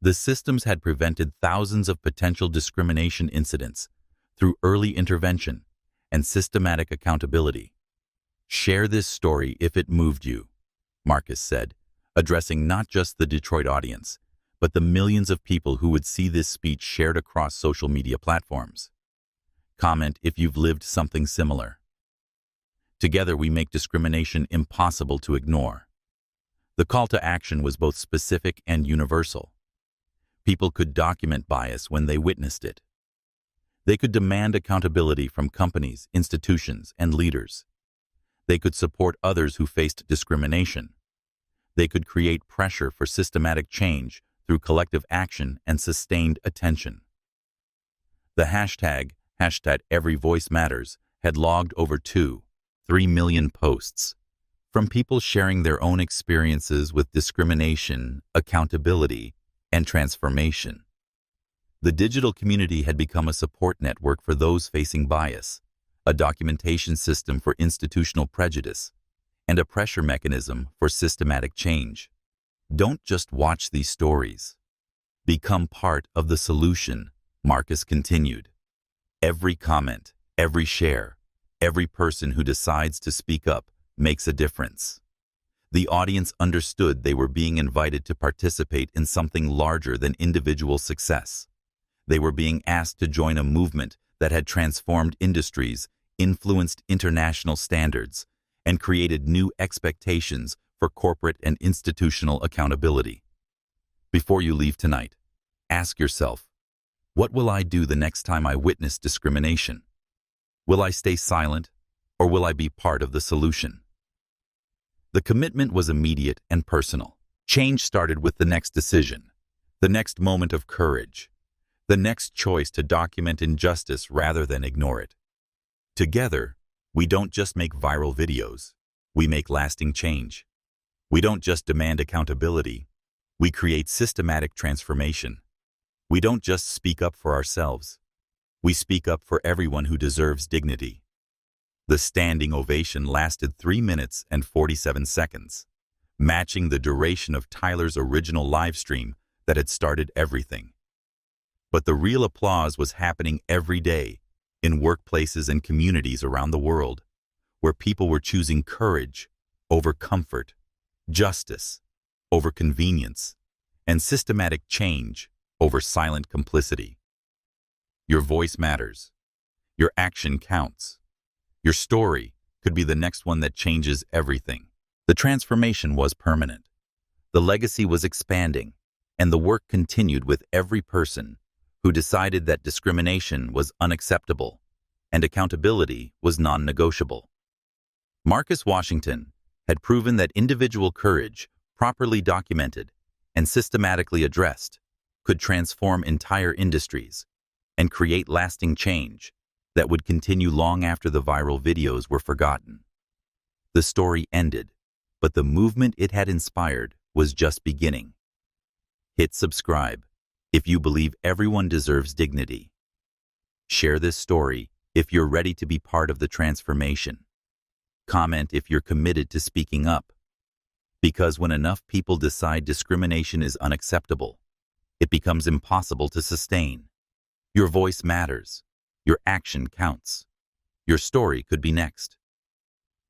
The systems had prevented thousands of potential discrimination incidents through early intervention and systematic accountability. Share this story if it moved you, Marcus said, addressing not just the Detroit audience, but the millions of people who would see this speech shared across social media platforms. Comment if you've lived something similar. Together we make discrimination impossible to ignore. The call to action was both specific and universal. People could document bias when they witnessed it. They could demand accountability from companies, institutions, and leaders. They could support others who faced discrimination. They could create pressure for systematic change through collective action and sustained attention. The hashtag #EveryVoiceMatters had logged over 2.3 million posts, from people sharing their own experiences with discrimination, accountability, and transformation. The digital community had become a support network for those facing bias, a documentation system for institutional prejudice, and a pressure mechanism for systematic change. Don't just watch these stories. Become part of the solution, Marcus continued. Every comment, every share, every person who decides to speak up makes a difference. The audience understood they were being invited to participate in something larger than individual success. They were being asked to join a movement that had transformed industries, influenced international standards, and created new expectations for corporate and institutional accountability. Before you leave tonight, ask yourself, what will I do the next time I witness discrimination? Will I stay silent, or will I be part of the solution? The commitment was immediate and personal. Change started with the next decision, the next moment of courage, the next choice to document injustice rather than ignore it. Together, we don't just make viral videos, we make lasting change. We don't just demand accountability, we create systematic transformation. We don't just speak up for ourselves, we speak up for everyone who deserves dignity. The standing ovation lasted 3 minutes and 47 seconds, matching the duration of Tyler's original live stream that had started everything. But the real applause was happening every day, in workplaces and communities around the world, where people were choosing courage over comfort, justice over convenience, and systematic change over silent complicity. Your voice matters. Your action counts. Your story could be the next one that changes everything. The transformation was permanent. The legacy was expanding, and the work continued with every person who decided that discrimination was unacceptable and accountability was non-negotiable. Marcus Washington had proven that individual courage, properly documented and systematically addressed, could transform entire industries and create lasting change that would continue long after the viral videos were forgotten. The story ended, but the movement it had inspired was just beginning. Hit subscribe if you believe everyone deserves dignity. Share this story if you're ready to be part of the transformation. Comment if you're committed to speaking up. Because when enough people decide discrimination is unacceptable, it becomes impossible to sustain. Your voice matters. Your action counts. Your story could be next.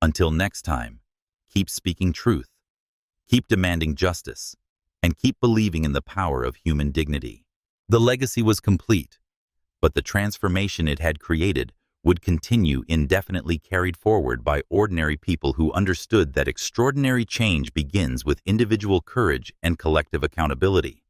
Until next time, keep speaking truth, keep demanding justice, and keep believing in the power of human dignity. The legacy was complete, but the transformation it had created would continue indefinitely, carried forward by ordinary people who understood that extraordinary change begins with individual courage and collective accountability.